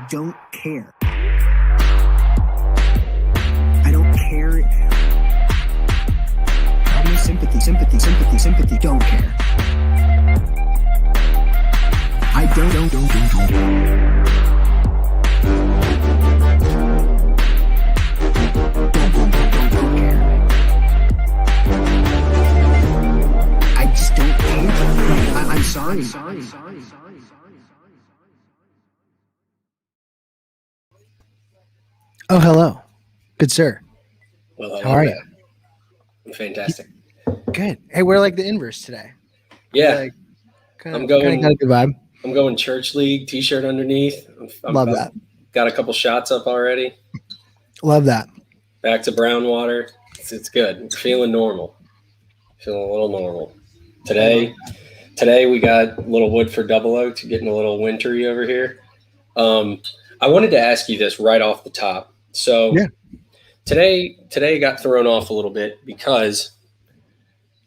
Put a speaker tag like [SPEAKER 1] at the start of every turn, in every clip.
[SPEAKER 1] don't care. I don't care. I have no sympathy. Don't care. I don't care. I just don't care. I'm sorry. Oh, hello. Good sir.
[SPEAKER 2] Well,
[SPEAKER 1] how are you?
[SPEAKER 2] I'm fantastic.
[SPEAKER 1] Good. Hey, we're like the inverse today.
[SPEAKER 2] Yeah.
[SPEAKER 1] Like,
[SPEAKER 2] I'm going.
[SPEAKER 1] Got a good vibe.
[SPEAKER 2] I'm going church league t-shirt underneath.
[SPEAKER 1] Love that.
[SPEAKER 2] Got a couple shots up already.
[SPEAKER 1] Love that.
[SPEAKER 2] Back to brown water. It's good. I'm feeling normal. Feeling a little normal. Today we got a little Woodford Double Oak, getting a little wintry over here. I wanted to ask you this right off the top. So
[SPEAKER 1] yeah.
[SPEAKER 2] Today got thrown off a little bit because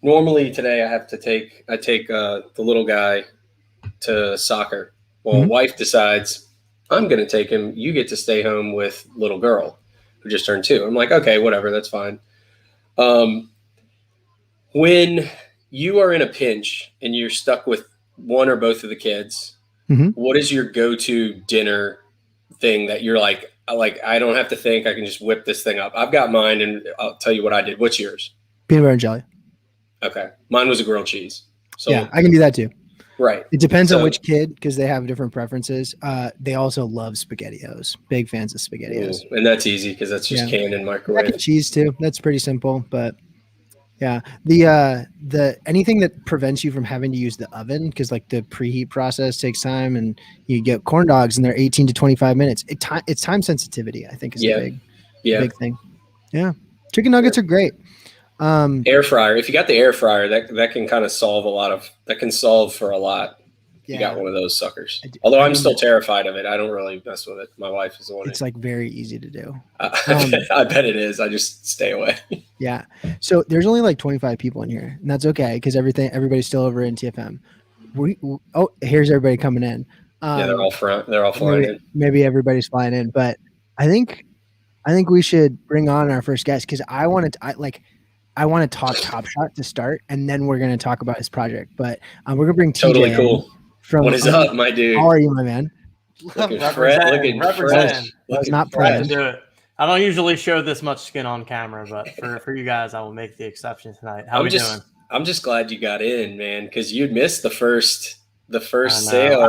[SPEAKER 2] normally today I take the little guy to soccer. Well, wife decides I'm going to take him. You get to stay home with little girl who just turned 2. I'm like, okay, whatever, that's fine. When you are in a pinch and you're stuck with one or both of the kids, what is your go-to dinner thing that you're like, I don't have to think, I can just whip this thing up? I've got mine, and I'll tell you what I did. What's yours?
[SPEAKER 1] Peanut butter and jelly.
[SPEAKER 2] Okay. Mine was a grilled cheese. So
[SPEAKER 1] yeah, I can do that too.
[SPEAKER 2] Right.
[SPEAKER 1] It depends on which kid, because they have different preferences. They also love SpaghettiOs. Big fans of SpaghettiOs.
[SPEAKER 2] Ooh, and that's easy because that's just canned in microwave.
[SPEAKER 1] Mac and cheese too. That's pretty simple, but yeah. The anything that prevents you from having to use the oven, because like the preheat process takes time, and you get corn dogs and they're 18 to 25 minutes. It's time sensitivity, I think, is a big thing. Yeah. Chicken nuggets are great.
[SPEAKER 2] Air fryer. If you got the air fryer, that can kind of solve for a lot. You got one of those suckers. Although I'm still terrified of it. I don't really mess with it. My wife is the one.
[SPEAKER 1] It's like very easy to do.
[SPEAKER 2] I bet it is. I just stay away.
[SPEAKER 1] Yeah. So there's only like 25 people in here, and that's okay because everybody's still over in TFM. Here's everybody coming in.
[SPEAKER 2] Yeah, they're all flying in.
[SPEAKER 1] Maybe everybody's flying in, but I think we should bring on our first guest because I want to talk Top Shot to start, and then we're going to talk about his project. But we're going to bring TJ.
[SPEAKER 2] Totally cool. What is up, my dude?
[SPEAKER 1] How are you, my man?
[SPEAKER 2] Looking fresh.
[SPEAKER 1] That's not planned.
[SPEAKER 3] Do it. I don't usually show this much skin on camera, but for you guys, I will make the exception tonight. How are we doing?
[SPEAKER 2] I'm just glad you got in, man, because you'd missed the first sale.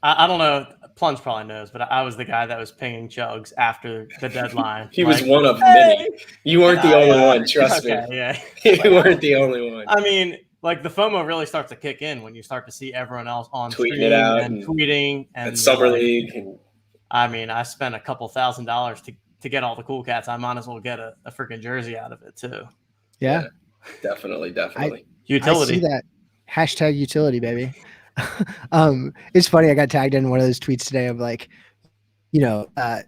[SPEAKER 3] I don't know. Plunge probably knows, but I was the guy that was pinging Chugs after the deadline.
[SPEAKER 2] He was one of many. You weren't the only one, trust me.
[SPEAKER 3] Yeah.
[SPEAKER 2] You weren't the only one.
[SPEAKER 3] I mean, like the FOMO really starts to kick in when you start to see everyone else on
[SPEAKER 2] tweeting it out
[SPEAKER 3] and tweeting and
[SPEAKER 2] Summer League.
[SPEAKER 3] I mean, I spent a couple $1,000s to get all the cool cats. I might as well get a freaking jersey out of it too.
[SPEAKER 1] Yeah.
[SPEAKER 2] Definitely.
[SPEAKER 3] Utility.
[SPEAKER 1] I see that. Hashtag utility, baby. It's funny. I got tagged in one of those tweets today of like,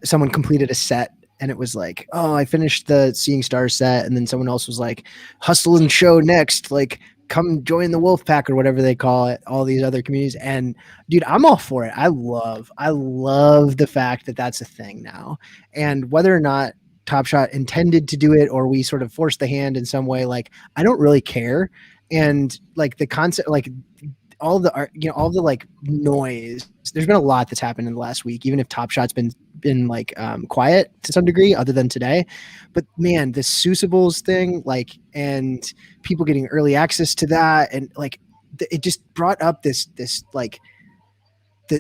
[SPEAKER 1] someone completed a set and it was like, oh, I finished the Seeing Stars set. And then someone else was like, hustle and show next, like come join the Wolf Pack or whatever they call it, all these other communities. And dude, I'm all for it. I love the fact that that's a thing now. And whether or not Top Shot intended to do it or we sort of forced the hand in some way, like, I don't really care. And like the concept, like all the art, all the like noise, there's been a lot that's happened in the last week, even if Top Shot's been like quiet to some degree other than today. But man, the Seussibles thing, like, and people getting early access to that, and like it just brought up this like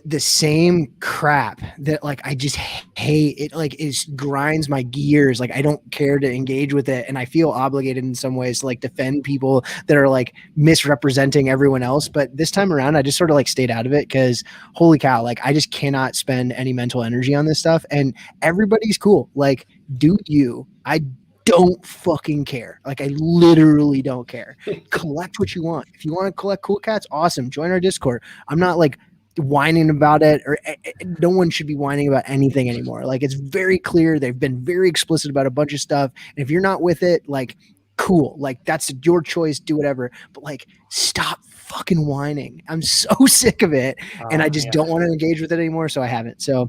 [SPEAKER 1] the same crap that like I just hate. It like it grinds my gears. Like I don't care to engage with it, and I feel obligated in some ways to like defend people that are like misrepresenting everyone else. But this time around, I just sort of like stayed out of it because holy cow, like I just cannot spend any mental energy on this stuff. And everybody's cool. Like, do you? I don't fucking care. Like I literally don't care. Collect what you want. If you want to collect cool cats, awesome. Join our Discord. I'm not like whining about it, or no one should be whining about anything anymore. Like it's very clear. They've been very explicit about a bunch of stuff. And if you're not with it, like cool, like that's your choice, do whatever. But like, stop fucking whining. I'm so sick of it. And I just don't want to engage with it anymore. So I haven't. So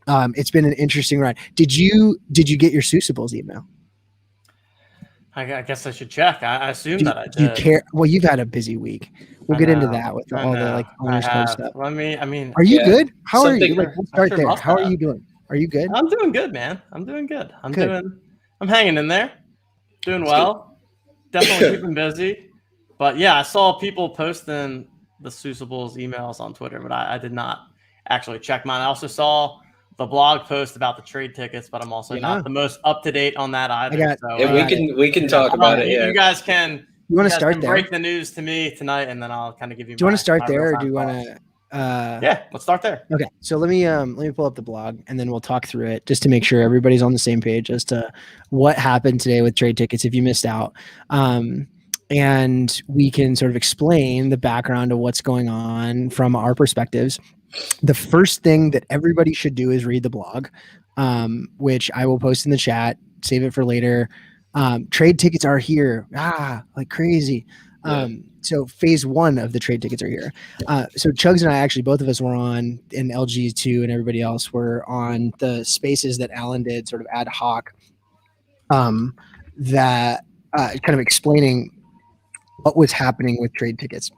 [SPEAKER 1] It's been an interesting ride. Did you get your Seussibles email?
[SPEAKER 3] I guess I should check. I assume that I did.
[SPEAKER 1] Do you care? Well, you've had a busy week. We'll get into that with all the like owners club stuff.
[SPEAKER 3] I mean,
[SPEAKER 1] are you good? How are you? Like, we'll start there. How are you doing? Are you good?
[SPEAKER 3] I'm doing good, man. I'm doing good. I'm hanging in there, doing well. Definitely keeping busy. But yeah, I saw people posting the Seussibles emails on Twitter, but I did not actually check mine. I also saw the blog post about the trade tickets, but I'm also not the most up to date on that either.
[SPEAKER 2] We can talk about it.
[SPEAKER 3] You guys can.
[SPEAKER 1] You want to start there?
[SPEAKER 3] Break the news to me tonight, and then I'll kind of give you.
[SPEAKER 1] Do you want to start there, or do you want to?
[SPEAKER 3] Yeah, let's start there.
[SPEAKER 1] Okay, so let me pull up the blog, and then we'll talk through it just to make sure everybody's on the same page as to what happened today with trade tickets. If you missed out, and we can sort of explain the background of what's going on from our perspectives. The first thing that everybody should do is read the blog, which I will post in the chat. Save it for later. Trade tickets are here. Like crazy. So phase 1 of the trade tickets are here. So Chugs and I, actually, both of us were on, and LG2 and everybody else were on the spaces that Alan did sort of ad hoc, that kind of explaining what was happening with trade tickets.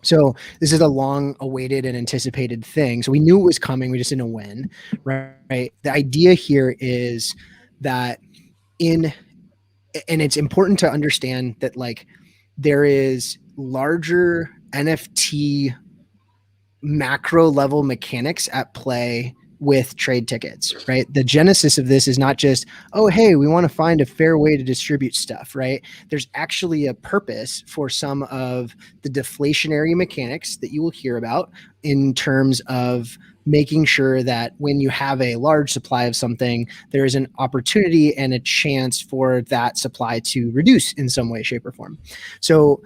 [SPEAKER 1] So this is a long awaited and anticipated thing. So we knew it was coming. We just didn't know when, right? The idea here is that and it's important to understand that like there is larger NFT macro level mechanics at play with trade tickets, right? The genesis of this is not just, oh, hey, we want to find a fair way to distribute stuff, right? There's actually a purpose for some of the deflationary mechanics that you will hear about in terms of making sure that when you have a large supply of something, there is an opportunity and a chance for that supply to reduce in some way, shape, or form. So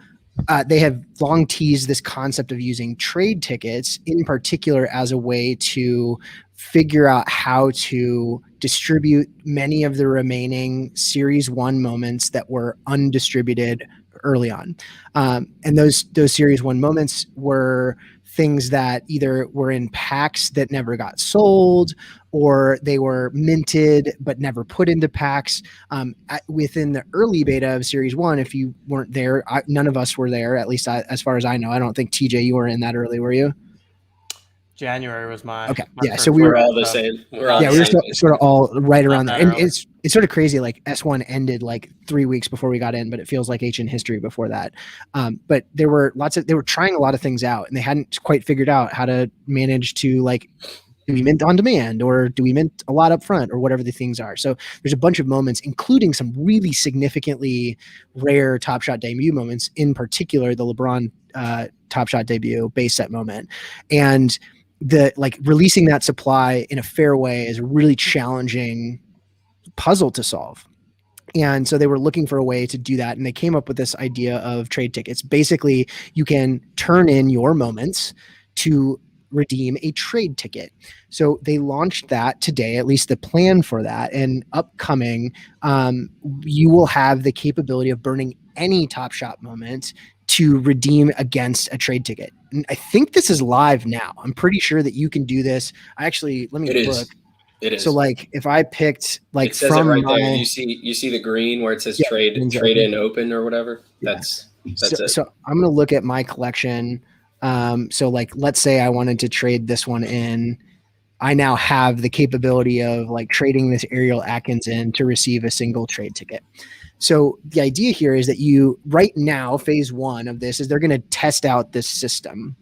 [SPEAKER 1] they have long teased this concept of using trade tickets in particular as a way to figure out how to distribute many of the remaining Series 1 moments that were undistributed early on. And those Series 1 moments were things that either were in packs that never got sold, or they were minted but never put into packs. Within the early beta of Series 1, if you weren't there, none of us were there, at least as far as I know. I don't think, TJ, you were in that early, were you?
[SPEAKER 3] January was my
[SPEAKER 1] so
[SPEAKER 2] we're all the same. We were
[SPEAKER 1] sort of all right around there. And it's sort of crazy. Like S1 ended like 3 weeks before we got in, but it feels like ancient history before that. But they were trying a lot of things out, and they hadn't quite figured out how to manage to like, do we mint on demand, or do we mint a lot up front, or whatever the things are. So there's a bunch of moments, including some really significantly rare Top Shot debut moments, in particular the LeBron Top Shot debut base set moment. And the like releasing that supply in a fair way is a really challenging puzzle to solve. And so they were looking for a way to do that. And they came up with this idea of trade tickets. Basically, you can turn in your moments to redeem a trade ticket. So they launched that today, at least the plan for that. And upcoming, you will have the capability of burning any Top Shot moment to redeem against a trade ticket. And I think this is live now. I'm pretty sure that you can do this. Let me look.
[SPEAKER 2] It is.
[SPEAKER 1] So like if I picked like
[SPEAKER 2] it says
[SPEAKER 1] from
[SPEAKER 2] it right there. You see the green where it says trade in open or whatever.
[SPEAKER 1] Yeah.
[SPEAKER 2] That's it.
[SPEAKER 1] So I'm gonna look at my collection. So like let's say I wanted to trade this one in. I now have the capability of like trading this Ariel Atkins in to receive a single trade ticket. So the idea here is that right now, phase 1 of this is they're going to test out this system.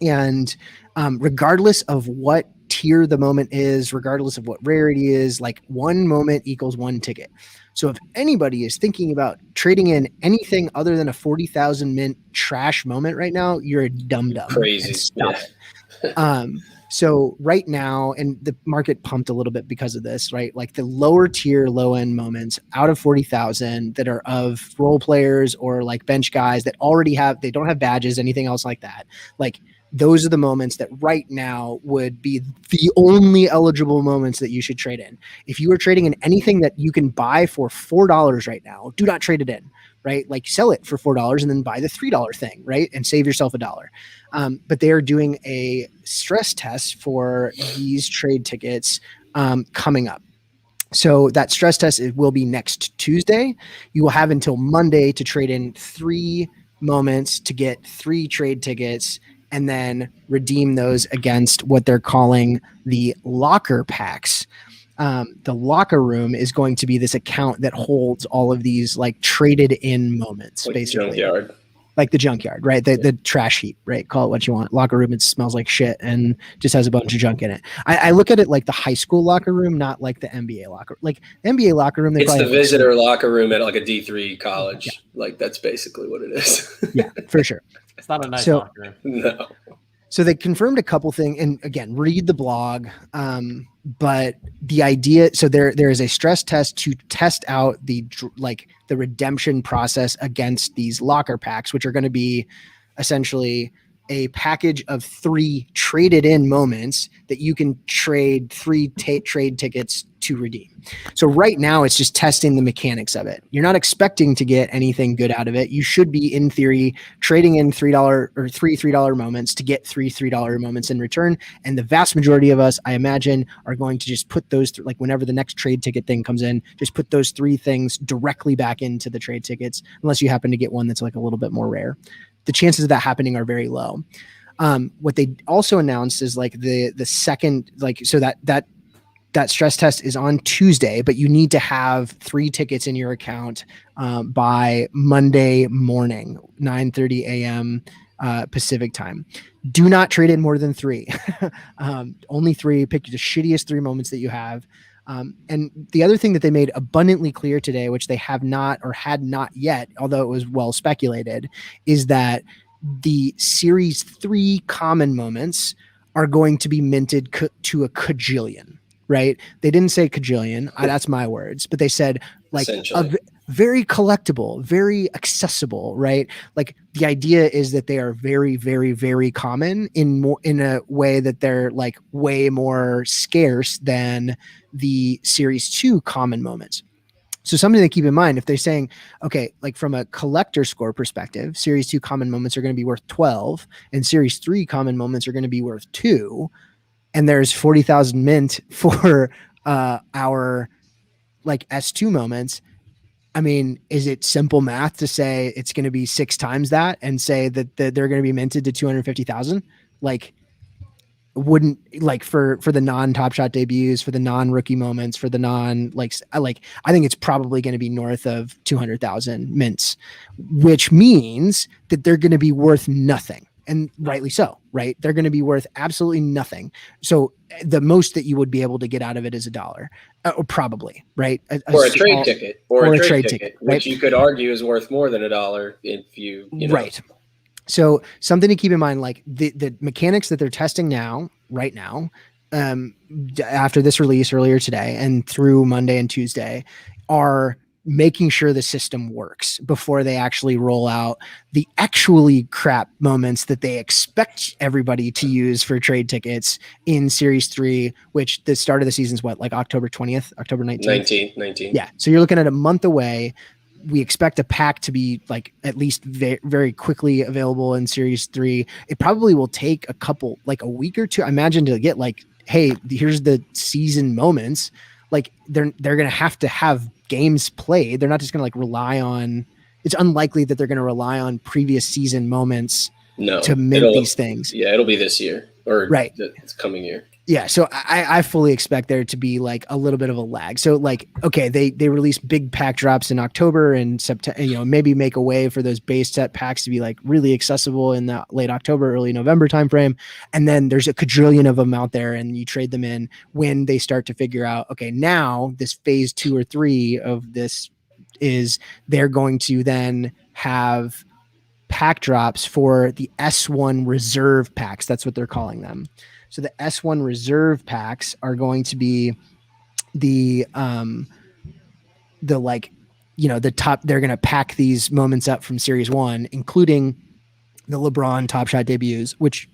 [SPEAKER 1] And regardless of what tier the moment is, regardless of what rarity is, like 1 moment equals 1 ticket. So if anybody is thinking about trading in anything other than a 40,000 mint trash moment right now, you're a dum-dum.
[SPEAKER 2] Crazy.
[SPEAKER 1] Stop it. So right now, and the market pumped a little bit because of this, right? Like the lower tier, low end moments out of 40,000 that are of role players or like bench guys that they don't have badges, anything else like that. Like those are the moments that right now would be the only eligible moments that you should trade in. If you are trading in anything that you can buy for $4 right now, do not trade it in. right? Like sell it for $4 and then buy the $3 thing, right? And save yourself $1. But they are doing a stress test for these trade tickets coming up. So that stress test will be next Tuesday. You will have until Monday to trade in 3 moments to get 3 trade tickets and then redeem those against what they're calling the locker packs. The locker room is going to be this account that holds all of these like traded in moments,
[SPEAKER 2] like
[SPEAKER 1] basically.
[SPEAKER 2] Junkyard.
[SPEAKER 1] Like the junkyard, right? The trash heap, right? Call it what you want. Locker room, it smells like shit and just has a bunch of junk in it. I look at it like the high school locker room, not like the NBA locker. Like the NBA locker room,
[SPEAKER 2] it's the visitor locker room at like a D3 college. Yeah. Like that's basically what it is.
[SPEAKER 1] Yeah, for sure.
[SPEAKER 3] It's not a nice locker room.
[SPEAKER 2] No.
[SPEAKER 1] So they confirmed a couple things, and again, read the blog. But the idea, so there is a stress test to test out the redemption process against these locker packs, which are going to be essentially a package of 3 traded in moments that you can trade 3 trade tickets to redeem. So right now it's just testing the mechanics of it. You're not expecting to get anything good out of it. You should be, in theory, trading in $3 or 3 $3 moments to get 3 $3 moments in return. And the vast majority of us, I imagine, are going to just put those like whenever the next trade ticket thing comes in, just put those 3 things directly back into the trade tickets, unless you happen to get one that's like a little bit more rare. The chances of that happening are very low. What they also announced is like the second, like, so that stress test is on Tuesday, but you need to have 3 tickets in your account by Monday morning, 9:30 a.m. Pacific time. Do not trade in more than 3. Only 3. Pick the shittiest 3 moments that you have. And the other thing that they made abundantly clear today, which they have not or had not yet, although it was well speculated, is that the Series 3 common moments are going to be minted to a cajillion, right? They didn't say cajillion. That's my words, but they said like very collectible, very accessible, right? Like the idea is that they are very, very, very common in a way that they're like way more scarce than the Series 2 common moments. So something to keep in mind, if they're saying, okay, like from a collector score perspective, Series 2 common moments are going to be worth 12 and Series 3 common moments are going to be worth 2. And there's 40,000 mint for our like S2 moments. I mean, is it simple math to say it's going to be 6 times that and say that they're going to be minted to 250,000? Like, wouldn't like for the non-Top Shot debuts, for the non-rookie moments, for the I think it's probably going to be north of 200,000 mints, which means that they're going to be worth nothing. And rightly so, right? They're going to be worth absolutely nothing. So the most that you would be able to get out of it is $1, or probably, right?
[SPEAKER 2] Or a trade ticket, or a trade ticket,
[SPEAKER 1] right?
[SPEAKER 2] Which you could argue is worth more than $1 if you know.
[SPEAKER 1] Right. So something to keep in mind, like the mechanics that they're testing right now, after this release earlier today and through Monday and Tuesday, are making sure the system works before they actually roll out the actually crap moments that they expect everybody to use for trade tickets in Series 3, which the start of the season is what, like October 20th, October 19th?
[SPEAKER 2] 19.
[SPEAKER 1] Yeah. So you're looking at a month away. We expect a pack to be like at least very quickly available in Series 3. It probably will take a couple, like a week or two, I imagine, to get like, hey, here's the season moments. Like they're going to have games played. They're not just going to like rely on, it's unlikely that they're going to rely on previous season moments to mint these things.
[SPEAKER 2] Yeah, it'll be this year or
[SPEAKER 1] right.
[SPEAKER 2] It's coming year.
[SPEAKER 1] Yeah, so I fully expect there to be like a little bit of a lag. So like, okay, they release big pack drops in October and September, maybe make a way for those base set packs to be like really accessible in the late October, early November timeframe. And then there's a quadrillion of them out there and you trade them in when they start to figure out, okay, now this phase 2 or 3 of this is they're going to then have pack drops for the S1 reserve packs. That's what they're calling them. So the S1 reserve packs are going to be the top, they're going to pack these moments up from Series 1, including the LeBron Top Shot debuts, which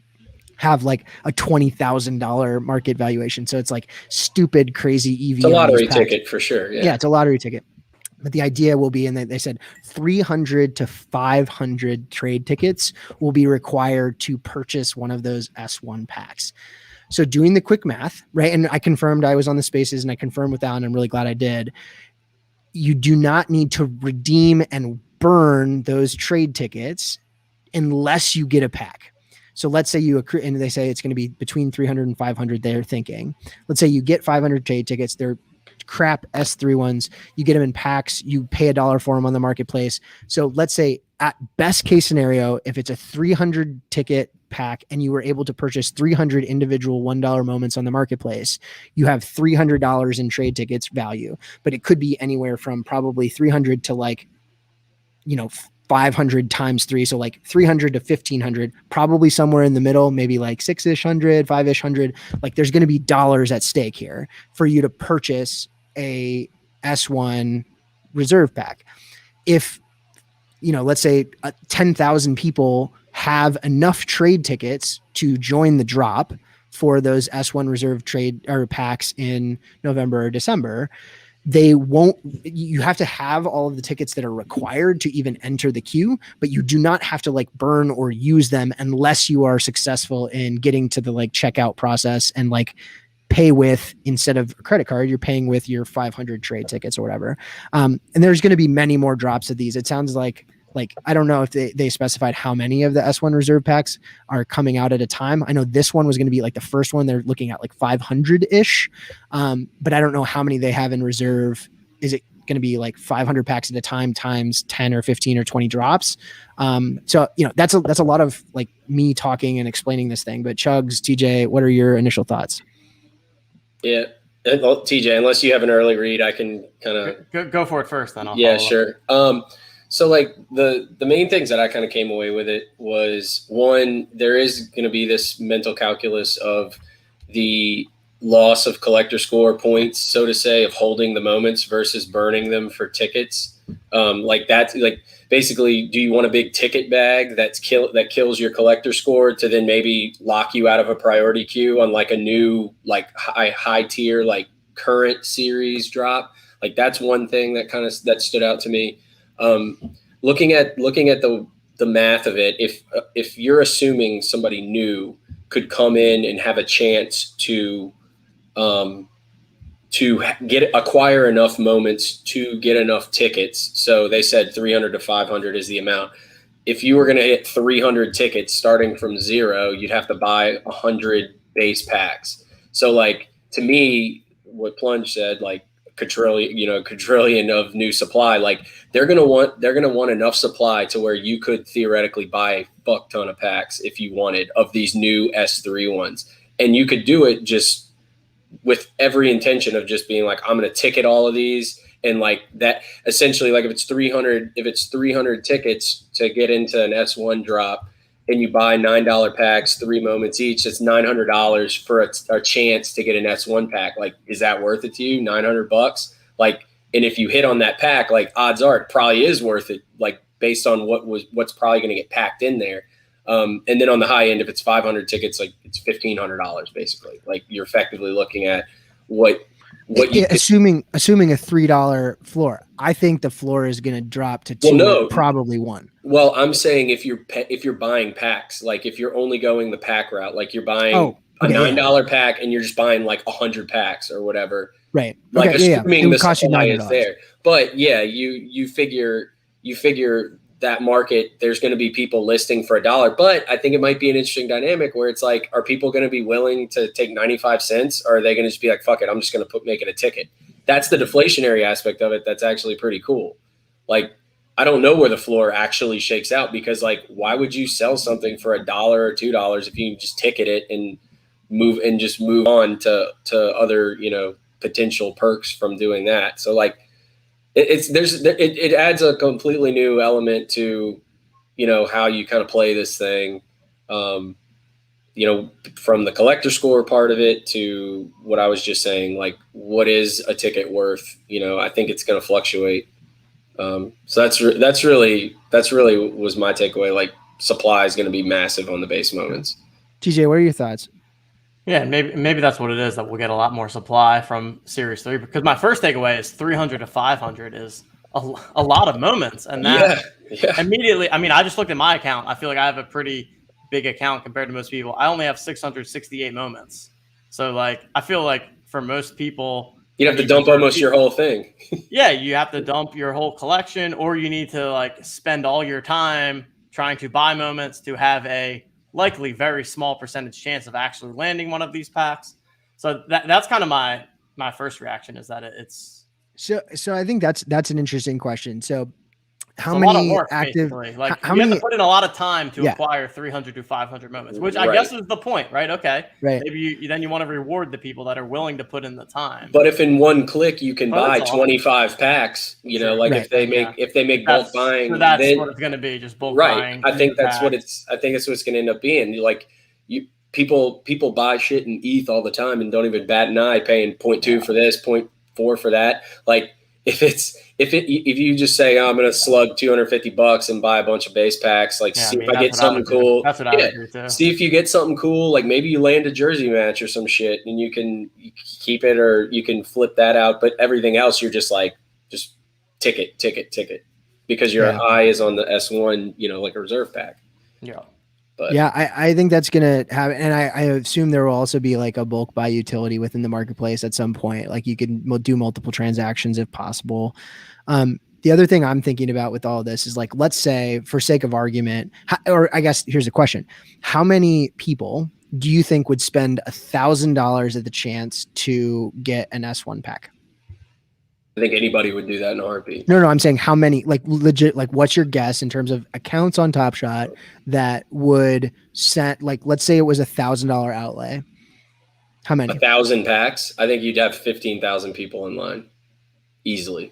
[SPEAKER 1] have like a $20,000 market valuation. So it's like stupid, crazy EV.
[SPEAKER 2] It's a lottery ticket for sure.
[SPEAKER 1] Yeah, it's a lottery ticket. But the idea will be, and they said 300 to 500 trade tickets will be required to purchase one of those S1 packs. So doing the quick math, right? And I confirmed I was on the spaces and I confirmed with Alan. I'm really glad I did. You do not need to redeem and burn those trade tickets unless you get a pack. So let's say you accrue, and they say it's going to be between 300 and 500. They're thinking, let's say you get 500 trade tickets. They're crap S3 ones. You get them in packs. You pay $1 for them on the marketplace. So let's say at best case scenario, if it's a 300 ticket pack and you were able to purchase 300 individual $1 moments on the marketplace, you have $300 in trade tickets value. But it could be anywhere from probably 300 to like, 500 times 3. So like 300 to 1500, probably somewhere in the middle, maybe like 6-ish hundred, 5-ish hundred. Like there's going to be dollars at stake here for you to purchase a S1 reserve pack. If, let's say 10,000 people have enough trade tickets to join the drop for those S1 reserve trade or packs in November or December, you have to have all of the tickets that are required to even enter the queue, but you do not have to like burn or use them unless you are successful in getting to the like checkout process and like pay with, instead of a credit card, you're paying with your 500 trade tickets or whatever. And there's going to be many more drops of these. It sounds like, I don't know if they specified how many of the S1 reserve packs are coming out at a time. I know this one was going to be like the first one. They're looking at like 500-ish. But I don't know how many they have in reserve. Is it going to be like 500 packs at a time times 10 or 15 or 20 drops? So, that's a lot of like me talking and explaining this thing, but Chugs, TJ, what are your initial thoughts?
[SPEAKER 2] Yeah. Well, TJ, unless you have an early read, I can kind of
[SPEAKER 3] go for it first. Then
[SPEAKER 2] I'll sure. So like the main things that I kind of came away with it was, one, there is going to be this mental calculus of the loss of collector score points, so to say, of holding the moments versus burning them for tickets. Like that's like basically, do you want a big ticket bag that kills your collector score to then maybe lock you out of a priority queue on like a new like high tier like current series drop? Like that's one thing that stood out to me. Looking at the math of it, if you're assuming somebody new could come in and have a chance to acquire enough moments to get enough tickets, so they said 300 to 500 is the amount. If you were going to hit 300 tickets starting from 0, you'd have to buy 100 base packs. So like, to me, what Plunge said, like quadrillion of new supply, like they're gonna want enough supply to where you could theoretically buy a fuck ton of packs if you wanted of these new S3 ones, and you could do it just with every intention of just being like, I'm gonna ticket all of these, and like that essentially, like if it's 300 tickets to get into an S1 drop, and you buy $9 packs, 3 moments each, that's $900 for a chance to get an S1 pack. Like, is that worth it to you? $900? Like, and if you hit on that pack, like odds are it probably is worth it, like based on what's probably going to get packed in there. And then on the high end, if it's 500 tickets, like it's $1,500 basically. Like you're effectively looking at
[SPEAKER 1] assuming a $3 floor. I think the floor is going to drop to 2, probably 1.
[SPEAKER 2] Well, I'm saying if you're buying packs, like if you're only going the pack route, like you're buying a $9 pack and you're just buying like 100 packs or whatever.
[SPEAKER 1] Right.
[SPEAKER 2] Like assuming the supply is there. But yeah, you figure that market, there's going to be people listing for $1, but I think it might be an interesting dynamic where it's like, are people going to be willing to take 95 cents, or are they going to just be like, fuck it, I'm just going to make it a ticket? That's the deflationary aspect of it. That's actually pretty cool. Like, I don't know where the floor actually shakes out, because like, why would you sell something for $1 or $2 if you can just ticket it and move on to other, potential perks from doing that? So like, it adds a completely new element to, how you kind of play this thing, from the collector score part of it to what I was just saying, like what is a ticket worth? I think it's going to fluctuate. So that's really was my takeaway. Like supply is going to be massive on the base moments.
[SPEAKER 1] TJ, what are your thoughts?
[SPEAKER 3] Yeah, maybe that's what it is, that we'll get a lot more supply from Series 3. Because my first takeaway is 300 to 500 is a lot of moments, and that
[SPEAKER 2] yeah.
[SPEAKER 3] immediately. I mean, I just looked at my account. I feel like I have a pretty big account compared to most people. I only have 668 moments. So like, I feel like for most people,
[SPEAKER 2] you'd have to dump almost your whole thing.
[SPEAKER 3] Yeah, you have to dump your whole collection, or you need to like spend all your time trying to buy moments to have a likely very small percentage chance of actually landing one of these packs. So that's kind of my first reaction, is that it's
[SPEAKER 1] so I think that's an interesting question. So how
[SPEAKER 3] it's
[SPEAKER 1] many
[SPEAKER 3] a lot of work,
[SPEAKER 1] active,
[SPEAKER 3] basically. Like
[SPEAKER 1] how
[SPEAKER 3] you
[SPEAKER 1] many,
[SPEAKER 3] have to put in a lot of time to
[SPEAKER 1] Yeah.
[SPEAKER 3] acquire 300 to 500 moments, which I
[SPEAKER 2] Right.
[SPEAKER 3] guess is the point, right? Okay,
[SPEAKER 1] right?
[SPEAKER 3] maybe then you want to reward the people that are willing to put in the time.
[SPEAKER 2] But if in one click you can buy
[SPEAKER 3] that's awesome.
[SPEAKER 2] 25 packs, you know,
[SPEAKER 3] Sure.
[SPEAKER 2] like
[SPEAKER 1] Right.
[SPEAKER 2] if they make bulk buying,
[SPEAKER 3] so that's
[SPEAKER 2] then
[SPEAKER 3] what it's going to be, just bulk
[SPEAKER 2] right.
[SPEAKER 3] buying.
[SPEAKER 2] I think that's what
[SPEAKER 3] packs.
[SPEAKER 2] I think it's what it's going to end up being. Like people buy shit in ETH all the time and don't even bat an eye, paying 0.2 for this, 0.4 for that. Like if you just say, oh, I'm going to slug $250 and buy a bunch of base packs, like see if I get something cool.
[SPEAKER 3] That's what I would do too.
[SPEAKER 2] See if you get something cool, like maybe you land a jersey match or some shit, and you can keep it or you can flip that out. But everything else, you're just like just ticket, because your eye is on the S1, you know, like a reserve pack.
[SPEAKER 3] Yeah.
[SPEAKER 1] But yeah, I think that's gonna happen, and I assume there will also be like a bulk buy utility within the marketplace at some point. Like you can do multiple transactions if possible. The other thing I'm thinking about with all of this is like, let's say for sake of argument, or I guess here's a question: how many people do you think would spend $1,000 at the chance to get an S1 pack?
[SPEAKER 2] I think anybody would do that in a heartbeat.
[SPEAKER 1] No, I'm saying how many, like legit, like what's your guess in terms of accounts on Top Shot that would send, like, let's say it was $1,000 outlay. How many?
[SPEAKER 2] 1,000 packs? I think you'd have 15,000 people in line easily.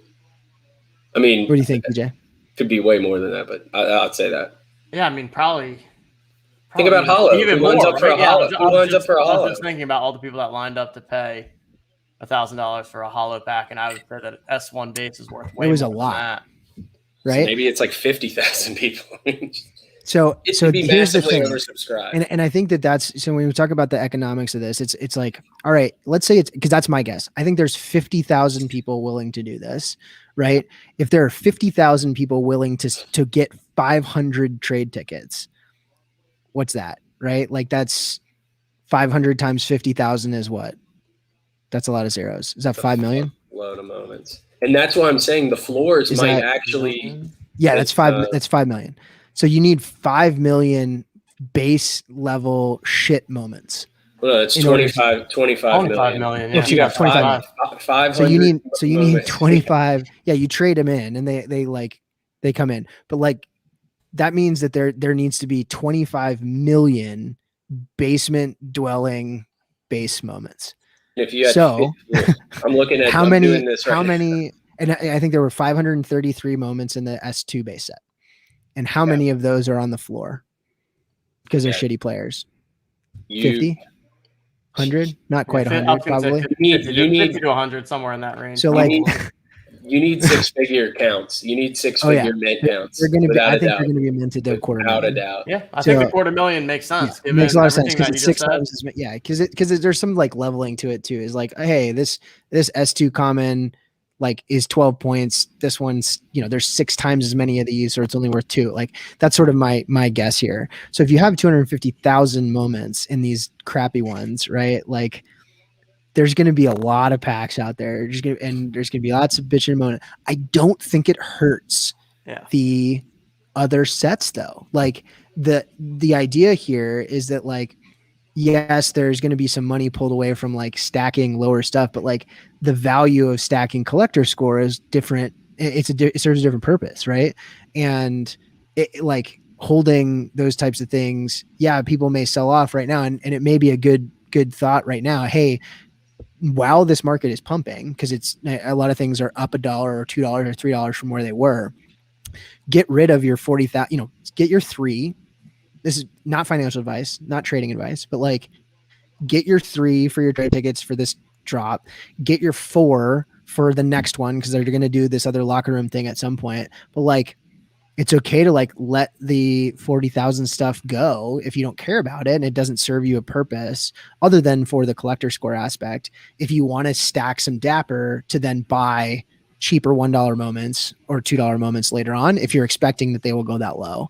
[SPEAKER 2] I mean,
[SPEAKER 1] what do you think, PJ?
[SPEAKER 2] Could be way more than that, but I'd say that.
[SPEAKER 3] Yeah, I mean, probably
[SPEAKER 2] think about Hollow.
[SPEAKER 3] Even
[SPEAKER 2] Who lines up for a Hollow? Who lines up for a Hollow?
[SPEAKER 3] I was just thinking about all the people that lined up to pay $1,000 for a Hollow pack, and I would say that S1 base is worth way more. It was a lot,
[SPEAKER 1] right?
[SPEAKER 2] So maybe it's like 50,000 people.
[SPEAKER 1] So here's the thing,
[SPEAKER 2] oversubscribed.
[SPEAKER 1] And I think that's so when we talk about the economics of this, it's like, all right, let's say it's, because that's my guess. I think there's 50,000 people willing to do this, right? If there are 50,000 people willing to get 500 trade tickets, what's that, right? Like that's 500 times 50,000 is what? That's a lot of zeros. Is that 5 million?
[SPEAKER 2] Load of moments, and that's why I'm saying the floors might actually.
[SPEAKER 1] Yeah, that's 5. That's 5 million. So you need 5 million base level shit moments.
[SPEAKER 2] Well, it's 25 million.
[SPEAKER 3] Yeah.
[SPEAKER 2] If you got
[SPEAKER 1] 25
[SPEAKER 2] 500,
[SPEAKER 1] so you need 25. Yeah, you trade them in, and they come in. But like that means that there needs to be 25 million basement dwelling base moments.
[SPEAKER 2] If you had, I'm looking at
[SPEAKER 1] how many, and I think there were 533 moments in the S2 base set. And how many of those are on the floor because they're shitty players? 50, 100, not quite 100, probably.
[SPEAKER 3] You need 50 to 100, somewhere in that range.
[SPEAKER 1] So like,
[SPEAKER 2] you need 6-figure counts. You need 6-figure mint counts.
[SPEAKER 1] They're going to be. I think they're going to be minted to
[SPEAKER 2] without a doubt.
[SPEAKER 3] Yeah, I think the 250,000 makes sense.
[SPEAKER 1] Yeah, it makes a lot of sense because it's 6 times. Because there's some like leveling to it too. Is like, hey, this S2 common like is 12 points. This one's, there's 6 times as many of these, so it's only worth 2. Like that's sort of my guess here. So if you have 250,000 moments in these crappy ones, right? Like there's going to be a lot of packs out there. There's going to be lots of bitching and moaning. I don't think it hurts the other sets though. Like the idea here is that like, yes, there's going to be some money pulled away from like stacking lower stuff, but like the value of stacking collector score is different. It serves a different purpose, right? And it like holding those types of things, people may sell off right now, and it may be a good thought right now. Hey, while this market is pumping, because it's a lot of things are up $1 or $2 or $3 from where they were, get rid of your 40,000. Get your 3. This is not financial advice, not trading advice, but like get your 3 for your trade tickets for this drop, get your 4 for the next one, because they're going to do this other locker room thing at some point. But like, it's okay to like let the 40,000 stuff go if you don't care about it and it doesn't serve you a purpose other than for the collector score aspect. If you want to stack some Dapper to then buy cheaper $1 moments or $2 moments later on if you're expecting that they will go that low.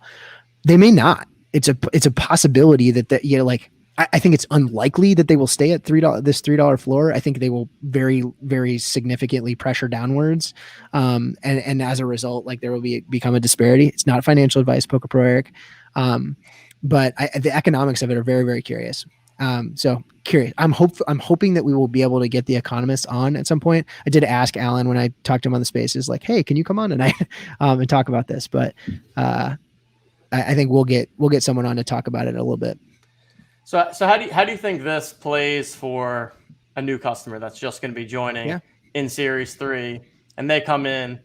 [SPEAKER 1] They may not. It's a possibility that you know, like I think it's unlikely that they will stay at this $3 floor. I think they will very, very significantly pressure downwards. And as a result, like there will become a disparity. It's not financial advice, Poker Pro Eric. But the economics of it are very, very curious. So curious. I'm hoping that we will be able to get the economist on at some point. I did ask Alan when I talked to him on the spaces, like, hey, can you come on tonight and talk about this? But I think we'll get someone on to talk about it a little bit.
[SPEAKER 3] So how do you think this plays for a new customer that's just going to be joining in Series 3, and they come in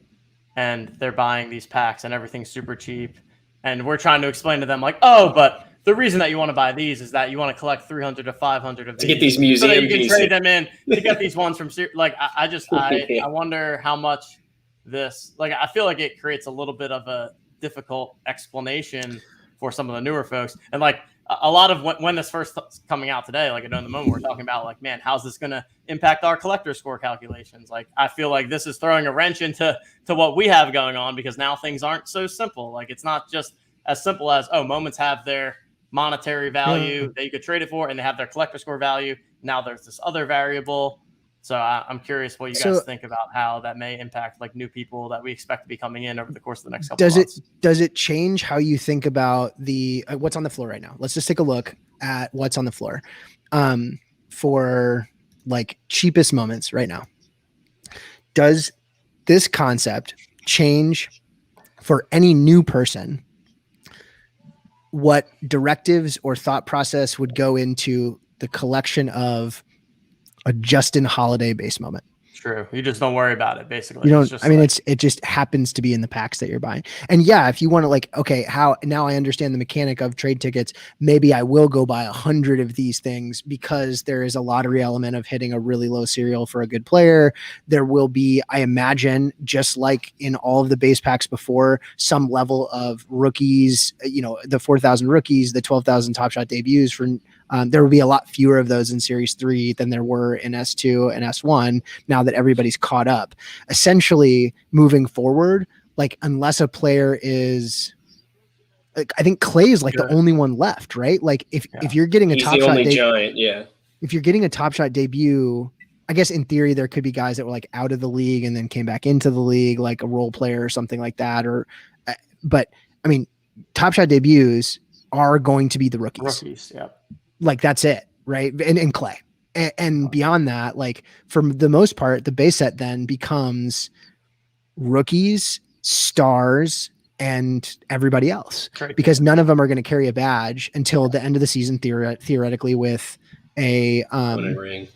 [SPEAKER 3] and they're buying these packs and everything's super cheap, and we're trying to explain to them like, oh, but the reason that you want to buy these is that you want to collect 300 to 500 of these
[SPEAKER 2] to get these museum
[SPEAKER 3] so that you can
[SPEAKER 2] pieces.
[SPEAKER 3] trade them in to get these ones from like I wonder how much this, like, I feel like it creates a little bit of a difficult explanation for some of the newer folks. And like a lot of when this first coming out today, like I know in the moment we're talking about like, man, how's this going to impact our collector score calculations? Like, I feel like this is throwing a wrench into what we have going on, because now things aren't so simple. Like, it's not just as simple as, oh, moments have their monetary value that you could trade it for, and they have their collector score value. Now there's this other variable. So I'm curious what you guys think about how that may impact like new people that we expect to be coming in over the course of the next couple of months.
[SPEAKER 1] Does it change how you think about the what's on the floor right now? Let's just take a look at what's on the floor for like cheapest moments right now. Does this concept change for any new person what directives or thought process would go into the collection of a Justin Holiday base moment?
[SPEAKER 3] True. You just don't worry about it, basically.
[SPEAKER 1] You don't, it just happens to be in the packs that you're buying. And yeah, if you want to like, okay, how now I understand the mechanic of trade tickets, maybe I will go buy 100 of these things because there is a lottery element of hitting a really low serial for a good player. There will be, I imagine, just like in all of the base packs before, some level of rookies, you know, the 4,000 rookies, the 12,000 Top Shot debuts for, there will be a lot fewer of those in Series 3 than there were in S2 and S1 now that everybody's caught up. Essentially, moving forward, like unless a player is, like, I think Clay is like the only one left, right? Like if you're getting a Top Shot if you're getting a Top Shot debut, I guess in theory there could be guys that were like out of the league and then came back into the league, like a role player or something like that. Or, but I mean, Top Shot debuts are going to be the rookies. Like that's it, right? And Clay. And beyond that, like for the most part, the base set then becomes rookies, stars, and everybody else, because none of them are going to carry a badge until the end of the season, theoretically, with a
[SPEAKER 2] ring.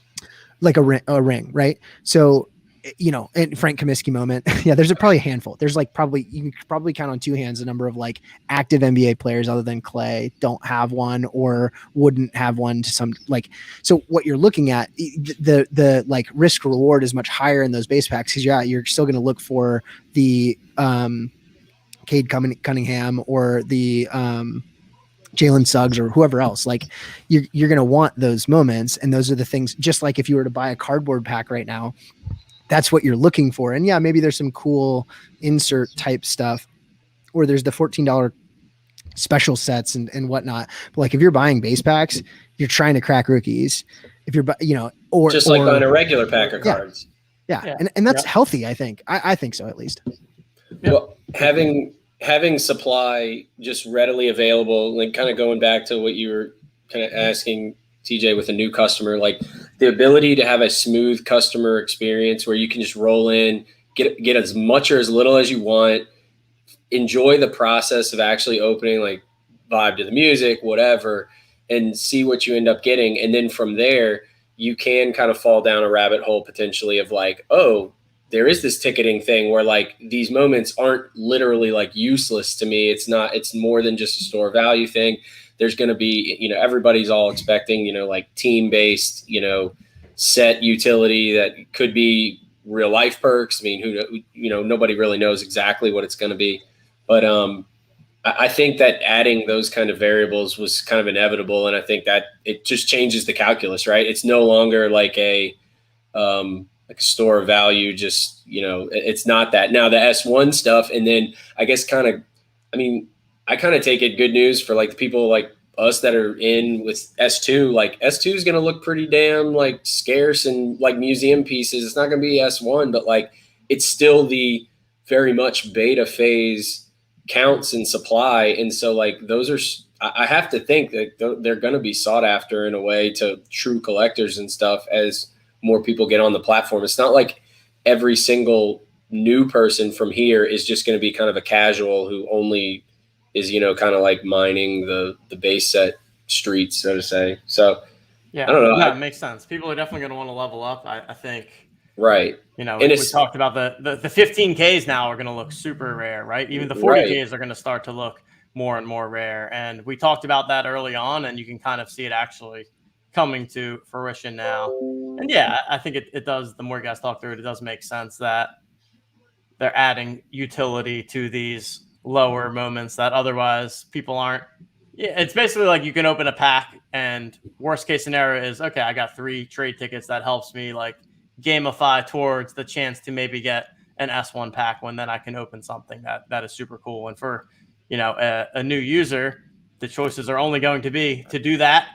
[SPEAKER 1] Like a ring, right? So, you know, and Frank Kaminsky moment. Yeah, there's probably a handful. There's like you can probably count on two hands the number of like active NBA players other than Clay don't have one or wouldn't have one to some like. So what you're looking at, the like risk reward is much higher in those base packs because you're still going to look for the Cade Cunningham or the Jalen Suggs or whoever else. Like you're going to want those moments, and those are the things. Just like if you were to buy a cardboard pack right now, that's what you're looking for. And yeah, maybe there's some cool insert type stuff, or there's the $14 special sets and whatnot. But like if you're buying base packs, you're trying to crack rookies. If you're, you know, or
[SPEAKER 2] just like on a regular pack of cards.
[SPEAKER 1] Yeah. And that's healthy. I think so, at least.
[SPEAKER 2] Well, having supply just readily available, like kind of going back to what you were kind of asking TJ with a new customer, like the ability to have a smooth customer experience where you can just roll in, get as much or as little as you want, enjoy the process of actually opening, like vibe to the music, whatever, and see what you end up getting. And then from there, you can kind of fall down a rabbit hole potentially of like, oh, there is this ticketing thing where like these moments aren't literally like useless to me. It's more than just a store value thing. There's going to be, you know, everybody's all expecting, you know, like team-based, you know, set utility that could be real life perks. I mean, nobody really knows exactly what it's going to be. But I think that adding those kind of variables was kind of inevitable. And I think that it just changes the calculus, right? It's no longer like a, like a store of value. Just, it's not that. Now the S1 stuff, and then I guess I kind of take it good news for like the people like us that are in with S2. Like S2 is going to look pretty damn like scarce and like museum pieces. It's not going to be S1, but like it's still the very much beta phase counts and supply. And so like those are, I have to think that they're going to be sought after in a way to true collectors and stuff as more people get on the platform. It's not like every single new person from here is just going to be kind of a casual who only is, kind of like mining the base set streets, so to say. So
[SPEAKER 3] yeah,
[SPEAKER 2] I don't know.
[SPEAKER 3] Yeah, it makes sense. People are definitely going to want to level up. I think.
[SPEAKER 2] Right.
[SPEAKER 3] We talked about the 15Ks now are going to look super rare, right? Even the 40Ks are going to start to look more and more rare. And we talked about that early on, and you can kind of see it actually coming to fruition now. And yeah, I think it does. The more you guys talk through it, it does make sense that they're adding utility to these lower moments that otherwise people aren't. Yeah, it's basically like you can open a pack, and worst case scenario is, okay, I got 3 trade tickets that helps me like gamify towards the chance to maybe get an S1 pack, when then I can open something that is super cool. And for a new user, the choices are only going to be to do that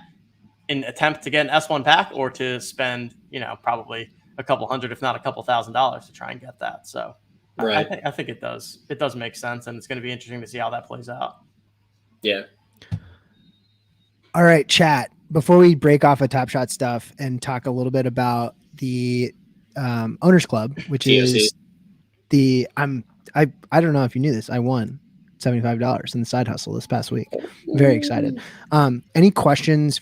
[SPEAKER 3] in attempt to get an S1 pack, or to spend probably a couple hundred, if not a couple $1,000s to try and get that. So right. I think it does make sense, and it's going to be interesting to see how that plays out.
[SPEAKER 2] Yeah.
[SPEAKER 1] All right, chat. Before we break off of Top Shot stuff and talk a little bit about the Owners Club, which is I don't know if you knew this. I won $75 in the side hustle this past week. Very excited. Any questions,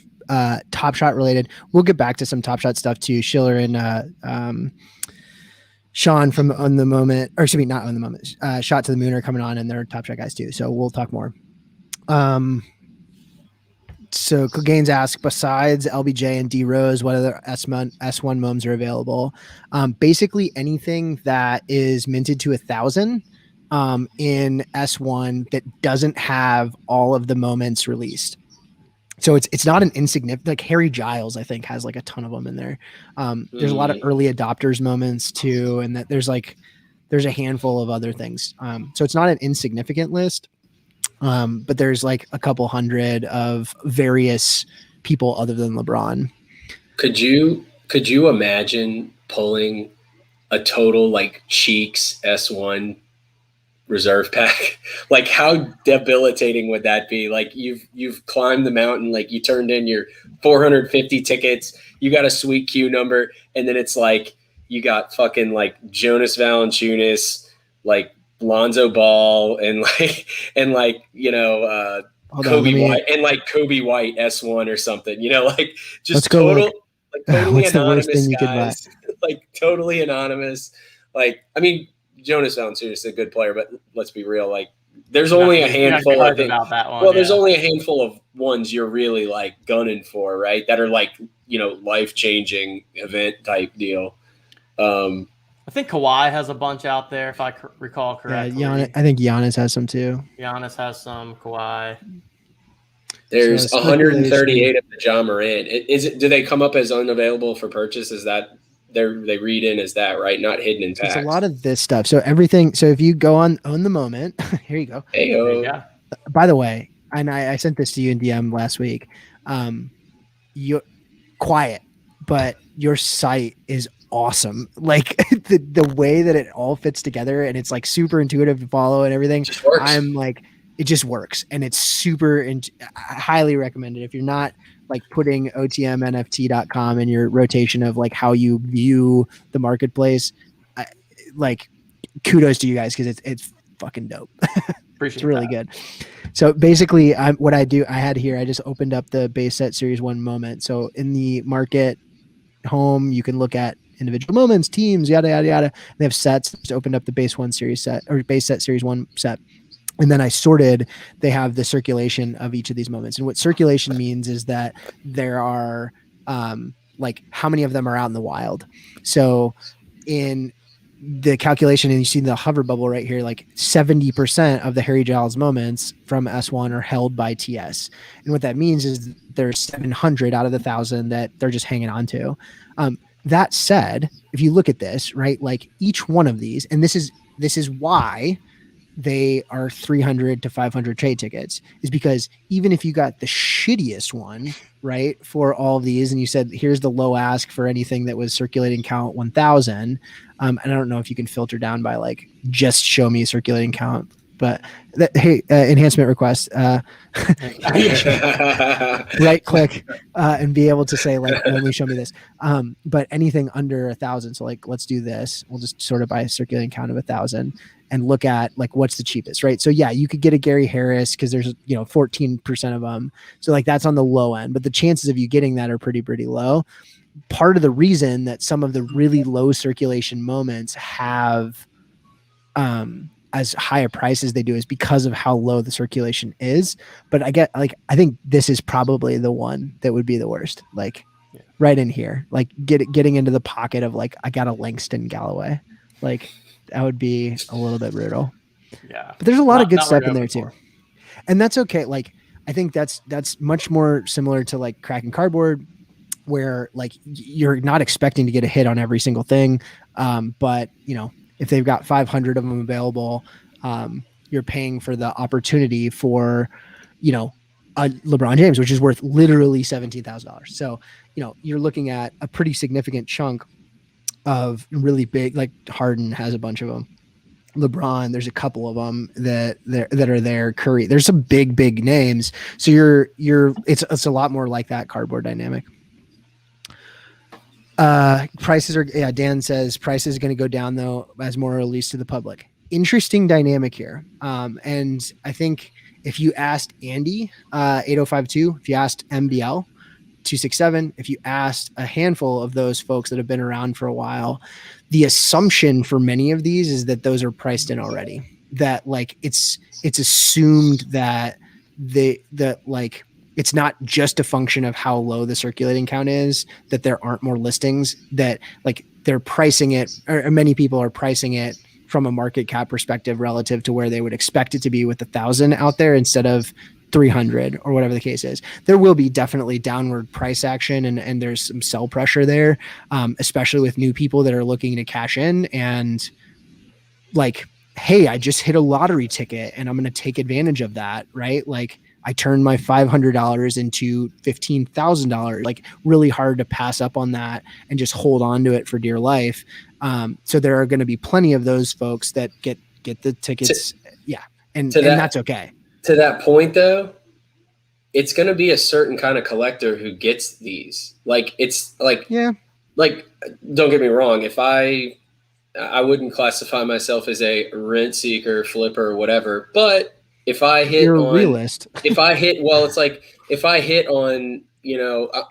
[SPEAKER 1] Top Shot related? We'll get back to some Top Shot stuff too. Schiller and Sean from On the Moment, or excuse me, not On the Moment. Shot to the Moon are coming on, and they're Top Shot guys too. So we'll talk more. So Clegaines asked, besides LBJ and D Rose, what other S1 mums are available? Basically anything that is minted to 1,000 in S1 that doesn't have all of the moments released. So it's not an insignificant, like Harry Giles, I think, has like a ton of them in there. There's a lot of early adopters moments too, and that there's a handful of other things. So it's not an insignificant list. But there's like a couple hundred of various people other than LeBron.
[SPEAKER 2] Could you imagine pulling a total like Cheeks S1 reserve pack? Like how debilitating would that be? Like you've climbed the mountain, like you turned in your 450 tickets, you got a sweet queue number, and then it's like you got fucking like Jonas Valanciunas, like Lonzo Ball, and Kobe White, and like Kobe White S1 or something, like just totally anonymous guys, like totally anonymous. Like, I mean, Jonas Valanciunas is a good player, but let's be real. Like, there's only a handful. I think. There's only a handful of ones you're really like gunning for, right? That are like life changing event type deal.
[SPEAKER 3] I think Kawhi has a bunch out there, if I recall correctly.
[SPEAKER 1] Yeah, I think Giannis has some too.
[SPEAKER 3] Giannis has some. Kawhi.
[SPEAKER 2] There's 138 of the Ja Morant. Do they come up as unavailable for purchase? Is that they read in as that, right? Not hidden in packs.
[SPEAKER 1] It's a lot of this stuff. So everything. So if you go on the Moment, here you go.
[SPEAKER 2] Hey-o.
[SPEAKER 1] By the way, and I sent this to you in DM last week. You're quiet, but your site is awesome. Like the way that it all fits together, and it's like super intuitive to follow and everything. I'm like, it just works, and it's super. I highly recommend it if you're not like putting otmnft.com in your rotation of like how you view the marketplace. Like, kudos to you guys, because it's fucking dope. It's really good. So basically, I just opened up the base set series 1 moment. So in the market home, you can look at individual moments, teams, yada yada yada. They have sets. Just opened up the base 1 series set, or base set series 1 set, and then I sorted. They have the circulation of each of these moments, and what circulation means is that there are like how many of them are out in the wild. So in the calculation, and you see the hover bubble right here, like 70% of the Harry Giles moments from S1 are held by TS, and what that means is there's 700 out of the 1,000 that they're just hanging on to. That said, if you look at this, right, like each one of these, and this is why they are 300 to 500 trade tickets, is because even if you got the shittiest one, right, for all of these, and you said here's the low ask for anything that was circulating count 1000, and I don't know if you can filter down by like just show me circulating count, but hey, enhancement request, right click and be able to say like only show me this, but anything under 1000, so like let's do this, we'll just sort of by circulating count of 1000 and look at like what's the cheapest, right? So yeah, you could get a Gary Harris because there's 14% of them, so like that's on the low end, but the chances of you getting that are pretty low. Part of the reason that some of the really low circulation moments have as high a price as they do is because of how low the circulation is. But I think this is probably the one that would be the worst, like right in here, like getting into the pocket of like I got a Langston Galloway, like that would be a little bit brutal.
[SPEAKER 3] Yeah,
[SPEAKER 1] but there's a lot of good stuff in there too, and that's okay. Like I think that's much more similar to like Kraken Cardboard, where like you're not expecting to get a hit on every single thing, but if they've got 500 of them available, you're paying for the opportunity for, a LeBron James, which is worth literally $17,000. So, you're looking at a pretty significant chunk of really big, like Harden has a bunch of them. LeBron, there's a couple of them that are there. Curry, there's some big names. So it's a lot more like that cardboard dynamic. Prices are, Dan says prices are going to go down though as more released to the public. Interesting dynamic here. And I think if you asked Andy 8052, if you asked MBL 267, if you asked a handful of those folks that have been around for a while, the assumption for many of these is that those are priced in already. That like it's assumed that like it's not just a function of how low the circulating count is, that there aren't more listings, that like they're pricing it, or many people are pricing it from a market cap perspective relative to where they would expect it to be with 1,000 out there instead of 300 or whatever the case is. There will be definitely downward price action and there's some sell pressure there, especially with new people that are looking to cash in and like, hey, I just hit a lottery ticket and I'm going to take advantage of that, right? Like, I turned my $500 into $15,000, like really hard to pass up on that and just hold on to it for dear life. So there are going to be plenty of those folks that get the tickets. And that's okay.
[SPEAKER 2] To that point though, it's going to be a certain kind of collector who gets these. Like, it's like, like, don't get me wrong. If I wouldn't classify myself as a rent seeker, flipper, or whatever, but if I hit
[SPEAKER 1] You're
[SPEAKER 2] on,
[SPEAKER 1] a realist.
[SPEAKER 2] if I hit on,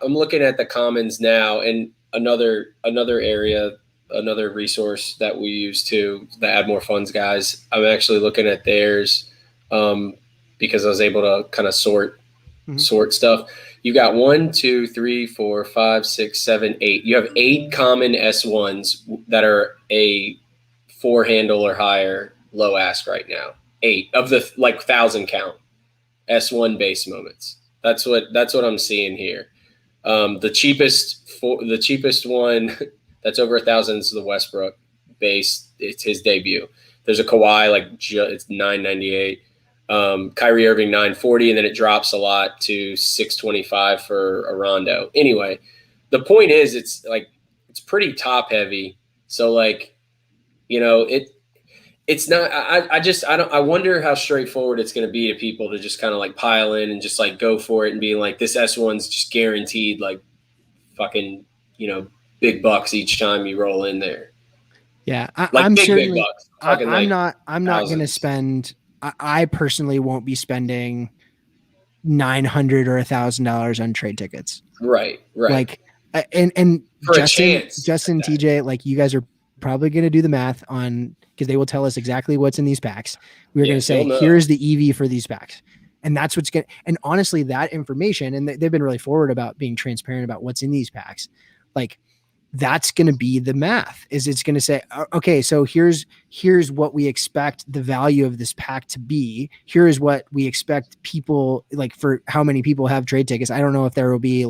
[SPEAKER 2] I'm looking at the commons now, and another area, another resource that we use too, the Add More Funds guys. I'm actually looking at theirs because I was able to kind of sort stuff. You got 1, 2, 3, 4, 5, 6, 7, 8. You have 8 common S1s that are a 4 handle or higher low ask right now. 8 of the 1,000 count S1 base moments. That's what I'm seeing here. The cheapest one that's over 1,000 is the Westbrook base. It's his debut. There's a Kawhi it's $998. Kyrie Irving $940, and then it drops a lot to $625 for a Rondo. Anyway, the point is it's pretty top heavy. So it's not. I wonder how straightforward it's going to be to people to just kind of pile in and just go for it and being like, this S1's just guaranteed fucking big bucks each time you roll in there.
[SPEAKER 1] Yeah, I'm certainly.
[SPEAKER 2] Big bucks. Fucking
[SPEAKER 1] I'm not going to spend. I personally won't be spending $900 or $1,000 on trade tickets.
[SPEAKER 2] Right.
[SPEAKER 1] And
[SPEAKER 2] for
[SPEAKER 1] Justin, TJ, you guys are probably going to do the math on, because they will tell us exactly what's in these packs. We're going to say, here's the EV for these packs. And that's what's going to, and honestly, that information, and they've been really forward about being transparent about what's in these packs. That's going to be the math. It's going to say, okay, so here's what we expect the value of this pack to be. Here is what we expect people, for how many people have trade tickets. I don't know if there will be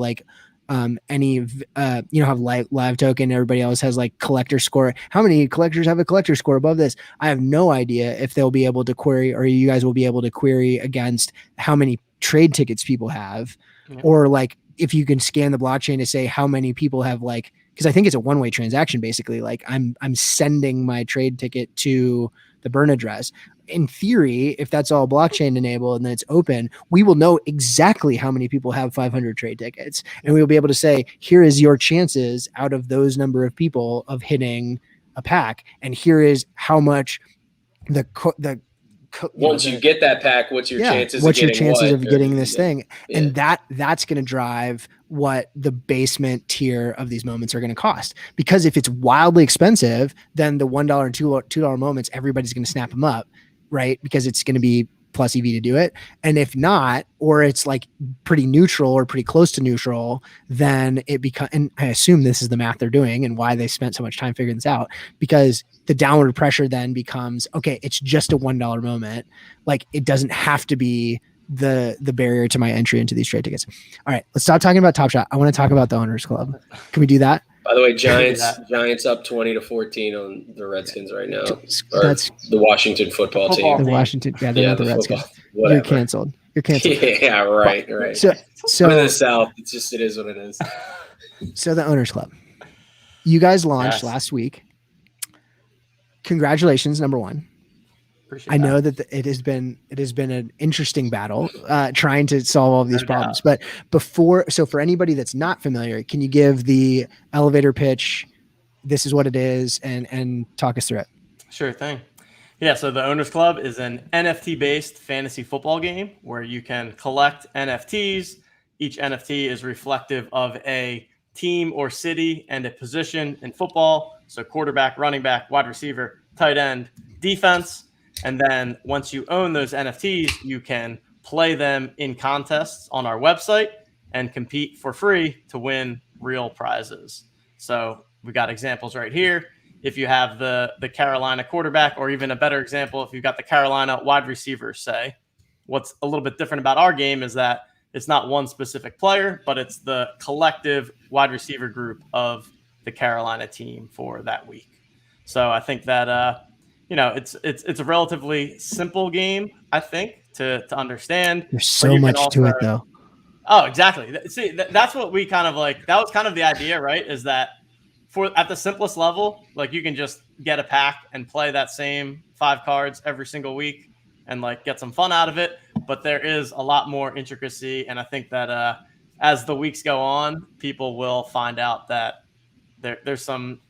[SPEAKER 1] any, have live token, everybody else has like collector score. How many collectors have a collector score above this? I have no idea if they'll be able to query, or you guys will be able to query against how many trade tickets people have, or like if you can scan the blockchain to say how many people have, like, because I think it's a one-way transaction basically. Like I'm sending my trade ticket to the burn address. In theory, if that's all blockchain enabled and then it's open, we will know exactly how many people have 500 trade tickets, and we will be able to say, here is your chances out of those number of people of hitting a pack, and here is how much
[SPEAKER 2] once you get that pack, what's your chances
[SPEAKER 1] of getting this thing? Yeah. And that's going to drive what the basement tier of these moments are going to cost. Because if it's wildly expensive, then the $1 and $2 moments, everybody's going to snap them up, right? Because it's going to be plus EV to do it. And if not, or it's like pretty neutral or pretty close to neutral, then it becomes, and I assume this is the math they're doing and why they spent so much time figuring this out, because the downward pressure then becomes, okay, it's just a $1 moment. Like it doesn't have to be the barrier to my entry into these trade tickets. All right, let's stop talking about Top Shot. I want to talk about the Owners Club. Can we do that?
[SPEAKER 2] By the way, Giants up 20-14 on the Redskins right now. That's the Washington football team.
[SPEAKER 1] The Washington, they're not the Redskins. You're canceled.
[SPEAKER 2] Yeah, right.
[SPEAKER 1] So
[SPEAKER 2] in the South, it is what it is.
[SPEAKER 1] So the Owners Club, you guys launched last week. Congratulations, number one. I know that it has been an interesting battle trying to solve all of these problems. But for anybody that's not familiar, can you give the elevator pitch? This is what it is, and talk us through it.
[SPEAKER 3] Sure thing. Yeah, so the Owners Club is an NFT-based fantasy football game where you can collect NFTs. Each NFT is reflective of a team or city and a position in football. So quarterback, running back, wide receiver, tight end, defense. And then once you own those NFTs, you can play them in contests on our website and compete for free to win real prizes. So we got examples right here. If you have the Carolina quarterback, or even a better example, if you've got the Carolina wide receiver, say, what's a little bit different about our game is that it's not one specific player, but it's the collective wide receiver group of the Carolina team for that week. So I think that, it's a relatively simple game, I think, to understand.
[SPEAKER 1] There's so much to it, though.
[SPEAKER 3] Oh, exactly. See, that's what we kind of like. That was kind of the idea, right? Is that at the simplest level, like you can just get a pack and play that same 5 cards every single week and like get some fun out of it. But there is a lot more intricacy, and I think that as the weeks go on, people will find out that there's some.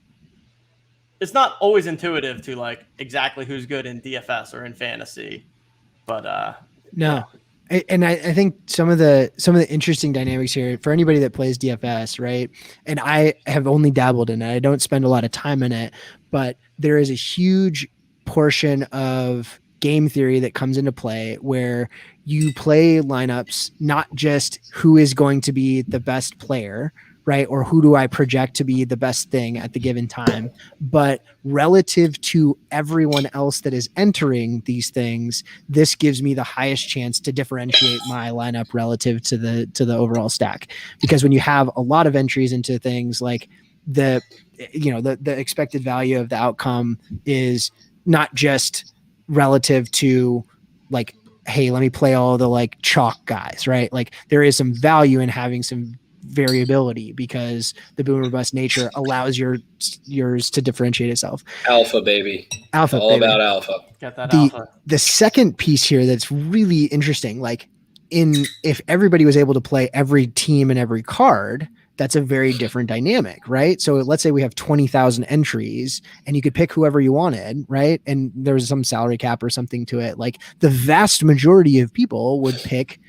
[SPEAKER 3] It's not always intuitive to like exactly who's good in DFS or in fantasy, but
[SPEAKER 1] no. Yeah. And I think some of the interesting dynamics here for anybody that plays DFS, right? And I have only dabbled in it. I don't spend a lot of time in it, but there is a huge portion of game theory that comes into play where you play lineups, not just who is going to be the best player, right? Or who do I project to be the best thing at the given time, but relative to everyone else that is entering these things, this gives me the highest chance to differentiate my lineup relative to the overall stack. Because when you have a lot of entries into things, like the expected value of the outcome is not just relative to like, hey, let me play all the like chalk guys, right? Like there is some value in having some variability because the boom or bust nature allows yours to differentiate itself.
[SPEAKER 2] Alpha, baby.
[SPEAKER 1] Alpha,
[SPEAKER 2] all
[SPEAKER 1] baby.
[SPEAKER 2] About alpha.
[SPEAKER 3] Get that alpha.
[SPEAKER 1] The second piece here that's really interesting, like if everybody was able to play every team and every card, that's a very different dynamic, right? So let's say we have 20,000 entries and you could pick whoever you wanted, right? And there was some salary cap or something to it. Like the vast majority of people would pick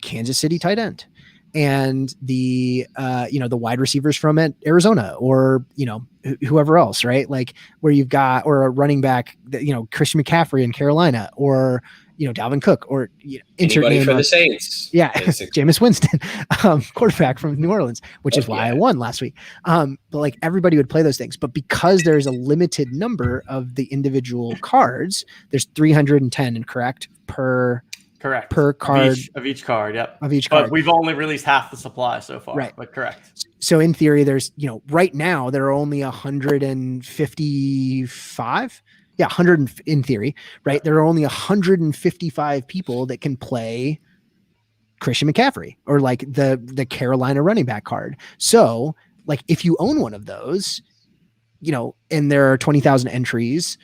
[SPEAKER 1] Kansas City tight end and the wide receivers from Arizona or, whoever else, right? Like where you've got, or a running back, Christian McCaffrey in Carolina, or, Dalvin Cook, or
[SPEAKER 2] anybody for the Saints.
[SPEAKER 1] Yeah. Jameis Winston, quarterback from New Orleans, which is why I won last week. But like everybody would play those things, but because there's a limited number of the individual cards, there's 310 correct per
[SPEAKER 3] Correct.
[SPEAKER 1] per card
[SPEAKER 3] of each card. Yep.
[SPEAKER 1] of each card.
[SPEAKER 3] But we've only released half the supply so far.
[SPEAKER 1] Right.
[SPEAKER 3] But correct.
[SPEAKER 1] So in theory, there's, right now there are only 155. Yeah, 100 in theory, right? There are only 155 people that can play Christian McCaffrey or like the Carolina running back card. So like if you own one of those, and there are 20,000 entries,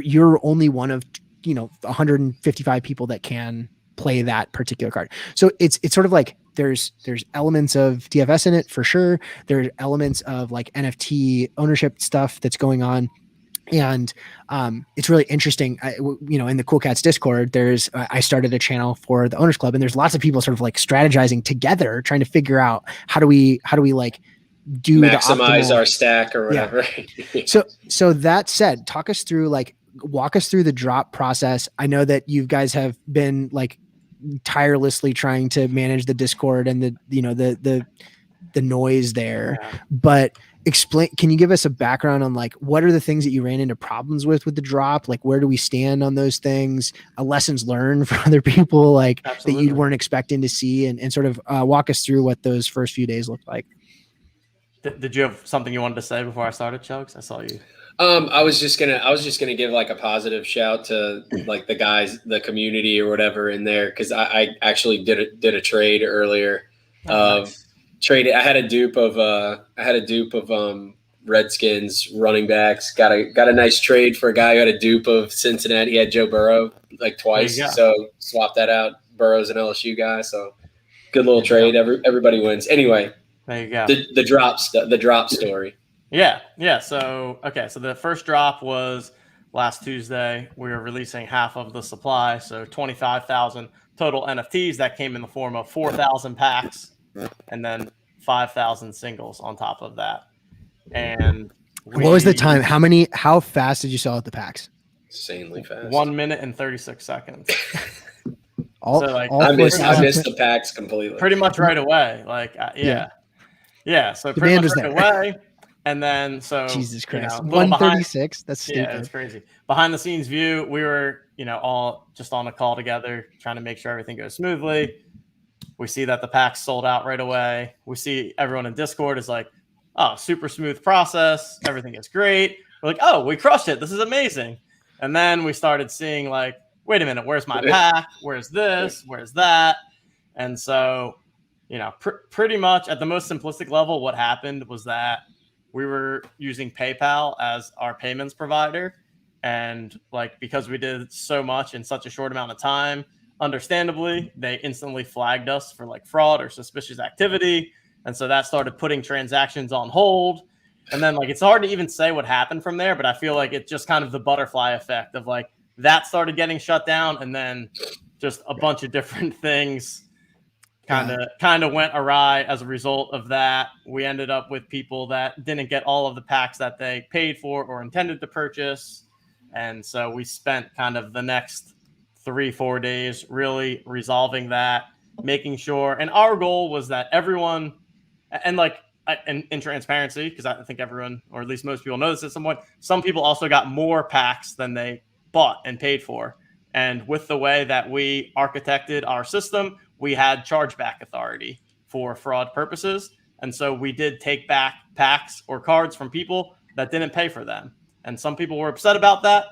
[SPEAKER 1] you're only one of 155 people that can play that particular card. So it's sort of like there's elements of DFS in it for sure. There's elements of like NFT ownership stuff that's going on. And it's really interesting. In the Cool Cats Discord, I started a channel for the Owners Club, and there's lots of people sort of like strategizing together, trying to figure out how do we like do
[SPEAKER 2] maximize our stack or whatever.
[SPEAKER 1] Yeah. So that said, walk us through the drop process. I know that you guys have been like tirelessly trying to manage the Discord and the noise there, but can you give us a background on like what are the things that you ran into problems with the drop? Like where do we stand on those things? Lessons learned from other people like Absolutely. That you weren't expecting to see, and sort of walk us through what those first few days looked like.
[SPEAKER 3] Did you have something you wanted to say before I started, Chugs? I saw you.
[SPEAKER 2] I was just gonna give like a positive shout to like the guys, the community or whatever in there, because I actually did a trade earlier. Nice. I had a dupe of Redskins running backs. Got a nice trade for a guy who had a dupe of Cincinnati. He had Joe Burrow like twice, so swap that out. Burrow's an LSU guy, so good little trade. Everybody wins. Anyway,
[SPEAKER 3] there you go.
[SPEAKER 2] The drop story.
[SPEAKER 3] Yeah. So the first drop was last Tuesday. We were releasing half of the supply, so 25,000 total NFTs that came in the form of 4,000 packs, and then 5,000 singles on top of that. And
[SPEAKER 1] what was the time? How fast did you sell out the packs?
[SPEAKER 2] Insanely fast.
[SPEAKER 3] 1 minute and 36 seconds.
[SPEAKER 2] I missed the packs completely.
[SPEAKER 3] Pretty much right away. Yeah. So pretty much right away. And then,
[SPEAKER 1] Jesus Christ, 136. That's stupid.
[SPEAKER 3] Yeah, it's crazy. Behind the scenes view, we were, all just on a call together, trying to make sure everything goes smoothly. We see that the packs sold out right away. We see everyone in Discord is like, "Oh, super smooth process. Everything is great." We're like, "Oh, we crushed it. This is amazing." And then we started seeing like, "Wait a minute, where's my pack? Where's this? Where's that?" And so, pretty much at the most simplistic level, what happened was that we were using PayPal as our payments provider. And because we did so much in such a short amount of time, understandably, they instantly flagged us for fraud or suspicious activity. And so that started putting transactions on hold. And then it's hard to even say what happened from there, but I feel like it's just kind of the butterfly effect of that started getting shut down. And then just a bunch of different things kind of went awry as a result of that. We ended up with people that didn't get all of the packs that they paid for or intended to purchase. And so we spent kind of the next 3-4 days really resolving that, making sure. And our goal was that everyone, and in transparency, because I think everyone, or at least most people know this at some point, some people also got more packs than they bought and paid for. And with the way that we architected our system, we had chargeback authority for fraud purposes. And so we did take back packs or cards from people that didn't pay for them. And some people were upset about that,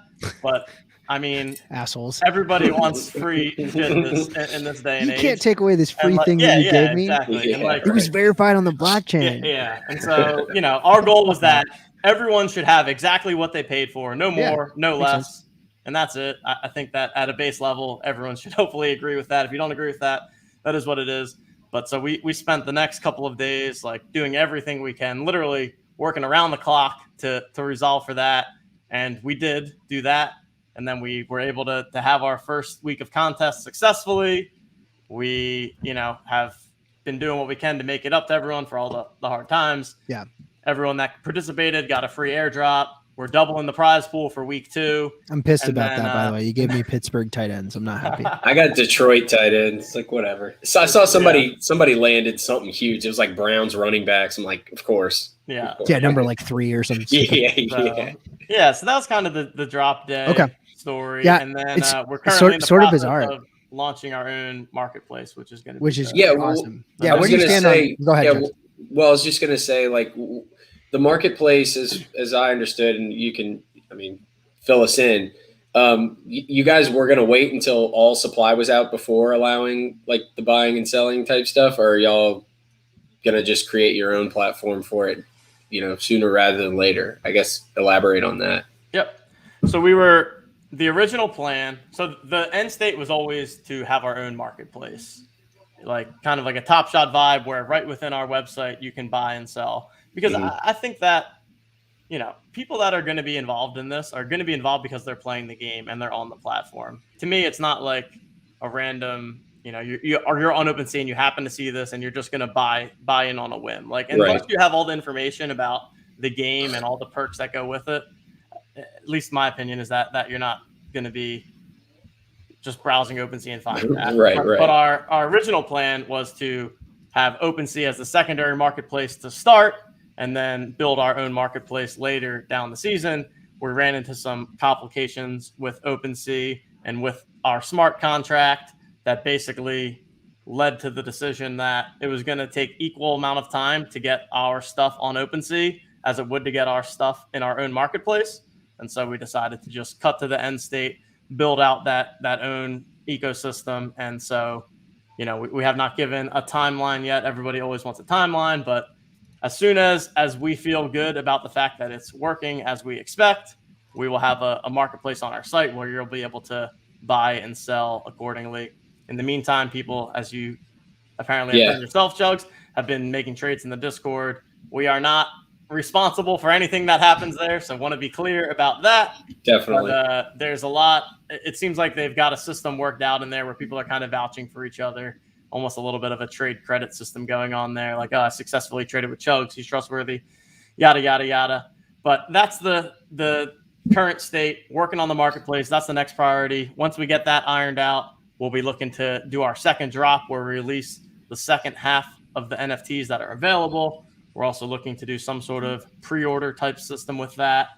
[SPEAKER 3] but I mean,
[SPEAKER 1] assholes.
[SPEAKER 3] Everybody wants free shit in this day and age.
[SPEAKER 1] You can't take away this free thing that you gave me.
[SPEAKER 3] Exactly.
[SPEAKER 2] Yeah.
[SPEAKER 3] And
[SPEAKER 1] it was verified on the blockchain.
[SPEAKER 3] Yeah. And so, our goal was that everyone should have exactly what they paid for, no more, no less. Sense. And that's it. I think that at a base level, everyone should hopefully agree with that. If you don't agree with that, that is what it is. But so we spent the next couple of days doing everything we can, literally working around the clock to resolve for that. And we did do that. And then we were able to have our first week of contests successfully. We, have been doing what we can to make it up to everyone for all the hard times.
[SPEAKER 1] Yeah.
[SPEAKER 3] Everyone that participated got a free airdrop. We're doubling the prize pool for week 2.
[SPEAKER 1] I'm pissed about that, by the way. You gave me Pittsburgh tight ends. I'm not happy.
[SPEAKER 2] I got Detroit tight ends. Whatever. So I saw somebody landed something huge. It was Browns running backs. I'm like, of course.
[SPEAKER 3] Yeah.
[SPEAKER 1] Yeah, number 3 or something.
[SPEAKER 3] Yeah. So that was kind of the drop day story.
[SPEAKER 1] Yeah.
[SPEAKER 3] And then we're currently
[SPEAKER 1] sort
[SPEAKER 3] in the
[SPEAKER 1] of bizarre.
[SPEAKER 3] launching our own marketplace, which is going to
[SPEAKER 1] awesome.
[SPEAKER 2] Yeah,
[SPEAKER 1] where do you stand on? Go ahead.
[SPEAKER 2] Yeah, well, I was just going to say, like, the marketplace, as I understood, and you can, fill us in. You guys were going to wait until all supply was out before allowing like the buying and selling type stuff, or are y'all going to just create your own platform for it, sooner rather than later? I guess elaborate on that.
[SPEAKER 3] Yep. So the original plan. So the end state was always to have our own marketplace, like kind of like a Top Shot vibe, where right within our website you can buy and sell. Because I think that, people that are going to be involved in this are going to be involved because they're playing the game and they're on the platform. To me, it's not like a random, you're on OpenSea and you happen to see this and you're just going to buy in on a whim. Like, unless you have all the information about the game and all the perks that go with it, at least my opinion is that you're not going to be just browsing OpenSea and finding that. But our original plan was to have OpenSea as the secondary marketplace to start, and then build our own marketplace later down the season. We ran into some complications with OpenSea and with our smart contract that basically led to the decision that it was going to take equal amount of time to get our stuff on OpenSea as it would to get our stuff in our own marketplace. And so we decided to just cut to the end state, build out that own ecosystem. And so, we have not given a timeline yet. Everybody always wants a timeline, but as soon as we feel good about the fact that it's working as we expect, we will have a marketplace on our site where you'll be able to buy and sell accordingly. In the meantime, people, as you apparently have done yourself, Chugs, have been making trades in the Discord. We are not responsible for anything that happens there, so I want to be clear about that.
[SPEAKER 2] Definitely.
[SPEAKER 3] But, there's a lot. It seems like they've got a system worked out in there where people are kind of vouching for each other. Almost a little bit of a trade credit system going on there. Like, I successfully traded with Chugs. He's trustworthy, yada, yada, yada. But that's the current state, working on the marketplace. That's the next priority. Once we get that ironed out, we'll be looking to do our second drop where we release the second half of the NFTs that are available. We're also looking to do some sort of pre-order type system with that.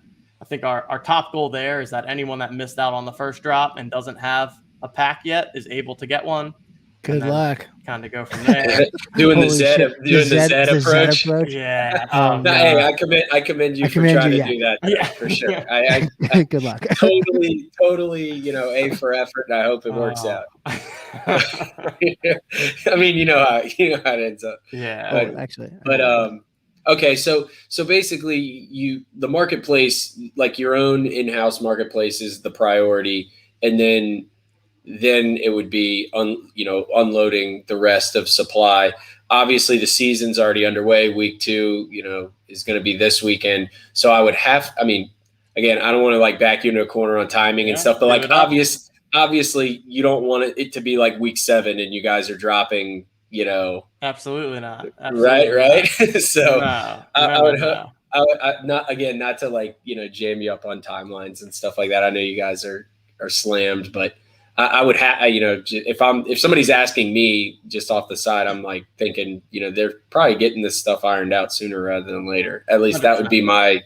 [SPEAKER 3] I think our top goal there is that anyone that missed out on the first drop and doesn't have a pack yet is able to get one.
[SPEAKER 1] Good luck.
[SPEAKER 3] Kind of go from there.
[SPEAKER 2] doing the Zed approach.
[SPEAKER 3] Yeah.
[SPEAKER 2] Hey, I commend you for trying to do that for sure.
[SPEAKER 1] Good luck.
[SPEAKER 2] Totally, A for effort, and I hope it works out. You know how it ends up.
[SPEAKER 3] Yeah.
[SPEAKER 2] Okay, so basically the marketplace, like your own in-house marketplace, is the priority, and then it would be unloading the rest of supply. Obviously the season's already underway. Week 2, is going to be this weekend. So I would again, I don't want to like back you into a corner on timing and stuff, but like obviously you don't want it to be like week 7 and you guys are dropping,
[SPEAKER 3] Absolutely not.
[SPEAKER 2] Right. So
[SPEAKER 3] no,
[SPEAKER 2] I would hope. Not to like, jam you up on timelines and stuff like that. I know you guys are slammed, but I would have, if somebody's asking me just off the side, I'm like thinking, they're probably getting this stuff ironed out sooner rather than later. At least 100%. That would be my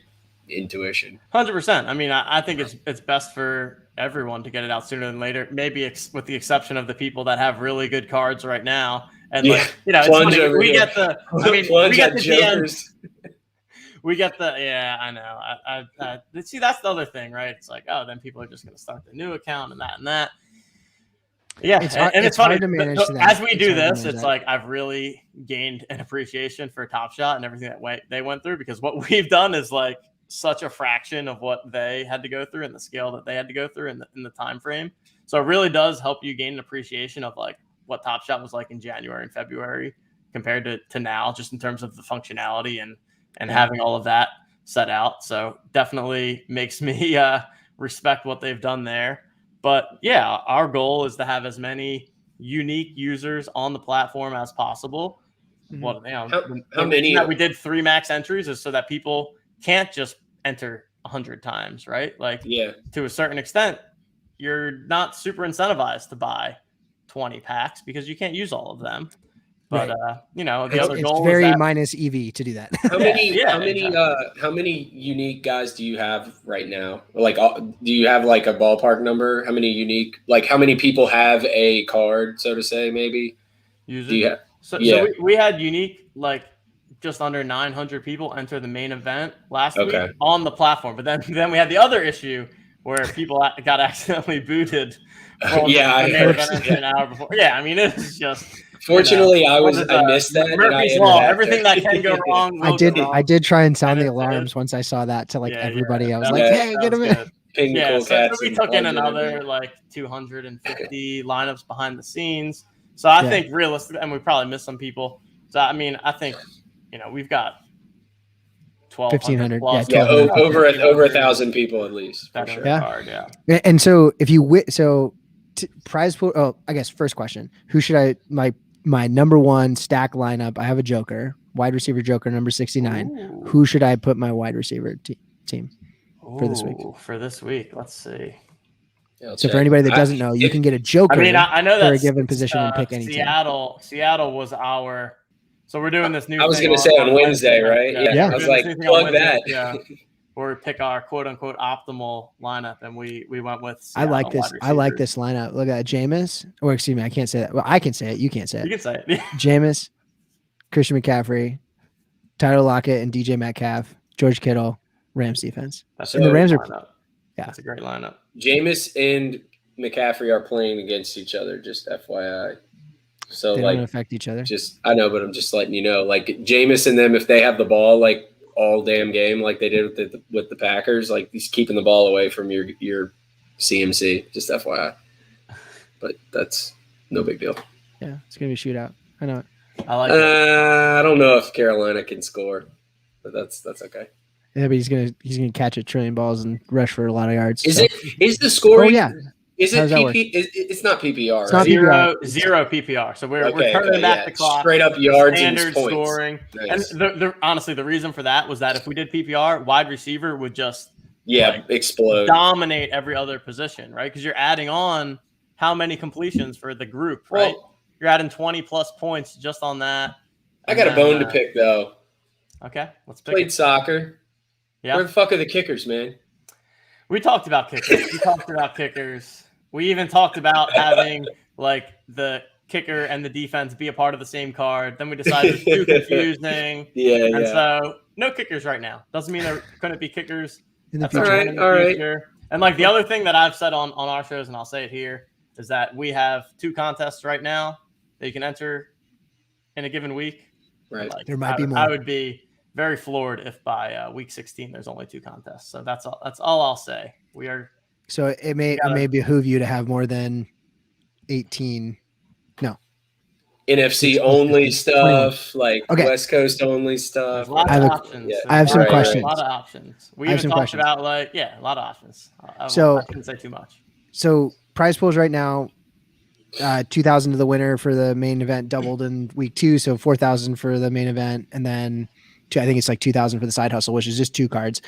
[SPEAKER 2] intuition.
[SPEAKER 3] 100%. I think it's best for everyone to get it out sooner than later. Maybe with the exception of the people that have really good cards right now. And it's funny, we get the DMs. I know. I see, that's the other thing, right? It's like, oh, then people are just going to start the new account and that. Yeah, it's funny
[SPEAKER 1] to manage
[SPEAKER 3] as we do this. It's like I've really gained an appreciation for Top Shot and everything that they went through, because what we've done is like such a fraction of what they had to go through and the scale that they had to go through in the time frame. So it really does help you gain an appreciation of like what Top Shot was like in January and February compared to now, just in terms of the functionality and having all of that set out. So definitely makes me respect what they've done there. But yeah, our goal is to have as many unique users on the platform as possible.
[SPEAKER 2] Mm-hmm. How many?
[SPEAKER 3] We did 3 max entries is so that people can't just enter 100 times, right? Like, to a certain extent, you're not super incentivized to buy 20 packs because you can't use all of them. But
[SPEAKER 1] Right.
[SPEAKER 3] you know, the
[SPEAKER 1] It's,
[SPEAKER 3] other
[SPEAKER 1] it's
[SPEAKER 3] goal
[SPEAKER 1] very
[SPEAKER 3] is that
[SPEAKER 1] minus EV to do that.
[SPEAKER 2] How many?
[SPEAKER 3] Yeah,
[SPEAKER 2] How many?
[SPEAKER 3] exactly.
[SPEAKER 2] How many unique guys do you have right now? Like, do you have like a ballpark number? How many unique? Like, how many people have a card, so to say? Maybe. Do
[SPEAKER 3] Users.
[SPEAKER 2] you have?
[SPEAKER 3] So
[SPEAKER 2] Yeah.
[SPEAKER 3] we had unique like just under 900 people enter the main event last
[SPEAKER 2] Okay.
[SPEAKER 3] week on the platform. But then we had the other issue where people got accidentally booted from
[SPEAKER 2] Yeah, I
[SPEAKER 3] the main
[SPEAKER 2] heard.
[SPEAKER 3] event entry an hour before. Yeah, I mean it's just
[SPEAKER 2] Fortunately,
[SPEAKER 3] what is
[SPEAKER 2] I missed that, and I
[SPEAKER 3] Murphy's
[SPEAKER 2] entered
[SPEAKER 3] law.
[SPEAKER 2] after.
[SPEAKER 3] Everything that can go wrong
[SPEAKER 1] I
[SPEAKER 3] will go
[SPEAKER 1] did. I
[SPEAKER 3] wrong.
[SPEAKER 1] did try and sound
[SPEAKER 3] And
[SPEAKER 1] the
[SPEAKER 3] it did.
[SPEAKER 1] alarms once I saw that to like
[SPEAKER 3] Yeah,
[SPEAKER 1] everybody. I was
[SPEAKER 3] that
[SPEAKER 1] like,
[SPEAKER 3] was
[SPEAKER 2] Yeah.
[SPEAKER 1] "Hey,
[SPEAKER 3] that
[SPEAKER 1] get
[SPEAKER 3] was
[SPEAKER 1] him in!"
[SPEAKER 3] good.
[SPEAKER 2] Ping
[SPEAKER 3] Yeah,
[SPEAKER 2] cool
[SPEAKER 3] so
[SPEAKER 2] cats
[SPEAKER 3] we
[SPEAKER 2] and
[SPEAKER 3] took in
[SPEAKER 2] Plungeon
[SPEAKER 3] another
[SPEAKER 2] and
[SPEAKER 3] like 250 lineups behind the scenes. So I
[SPEAKER 1] Yeah.
[SPEAKER 3] think realistically, and we probably missed some people. So I mean, I think we've got 1,200
[SPEAKER 1] 1,500. Yeah,
[SPEAKER 3] plus.
[SPEAKER 2] yeah,
[SPEAKER 1] 1,200 people.
[SPEAKER 2] over
[SPEAKER 3] 1,500
[SPEAKER 2] 1,000 people at least for
[SPEAKER 3] that in
[SPEAKER 2] sure.
[SPEAKER 3] the
[SPEAKER 1] Yeah.
[SPEAKER 3] card. Yeah.
[SPEAKER 1] And so if you prize pool. Oh, I guess first question: who should I my number one stack lineup? I have a Joker, wide receiver Joker, number 69.
[SPEAKER 3] Ooh.
[SPEAKER 1] Who should I put my wide receiver team for this week?
[SPEAKER 3] For this week, let's see.
[SPEAKER 2] Yeah,
[SPEAKER 1] So for anybody that doesn't know, you can get a Joker
[SPEAKER 3] I mean, I know
[SPEAKER 1] for
[SPEAKER 3] that
[SPEAKER 1] a given position and pick any team.
[SPEAKER 3] Seattle was our. So we're doing this new.
[SPEAKER 2] I was
[SPEAKER 3] thing
[SPEAKER 2] going to say on Wednesday, right?
[SPEAKER 1] Yeah.
[SPEAKER 2] I was like, plug that.
[SPEAKER 3] Yeah, where we pick our quote unquote optimal lineup, and we went with.
[SPEAKER 1] I like
[SPEAKER 3] Seattle
[SPEAKER 1] this.
[SPEAKER 3] wide
[SPEAKER 1] I like
[SPEAKER 3] receivers.
[SPEAKER 1] this lineup. Look at Jameis. Or excuse me, I can't say that. Well, I can say it. You can't say it.
[SPEAKER 3] You can say it.
[SPEAKER 1] Jameis, Christian McCaffrey, Tyler Lockett, and DJ Metcalf, George Kittle, Rams defense.
[SPEAKER 3] That's
[SPEAKER 1] And the Rams are.
[SPEAKER 3] lineup.
[SPEAKER 1] Yeah,
[SPEAKER 3] That's a great lineup.
[SPEAKER 2] Jameis and McCaffrey are playing against each other, just FYI. So
[SPEAKER 1] they
[SPEAKER 2] like,
[SPEAKER 1] don't affect each other.
[SPEAKER 2] I know, but I'm just letting you know, like Jameis and them, if they have the ball like all damn game, like they did with the Packers, like he's keeping the ball away from your CMC, just FYI. But that's no big deal.
[SPEAKER 1] Yeah, it's gonna be a shootout. I know it.
[SPEAKER 3] I like.
[SPEAKER 2] I don't know if Carolina can score, but that's okay.
[SPEAKER 1] Yeah, but he's gonna catch a trillion balls and rush for a lot of yards.
[SPEAKER 2] Is the scoring?
[SPEAKER 1] Oh yeah.
[SPEAKER 2] Is
[SPEAKER 1] How
[SPEAKER 2] it
[SPEAKER 1] does that work?
[SPEAKER 2] PP? It's not PPR,
[SPEAKER 1] It's
[SPEAKER 2] right?
[SPEAKER 1] not
[SPEAKER 3] Zero PPR. So we're
[SPEAKER 2] Okay,
[SPEAKER 3] turning back
[SPEAKER 2] yeah.
[SPEAKER 3] the clock.
[SPEAKER 2] Straight up yards and
[SPEAKER 3] Standard
[SPEAKER 2] points.
[SPEAKER 3] scoring.
[SPEAKER 2] Nice.
[SPEAKER 3] And honestly, the reason for that was that if we did PPR, wide receiver would just
[SPEAKER 2] explode,
[SPEAKER 3] dominate every other position, right? Because you're adding on how many completions for the group, right?
[SPEAKER 2] Well,
[SPEAKER 3] you're adding 20 plus points just on that.
[SPEAKER 2] I got a bone to pick though.
[SPEAKER 3] Okay, let's pick
[SPEAKER 2] Played soccer.
[SPEAKER 3] Yeah.
[SPEAKER 2] Where the fuck are the kickers, man?
[SPEAKER 3] We talked about kickers. We even talked about having like the kicker and the defense be a part of the same card. Then we decided it's too confusing. And so no kickers right now. Doesn't mean there couldn't be kickers
[SPEAKER 1] in the
[SPEAKER 3] future.
[SPEAKER 1] future.
[SPEAKER 2] All right.
[SPEAKER 3] And like the other thing that I've said on our shows, and I'll say it here, is that we have 2 contests right now that you can enter in a given week.
[SPEAKER 2] Right.
[SPEAKER 1] There might be more.
[SPEAKER 3] I would be very floored if by week 16 there's only 2 contests. So that's all I'll say. We are.
[SPEAKER 1] So it may behoove you to have more than 18. No.
[SPEAKER 2] NFC only stuff, like West Coast only stuff.
[SPEAKER 3] There's a lot of options.
[SPEAKER 2] Yeah.
[SPEAKER 1] I have some questions.
[SPEAKER 3] A lot of options. We even talked about a lot of options. I shouldn't say too much.
[SPEAKER 1] So prize pools right now, 2,000 to the winner for the main event doubled in week 2, so 4,000 for the main event, and then I think it's like 2,000 for the side hustle, which is just 2 cards.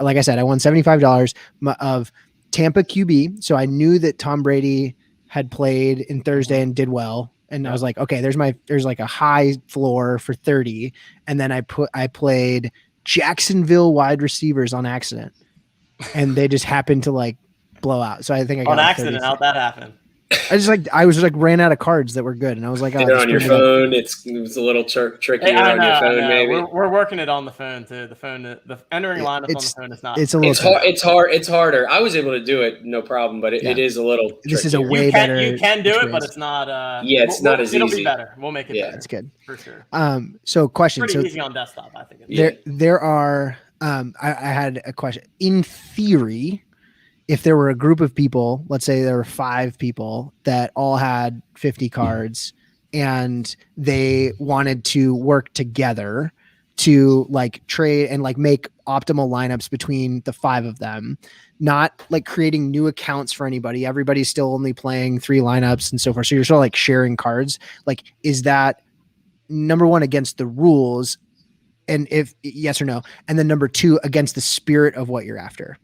[SPEAKER 1] Like I said, I won $75 of Tampa QB, so I knew that Tom Brady had played in Thursday and did well, and I was like, okay, there's like a high floor for 30, and then I played Jacksonville wide receivers on accident, and they just happened to like blow out. So I think I got
[SPEAKER 3] on accident. How'd that happen?
[SPEAKER 1] I was ran out of cards that were good, and I was like,
[SPEAKER 2] "Oh, on your phone, it was a little trickier on your phone, maybe."
[SPEAKER 3] We're working it on the phone too. The phone, the entering lineups on the phone is not.
[SPEAKER 1] It's a little.
[SPEAKER 2] It's harder. I was able to do it, no problem, but it is a little.
[SPEAKER 1] This is a way better.
[SPEAKER 3] You can do it, but it's not.
[SPEAKER 2] It's not as easy.
[SPEAKER 3] It'll be better. We'll make it better.
[SPEAKER 1] It's good
[SPEAKER 3] for sure.
[SPEAKER 1] So question.
[SPEAKER 3] Pretty easy on desktop, I think.
[SPEAKER 1] There are. I had a question. In theory, if there were a group of people, let's say there were 5 people that all had 50 cards and they wanted to work together to like trade and like make optimal lineups between the 5 of them, not like creating new accounts for anybody. Everybody's still only playing 3 lineups and so forth. So you're still like sharing cards. Like, is that number 1 against the rules? And if yes or no, and then number 2 against the spirit of what you're after?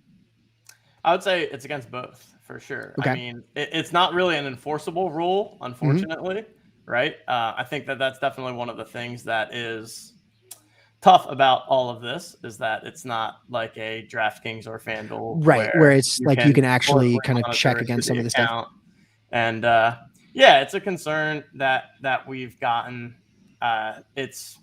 [SPEAKER 3] I would say it's against both for sure.
[SPEAKER 1] Okay.
[SPEAKER 3] I mean, it's not really an enforceable rule, unfortunately, right? I think that that's definitely one of the things that is tough about all of this, is that it's not like a DraftKings or FanDuel,
[SPEAKER 1] Right, where it's like you can actually
[SPEAKER 3] closely
[SPEAKER 1] kind of check
[SPEAKER 3] monitor
[SPEAKER 1] against
[SPEAKER 3] the
[SPEAKER 1] some of the stuff.
[SPEAKER 3] account. And yeah, it's a concern that we've gotten. It's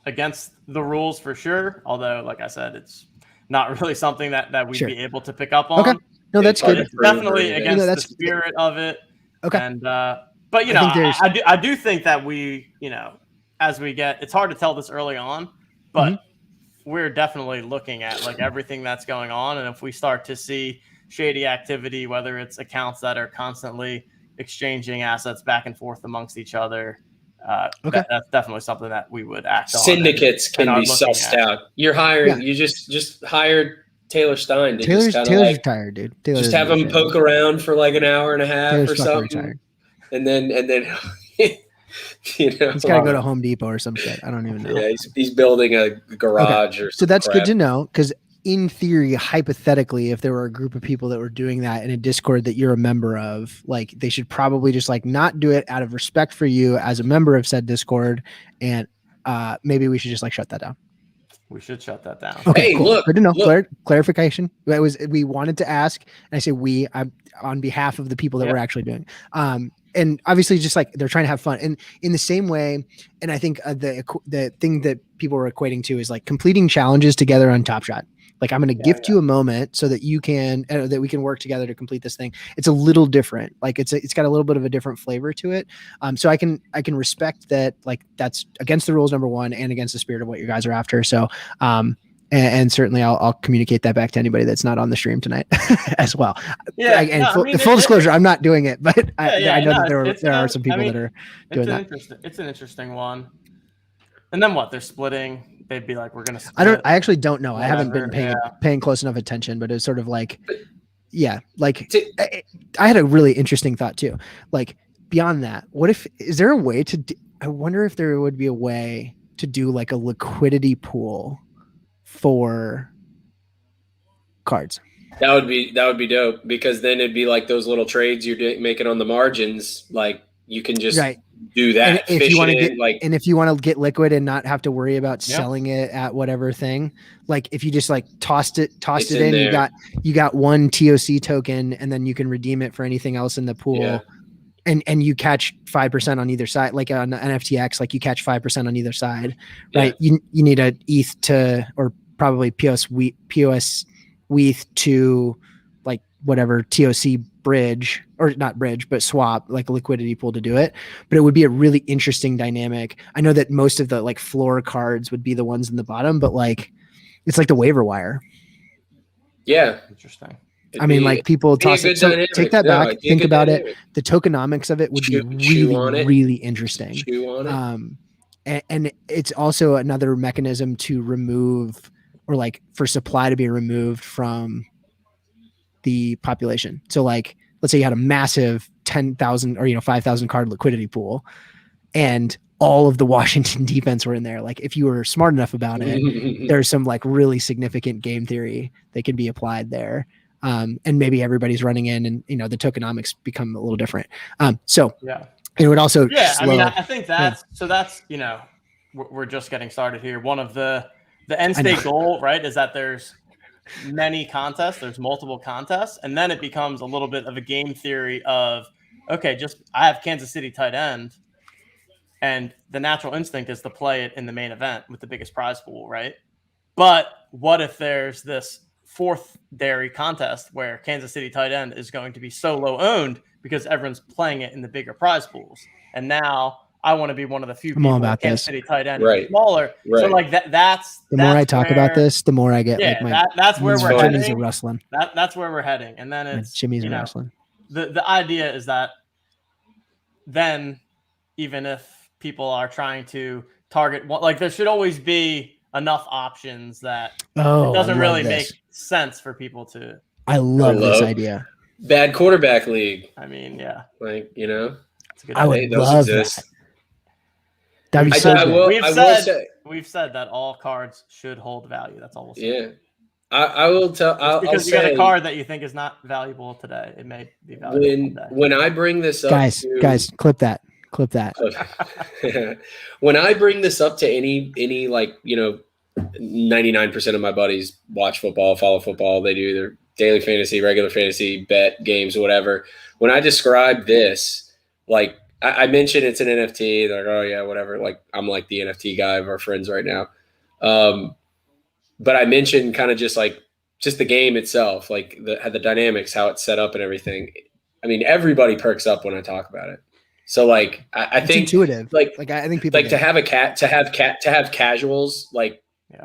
[SPEAKER 3] against the rules for sure. Although, like I said, it's not really something that we'd be able to pick up on.
[SPEAKER 1] Okay, no, that's
[SPEAKER 2] But
[SPEAKER 1] good.
[SPEAKER 3] It's definitely against the
[SPEAKER 1] that's
[SPEAKER 3] spirit of it.
[SPEAKER 1] Okay,
[SPEAKER 3] And but you know, I do think that we, you know, as we get, it's hard to tell this early on, but we're definitely looking at like everything that's going on, and if we start to see shady activity, whether it's accounts that are constantly exchanging assets back and forth amongst each other, that's definitely something that we would act on.
[SPEAKER 2] Syndicates can be sussed out. You're hiring. You just hired Taylor Stein to
[SPEAKER 1] Taylor's
[SPEAKER 2] like,
[SPEAKER 1] retired, dude.
[SPEAKER 2] Just have him poke around for like an hour and a half or something, retired. and then you know,
[SPEAKER 1] he's got to go to Home Depot or some shit. I don't even know.
[SPEAKER 2] Yeah, he's building a garage or something.
[SPEAKER 1] So that's good to know, because in theory, hypothetically, if there were a group of people that were doing that in a Discord that you're a member of, like they should probably just like not do it out of respect for you as a member of said Discord, and maybe we should just like shut that down.
[SPEAKER 3] We should shut that down.
[SPEAKER 1] Okay,
[SPEAKER 2] hey,
[SPEAKER 1] cool.
[SPEAKER 2] Look,
[SPEAKER 1] good to know. Clarification. We wanted to ask, and I say I'm on behalf of the people that we're actually doing. And obviously, just like they're trying to have fun, and in the same way, and I think the thing that people are equating to is like completing challenges together on Top Shot. Like I'm going to gift you a moment so that you can that we can work together to complete this thing. It's a little different. Like it's got a little bit of a different flavor to it. So I can respect that. Like that's against the rules, number one, and against the spirit of what you guys are after. So and certainly I'll communicate that back to anybody that's not on the stream tonight as well. Yeah. Full disclosure, I'm not doing it, but I know that there are some people that are doing that.
[SPEAKER 3] It's an interesting one. And then what? They're splitting. They'd be like, we're going to split.
[SPEAKER 1] I actually don't know. Whatever. I haven't been paying close enough attention, but it's sort of like, I had a really interesting thought too. Like beyond that, is there a way I wonder if there would be a way to do like a liquidity pool for cards.
[SPEAKER 2] That would be dope, because then it'd be like those little trades you're making on the margins. Like you can just do that.
[SPEAKER 1] And if you want to get liquid and not have to worry about selling it at whatever thing, like if you just like tossed it in, you got one TOC token, and then you can redeem it for anything else in the pool. Yeah. And you catch 5% on either side, like on NFTX, like you catch 5% on either side, right? You need a ETH or probably POS WETH to like whatever TOC bridge, or not bridge, but swap, like a liquidity pool to do it. But it would be a really interesting dynamic. I know that most of the like floor cards would be the ones in the bottom, but like it's like the waiver wire.
[SPEAKER 2] Yeah.
[SPEAKER 3] Interesting.
[SPEAKER 1] I mean, like people toss it. So take that back. Think about it. The tokenomics of it would be really interesting. And it's also another mechanism to remove, or like for supply to be removed from the population. So like, let's say you had a massive 10,000 or 5,000 card liquidity pool, and all of the Washington defense were in there. Like if you were smart enough about it, there's some like really significant game theory that can be applied there. And maybe everybody's running in, and the tokenomics become a little different. So it would also
[SPEAKER 3] I mean, I think that's we're just getting started here. One of the end state goal, right, is that there's many contests, there's multiple contests, and then it becomes a little bit of a game theory of, okay, I have Kansas City tight end, and the natural instinct is to play it in the main event with the biggest prize pool, right? But what if there's this fourth dairy contest where Kansas City tight end is going to be so low owned because everyone's playing it in the bigger prize pools, and now I want to be one of the few people with Kansas City tight end smaller. Right. So like that's the more I talk
[SPEAKER 1] about this, the more I get
[SPEAKER 3] that's where we're heading.
[SPEAKER 1] Jimmy's a rustling.
[SPEAKER 3] That's where we're heading. And then it's
[SPEAKER 1] Jimmy's a rustling.
[SPEAKER 3] The idea is that then even if people are trying to target like there should always be enough options that it doesn't really make sense for people to.
[SPEAKER 1] I love this idea.
[SPEAKER 2] Bad quarterback league.
[SPEAKER 3] I mean,
[SPEAKER 2] like
[SPEAKER 3] it's a good
[SPEAKER 1] I would love that. That'd be so good.
[SPEAKER 3] We've said that all cards should hold value. That's all we'll say.
[SPEAKER 2] Yeah, I will tell.
[SPEAKER 3] Because you got a card that you think is not valuable today, it may be valuable
[SPEAKER 2] when I bring this up,
[SPEAKER 1] guys, clip that. Clip that.
[SPEAKER 2] When I bring this up to any like, 99% of my buddies watch football, follow football. They do their daily fantasy, regular fantasy, bet games, whatever. When I describe this, like I mentioned it's an NFT, they're like, oh yeah, whatever. Like I'm like the NFT guy of our friends right now. But I mentioned kind of just the game itself, like the dynamics, how it's set up and everything. I mean, everybody perks up when I talk about it. So like I think
[SPEAKER 1] intuitive. Like I think people
[SPEAKER 2] like to have casuals like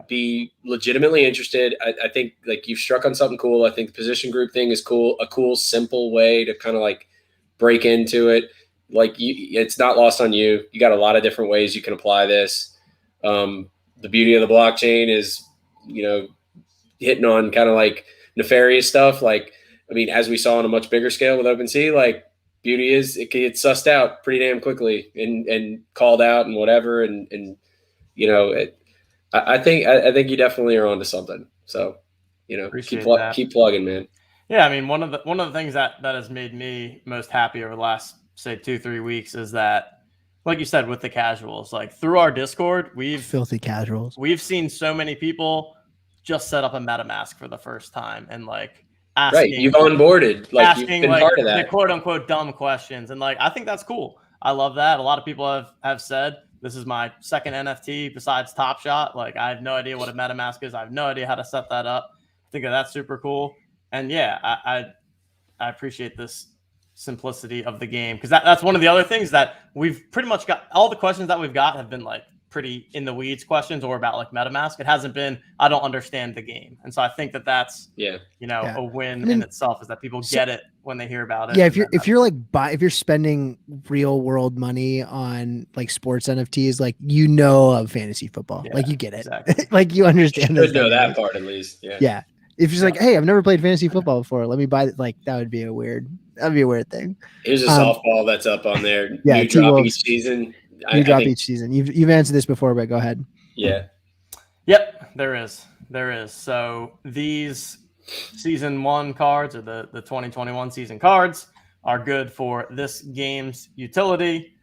[SPEAKER 2] be legitimately interested. I think like you've struck on something cool. I think the position group thing is cool, a cool, simple way to kind of like break into it. Like it's not lost on you. You got a lot of different ways you can apply this. The beauty of the blockchain is, hitting on kind of like nefarious stuff. Like, I mean, as we saw on a much bigger scale with OpenSea, like beauty is it gets sussed out pretty damn quickly and called out and whatever. And I think you definitely are onto something. So, keep plugging, man.
[SPEAKER 3] Yeah. I mean, one of the things that has made me most happy over the last, say 2-3 weeks is that, like you said, with the casuals, like through our Discord,
[SPEAKER 1] filthy casuals.
[SPEAKER 3] We've seen so many people just set up a MetaMask for the first time and like asking,
[SPEAKER 2] right. You've onboarded, like you've been part of that.
[SPEAKER 3] The quote unquote dumb questions. And like, I think that's cool. I love that. A lot of people have said, this is my second NFT besides Top Shot. Like I have no idea what a MetaMask is. I have no idea how to set that up. I think that's super cool. And yeah, I appreciate this simplicity of the game, because that's one of the other things that we've pretty much got. All the questions that we've got have been like pretty in the weeds questions or about like MetaMask. It hasn't been, I don't understand the game. And so I think that's a win in itself, is that people get it when they hear about it.
[SPEAKER 1] Yeah, if you're spending real world money on like sports NFTs, like of fantasy football, like you get it, exactly. Like you understand.
[SPEAKER 2] You should know that part at least.
[SPEAKER 1] Yeah. If you're like, hey, I've never played fantasy football before, let me buy it. Like that'd be a weird thing.
[SPEAKER 2] Here's a softball that's up on there. Yeah, new drop each season.
[SPEAKER 1] Each season. You've answered this before, but go ahead.
[SPEAKER 2] Yeah.
[SPEAKER 3] Yep, there is. So these season 1 cards, or the 2021 season cards, are good for this game's utility.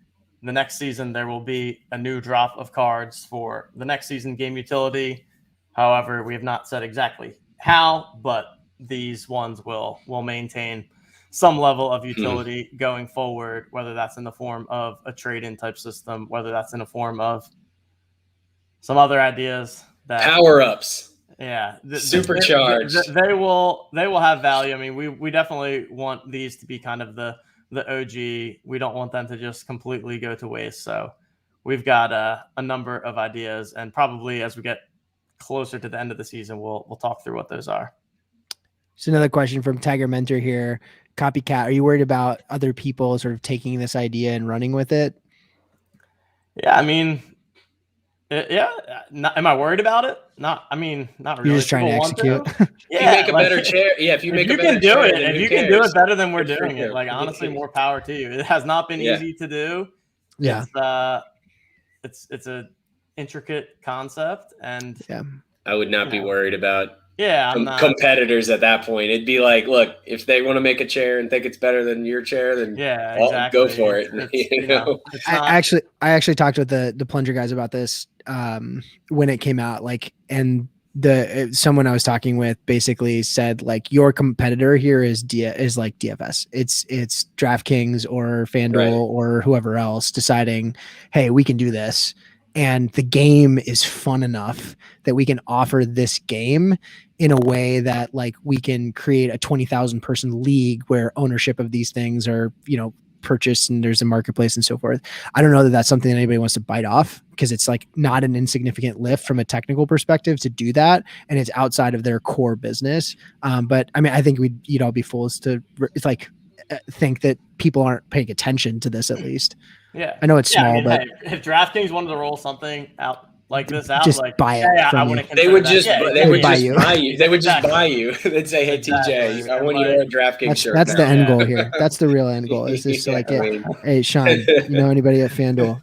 [SPEAKER 3] The next season there will be a new drop of cards for the next season game utility. However, we have not said exactly how, but these ones will maintain some level of utility going forward, whether that's in the form of a trade-in type system, whether that's in the form of some other ideas that
[SPEAKER 2] power-ups.
[SPEAKER 3] Yeah,
[SPEAKER 2] supercharged.
[SPEAKER 3] They will have value. I mean, we definitely want these to be kind of the OG. We don't want them to just completely go to waste. So we've got a number of ideas, and probably as we get closer to the end of the season, we'll talk through what those are.
[SPEAKER 1] So another question from Tiger Mentor here. Copycat, are you worried about other people sort of taking this idea and running with it?
[SPEAKER 3] Yeah, I mean, am I worried about it? Not really.
[SPEAKER 1] You're just trying to execute.
[SPEAKER 2] Yeah, if you make a better chair. Yeah, if you can do
[SPEAKER 3] it better than we're doing it. Like honestly, more power to you. It has not been easy to do.
[SPEAKER 1] Yeah,
[SPEAKER 3] it's a intricate concept, and
[SPEAKER 2] I would not be worried about competitors at that point. It'd be like, look, if they want to make a chair and think it's better than your chair, then exactly. Go for it.
[SPEAKER 1] I actually talked with the Plunger guys about this when it came out, like, and someone I was talking with basically said like your competitor here is like DFS. It's DraftKings or FanDuel or whoever else deciding, hey, we can do this. And the game is fun enough that we can offer this game in a way that like we can create a 20,000 person league where ownership of these things are, purchased and there's a marketplace and so forth. I don't know that that's something that anybody wants to bite off, because it's like not an insignificant lift from a technical perspective to do that. And it's outside of their core business. But I mean, I think you'd all be fools to think that people aren't paying attention to this at least.
[SPEAKER 3] Yeah,
[SPEAKER 1] I know it's small, but
[SPEAKER 3] if DraftKings wanted to roll something out like this out,
[SPEAKER 1] just
[SPEAKER 3] like
[SPEAKER 1] buy it.
[SPEAKER 2] They would just buy you. They would just buy you. They'd say, "Hey, TJ, I want you to wear a DraftKings shirt."
[SPEAKER 1] That's the end goal here. That's the real end goal. Is just hey, Sean, you know anybody at FanDuel?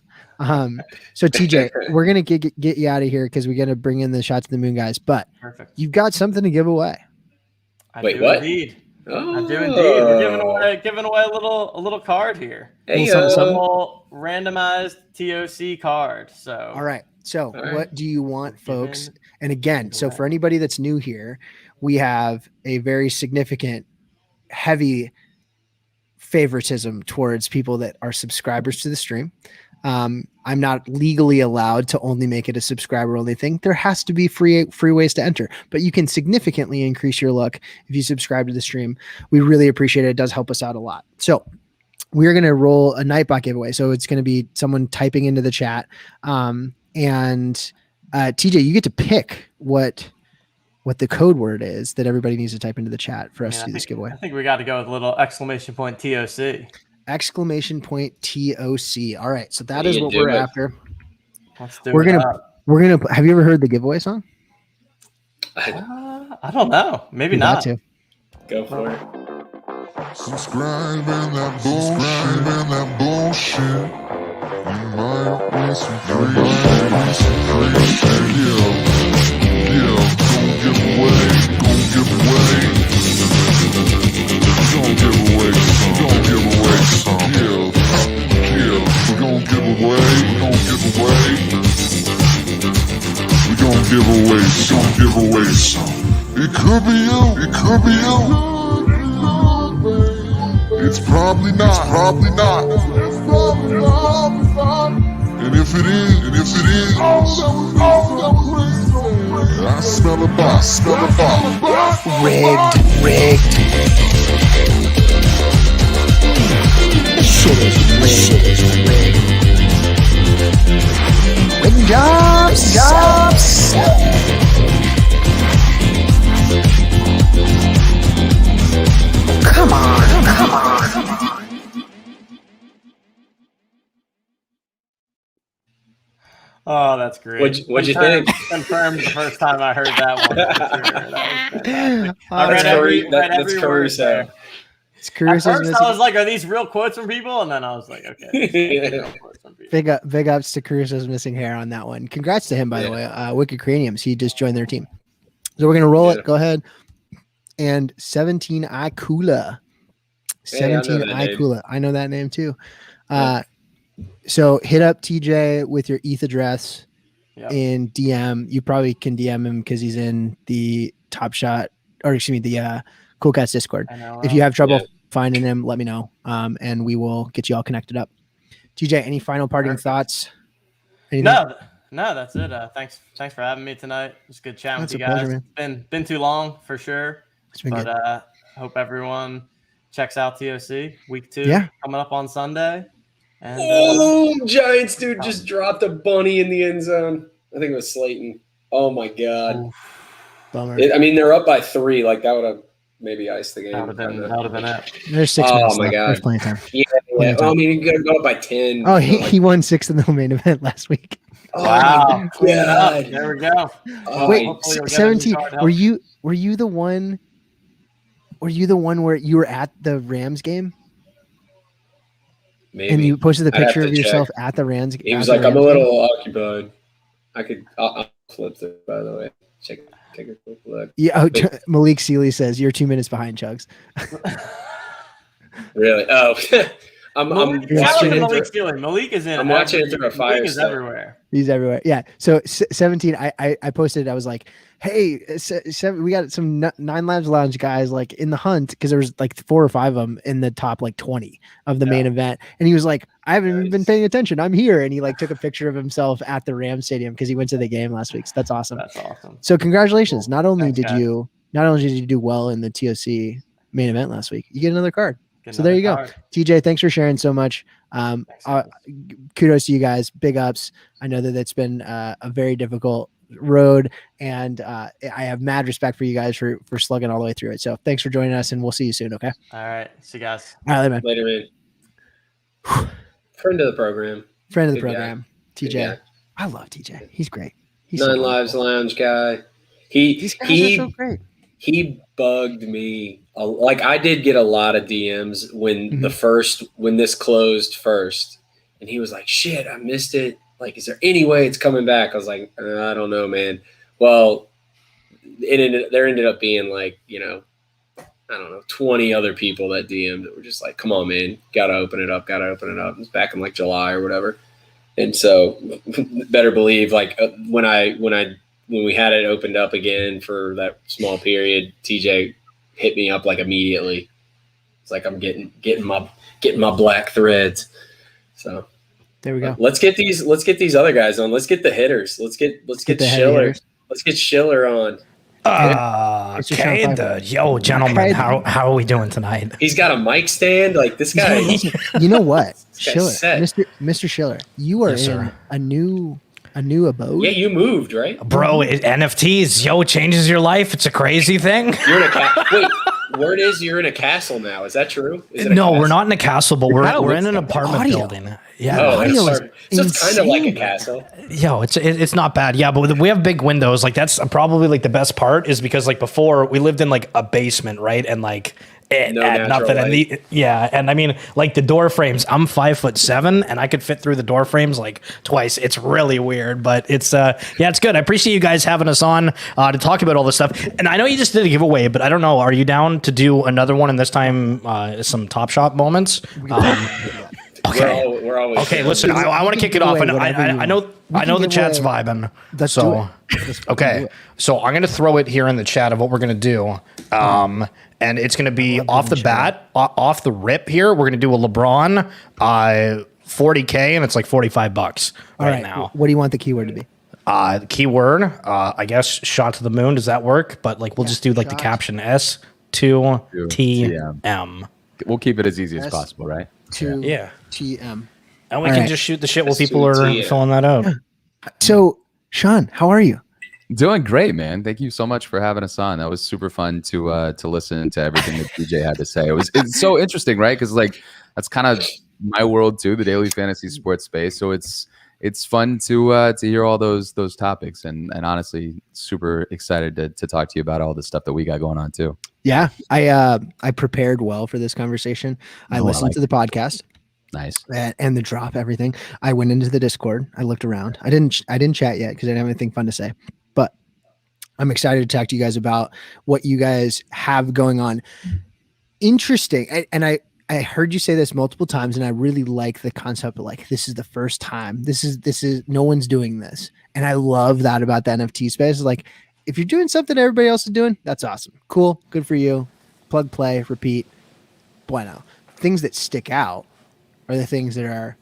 [SPEAKER 1] So TJ, we're gonna get you out of here because we're gonna bring in the Shot to the Moon guys. But you've got something to give away.
[SPEAKER 2] Wait, what?
[SPEAKER 3] Indeed.
[SPEAKER 2] Oh,
[SPEAKER 3] I do indeed. We're giving away a little card here.
[SPEAKER 2] Hey,
[SPEAKER 3] A little randomized TOC card. So
[SPEAKER 1] all right. So
[SPEAKER 2] right.
[SPEAKER 1] what do you want, folks? And again, so for anybody that's new here, we have a very significant, heavy favoritism towards people that are subscribers to the stream. I'm not legally allowed to only make it a subscriber only thing. There has to be free ways to enter, but you can significantly increase your luck if you subscribe to the stream. We really appreciate it. It does help us out a lot. So we're going to roll a Nightbot giveaway. So it's going to be someone typing into the chat. And TJ, you get to pick what the code word is that everybody needs to type into the chat for us to do this giveaway.
[SPEAKER 3] I think we got to go with a little exclamation point TOC.
[SPEAKER 1] Exclamation point TOC. All right. So that is what we're after.
[SPEAKER 3] Let's do
[SPEAKER 1] we're gonna have you ever heard the giveaway song?
[SPEAKER 3] I don't know. Maybe not.
[SPEAKER 1] To.
[SPEAKER 2] Go for it.
[SPEAKER 4] Subscribe and that bullshit. You might win some free shit. Yeah, don't give away. Don't give away some. Yeah, we gon' give away. We gon' give away some. It could be you. It's probably not. And if it is, I smell a box.
[SPEAKER 1] Rigged. Shit is rigged. Win jobs. Come on.
[SPEAKER 3] Oh, that's great.
[SPEAKER 2] What'd you think?
[SPEAKER 3] Confirmed the first time I heard that one.
[SPEAKER 2] That's Caruso.
[SPEAKER 3] At first, I was like, "Are these real quotes from people?" And then I was like, "Okay."
[SPEAKER 1] Big ups to Caruso's missing hair on that one. Congrats to him, by the way. Wicked Craniums. He just joined their team. So we're gonna roll it. Go ahead. And 17 Ikula. 17 Ikula. I know that name too. So hit up TJ with your ETH address in DM. You probably can DM him because he's in the the Cool Cats Discord. If you have trouble finding him, let me know. And we will get you all connected up. TJ, any final parting thoughts? Anything?
[SPEAKER 3] No, that's it. Thanks for having me tonight. It's good chatting with you guys.
[SPEAKER 1] Pleasure,
[SPEAKER 3] it's been too long for sure. But hope everyone checks out TOC week 2 coming up on Sunday. And,
[SPEAKER 2] Giants dude just dropped a bunny in the end zone. I think it was Slayton. Oh my god.
[SPEAKER 1] Bummer.
[SPEAKER 2] They're up by 3. Like that would have maybe iced the game.
[SPEAKER 3] That would have been it.
[SPEAKER 1] There's 6 minutes.
[SPEAKER 2] Oh my god.
[SPEAKER 1] There's plenty of time.
[SPEAKER 2] Yeah. You gotta go up by 10.
[SPEAKER 1] Oh, he won 6 in the main event last week.
[SPEAKER 3] Wow. Yeah. There we go.
[SPEAKER 1] Wait, 17. Were you the one? Were you the one where you were at the Rams game?
[SPEAKER 2] Maybe.
[SPEAKER 1] And you posted the picture of yourself at the Rams game?
[SPEAKER 2] He was like, I'm a little occupied. I'll flip it, by the way. Take a quick look.
[SPEAKER 1] Yeah. Malik Sealy says, you're 2 minutes behind, Chugs.
[SPEAKER 2] Really? Oh. I'm watching
[SPEAKER 3] it. Malik is in.
[SPEAKER 2] I'm watching it through a fire.
[SPEAKER 3] Malik is everywhere.
[SPEAKER 1] He's everywhere. Yeah. So 17, I posted. I was like, "Hey, we got some 9 Lives Lounge guys like in the hunt because there was like 4 or 5 of them in the top like 20 of the main event." And he was like, "I haven't even been paying attention. I'm here." And he like took a picture of himself at the Rams stadium because he went to the game last week. So that's awesome.
[SPEAKER 3] That's awesome.
[SPEAKER 1] So congratulations. Cool. Not only did you do well in the TOC main event last week, you get another card. So there you go. TJ, thanks for sharing so much. Kudos to you guys. Big ups. I know that it's been a very difficult road, and I have mad respect for you guys for slugging all the way through it. So thanks for joining us, and we'll see you soon. Okay.
[SPEAKER 3] All right. See you guys.
[SPEAKER 1] All right, man.
[SPEAKER 2] Later, man. Friend of the program.
[SPEAKER 1] Friend of the program. TJ. I love TJ. He's great. He's
[SPEAKER 2] 9 Lives Lounge guy.
[SPEAKER 1] These guys are so great.
[SPEAKER 2] He bugged me. Like I did get a lot of DMs when when this closed first, and he was like, "Shit, I missed it. Like, is there any way it's coming back?" I was like, "I don't know, man." Well, there ended up being like, I don't know, 20 other people that DM'd that were just like, come on, man, gotta open it up. It was back in like July or whatever. And so better believe like when we had it opened up again for that small period, TJ hit me up like immediately. It's like I'm getting my black threads. So
[SPEAKER 1] there we go.
[SPEAKER 2] Let's get these other guys on. Let's get the hitters. Let's get Schiller. Let's get Schiller on.
[SPEAKER 5] Okay, gentlemen, how are we doing tonight?
[SPEAKER 2] He's got a mic stand. Like this guy.
[SPEAKER 1] You know what, Schiller,
[SPEAKER 2] set.
[SPEAKER 1] Mr. Schiller, you are in a new abode.
[SPEAKER 2] Yeah, you moved, right?
[SPEAKER 5] Bro, NFTs, changes your life. It's a crazy thing.
[SPEAKER 2] You're in a wait. Word is you're in a castle now. Is that true?
[SPEAKER 5] No, we're not in a castle, but we're in an apartment building. Yeah,
[SPEAKER 2] so it's kind of like a castle.
[SPEAKER 5] It's not bad. Yeah, but we have big windows. Like that's probably like the best part is because like before we lived in like a basement, right? And like it had nothing. And I mean like the door frames. I'm 5'7" and I could fit through the door frames like twice. It's really weird, but it's it's good. I appreciate you guys having us on to talk about all this stuff. And I know you just did a giveaway, but I don't know. Are you down to do another one? And this time some Top Shot moments. Okay.
[SPEAKER 2] We're always
[SPEAKER 5] okay. Listen, I want to kick it off. I know the chat's vibing. So I'm going to throw it here in the chat of what we're going to do. And it's going to be off the bat, off the rip here. We're going to do a LeBron 40K, and it's like $45 right now.
[SPEAKER 1] What do you want the keyword to be?
[SPEAKER 5] The keyword, I guess, shot to the moon. Does that work? But like, we'll just do like the caption S2TM.
[SPEAKER 6] We'll keep it as easy as possible, right?
[SPEAKER 1] TM.
[SPEAKER 5] And we can just shoot the shit while people are filling that out.
[SPEAKER 1] So, Sean, how are you?
[SPEAKER 6] Doing great, man. Thank you so much for having us on. That was super fun to listen to everything that DJ had to say. It's so interesting, right? Because like that's kind of my world too, the daily fantasy sports space. So it's fun to hear all those topics, and honestly, super excited to talk to you about all the stuff that we got going on too.
[SPEAKER 1] Yeah, I prepared well for this conversation. I listened to the podcast.
[SPEAKER 6] Nice.
[SPEAKER 1] And the drop, everything. I went into the Discord. I looked around. I didn't chat yet because I didn't have anything fun to say. But I'm excited to talk to you guys about what you guys have going on. Interesting. And I heard you say this multiple times, and I really like the concept of like, this is the first time. This is no one's doing this. And I love that about the NFT space. Like, if you're doing something everybody else is doing, that's awesome. Cool. Good for you. Plug, play, repeat. Bueno. Things that stick out are the things that are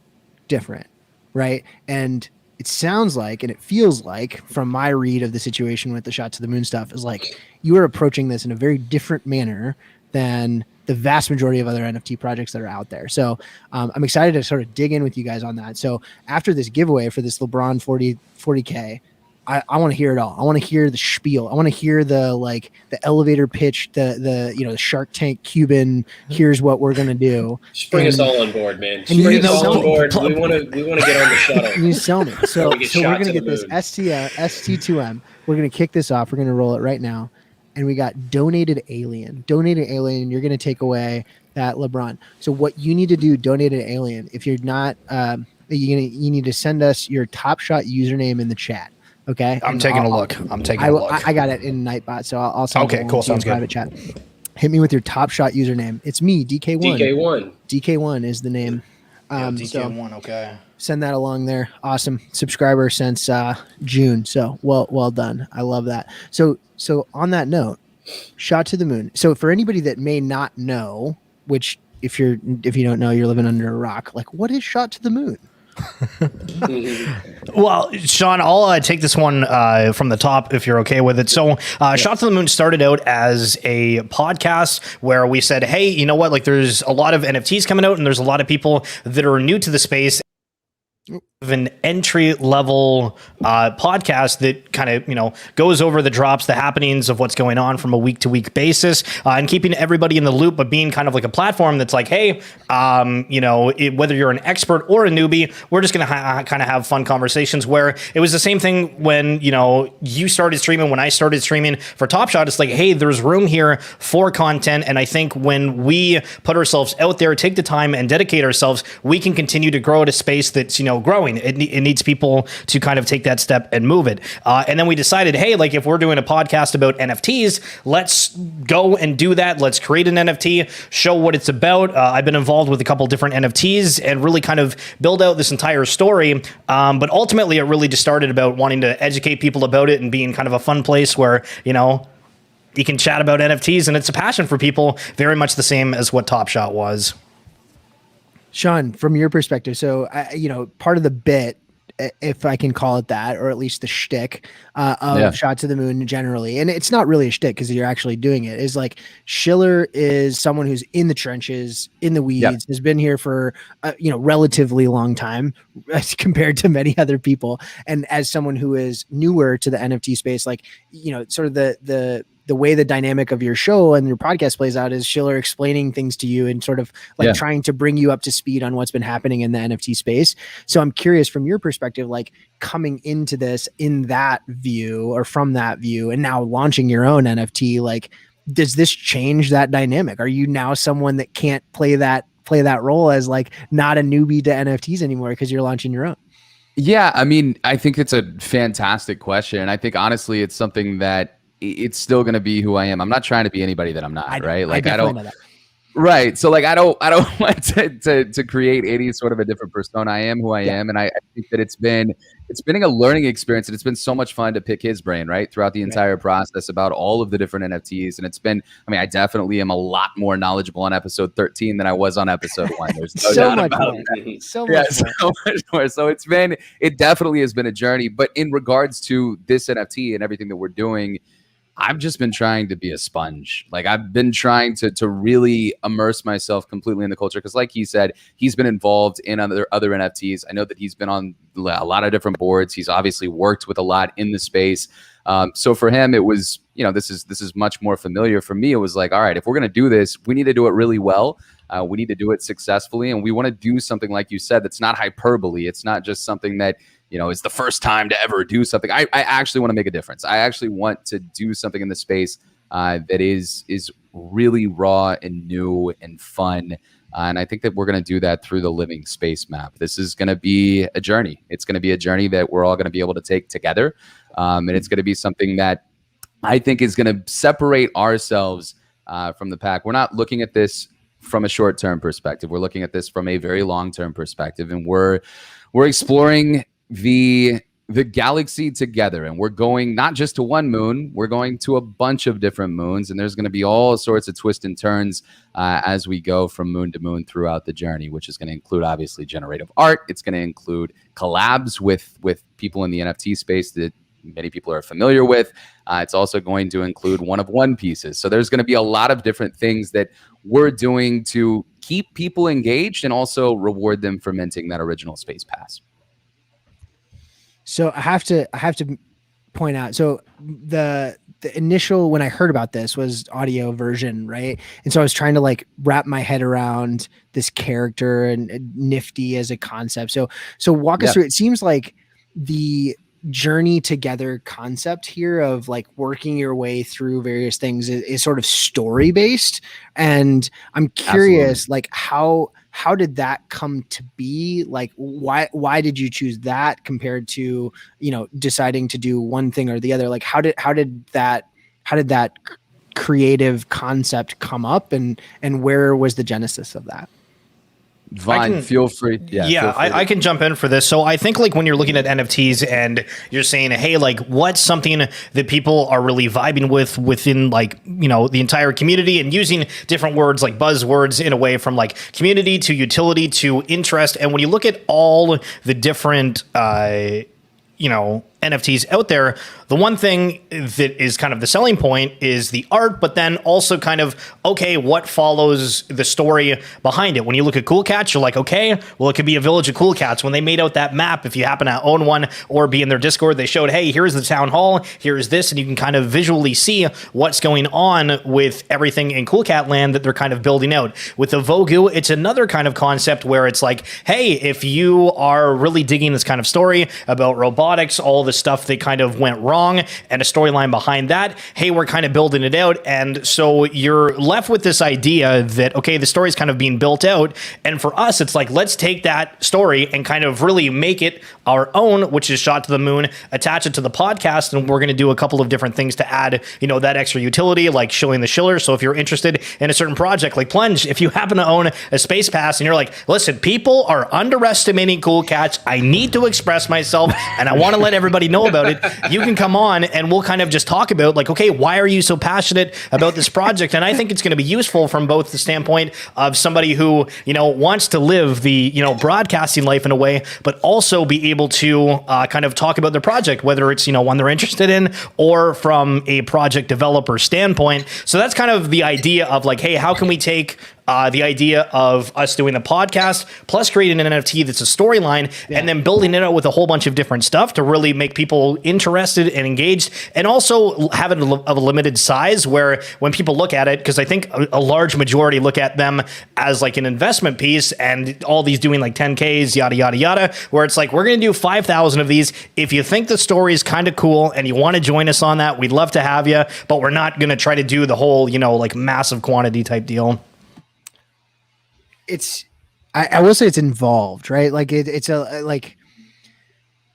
[SPEAKER 1] different, right? And it sounds like, and it feels like from my read of the situation with the shot to the moon stuff is like you are approaching this in a very different manner than the vast majority of other NFT projects that are out there. So I'm excited to sort of dig in with you guys on that. So after this giveaway for this LeBron 40K, I want to hear it all. I want to hear the spiel. I want to hear the elevator pitch, the Shark Tank Cuban. Here's what we're gonna do.
[SPEAKER 2] Just bring us all on board, man. Bring us all on board. We want to get on the shuttle.
[SPEAKER 1] You sell me. So we're gonna get this ST2M. We're gonna kick this off. We're gonna roll it right now, and we got donated alien. Donated alien. You're gonna take away that LeBron. So what you need to do, donated alien. If you're not, you need to send us your Top Shot username in the chat. Okay,
[SPEAKER 5] I'm taking a look.
[SPEAKER 1] I got it in Nightbot, so I'll send
[SPEAKER 5] okay, cool. Sounds good.
[SPEAKER 1] Private chat. Hit me with your Top Shot username. It's me, DK1. DK1 is the name.
[SPEAKER 5] DK1. Okay.
[SPEAKER 1] Send that along there. Awesome subscriber since June. So well done. I love that. So on that note, shot to the moon. So for anybody that may not know, which if you don't know, you're living under a rock. Like, what is shot to the moon?
[SPEAKER 5] Well, Sean, I'll take this one from the top if you're okay with it. So Shot to the Moon started out as a podcast where we said, hey, you know what? Like there's a lot of NFTs coming out and there's a lot of people that are new to the space. An entry level podcast that kind of goes over the drops, the happenings of what's going on from a week to week basis, and keeping everybody in the loop, but being kind of like a platform that's like, hey, whether you're an expert or a newbie, we're just gonna kind of have fun conversations. Where it was the same thing when you started streaming, when I started streaming for Top Shot. It's like, hey, there's room here for content, and I think when we put ourselves out there, take the time and dedicate ourselves, we can continue to grow at a space that's growing. growing. It needs people to kind of take that step and move it. And then we decided, hey, like if we're doing a podcast about NFTs, let's go and do that. Let's create an NFT, show what it's about. I've been involved with a couple different NFTs and really kind of build out this entire story. But ultimately, it really just started about wanting to educate people about it and being kind of a fun place where, you know, you can chat about NFTs, and it's a passion for people, very much the same as what Top Shot was.
[SPEAKER 1] Sean, from your perspective, so part of the bit, if I can call it that, or at least the shtick of Shot to the Moon generally, and it's not really a shtick because you're actually doing it, is like Schiller is someone who's in the trenches, in the weeds, has been here for relatively long time as compared to many other people, and as someone who is newer to the NFT space, like sort of the way the dynamic of your show and your podcast plays out is Schiller explaining things to you and sort of like trying to bring you up to speed on what's been happening in the NFT space. So I'm curious from your perspective, like coming into this in that view or from that view and now launching your own NFT, like, does this change that dynamic? Are you now someone that can't play that role as like not a newbie to NFTs anymore because you're launching your own?
[SPEAKER 6] Yeah, I mean, I think it's a fantastic question. And I think honestly, it's something that it's still going to be who I am. I'm not trying to be anybody that I'm not, right? Like I don't know that. Right. So like I don't want to create any sort of a different persona. I am who I am, and I think that it's been a learning experience, and it's been so much fun to pick his brain right throughout the entire process about all of the different NFTs. And it's been, I mean, I definitely am a lot more knowledgeable on episode 13 than I was on episode 1. There's no doubt about that. So much more. So it definitely has been a journey. But in regards to this NFT and everything that we're doing, I've just been trying to be a sponge. Like I've been trying to really immerse myself completely in the culture. Because like he said, he's been involved in other NFTs. I know that he's been on a lot of different boards. He's obviously worked with a lot in the space. So for him, it was, this is much more familiar. For me, it was like, all right, if we're going to do this, we need to do it really well. We need to do it successfully. And we want to do something, like you said, that's not hyperbole. It's not just something that, it's the first time to ever do something. I actually want to make a difference. I actually want to do something in the space that is really raw and new and fun. And I think that we're going to do that through the Living Space Map. This is going to be a journey. It's going to be a journey that we're all going to be able to take together. And it's going to be something that I think is going to separate ourselves from the pack. We're not looking at this from a short-term perspective. We're looking at this from a very long-term perspective. And we're exploring the galaxy together, and we're going not just to one moon, we're going to a bunch of different moons, and there's going to be all sorts of twists and turns as we go from moon to moon throughout the journey, which is going to include obviously generative art. It's going to include collabs with people in the NFT space that many people are familiar with. It's also going to include one-of-one pieces. So there's going to be a lot of different things that we're doing to keep people engaged and also reward them for minting that original space pass.
[SPEAKER 1] So I have to point out, so the initial, when I heard about this, was audio version, right? And so I was trying to like wrap my head around this character and nifty as a concept. So walk us through. It seems like the journey together concept here of like working your way through various things is sort of story based. And I'm curious, like how did that come to be? Like, why did you choose that compared to, deciding to do one thing or the other? Like, how did that creative concept come up, and where was the genesis of that?
[SPEAKER 6] Vine, feel free.
[SPEAKER 5] I can jump in for this. So I think like when you're looking at NFTs and you're saying, hey, like what's something that people are really vibing with within like, the entire community, and using different words like buzzwords in a way from like community to utility to interest. And when you look at all the different, NFTs out there, the one thing that is kind of the selling point is the art, but then also kind of, okay, what follows the story behind it? When you look at Cool Cats, you're like, okay, well, it could be a village of Cool Cats. When they made out that map, if you happen to own one or be in their Discord, they showed, hey, here's the town hall, here's this, and you can kind of visually see what's going on with everything in Cool Cat land that they're kind of building out. With the Vogu, it's another kind of concept where it's like, hey, if you are really digging this kind of story about robotics, all the stuff that kind of went wrong and a storyline behind that. Hey, we're kind of building it out. And so you're left with this idea that, okay, the story's kind of being built out. And for us, it's like, let's take that story and kind of really make it our own, which is Shot to the Moon, attach it to the podcast. And we're going to do a couple of different things to add, that extra utility, like shilling the shiller. So if you're interested in a certain project like Plunge, if you happen to own a space pass and you're like, listen, people are underestimating Cool Cats, I need to express myself and I want to let everybody know about it, you can come on and we'll kind of just talk about like, okay, why are you so passionate about this project? And I think it's going to be useful from both the standpoint of somebody who, wants to live the, broadcasting life in a way, but also be able to kind of talk about their project, whether it's, one they're interested in or from a project developer standpoint. So that's kind of the idea of like, hey, how can we take the idea of us doing the podcast plus creating an NFT that's a storyline and then building it out with a whole bunch of different stuff to really make people interested and engaged, and also have it of a limited size where when people look at it, because I think a large majority look at them as like an investment piece and all these doing like 10Ks, yada, yada, yada, where it's like, we're going to do 5,000 of these. If you think the story is kind of cool and you want to join us on that, we'd love to have you, but we're not going to try to do the whole, like massive quantity type deal.
[SPEAKER 1] I will say it's involved, right? Like it's like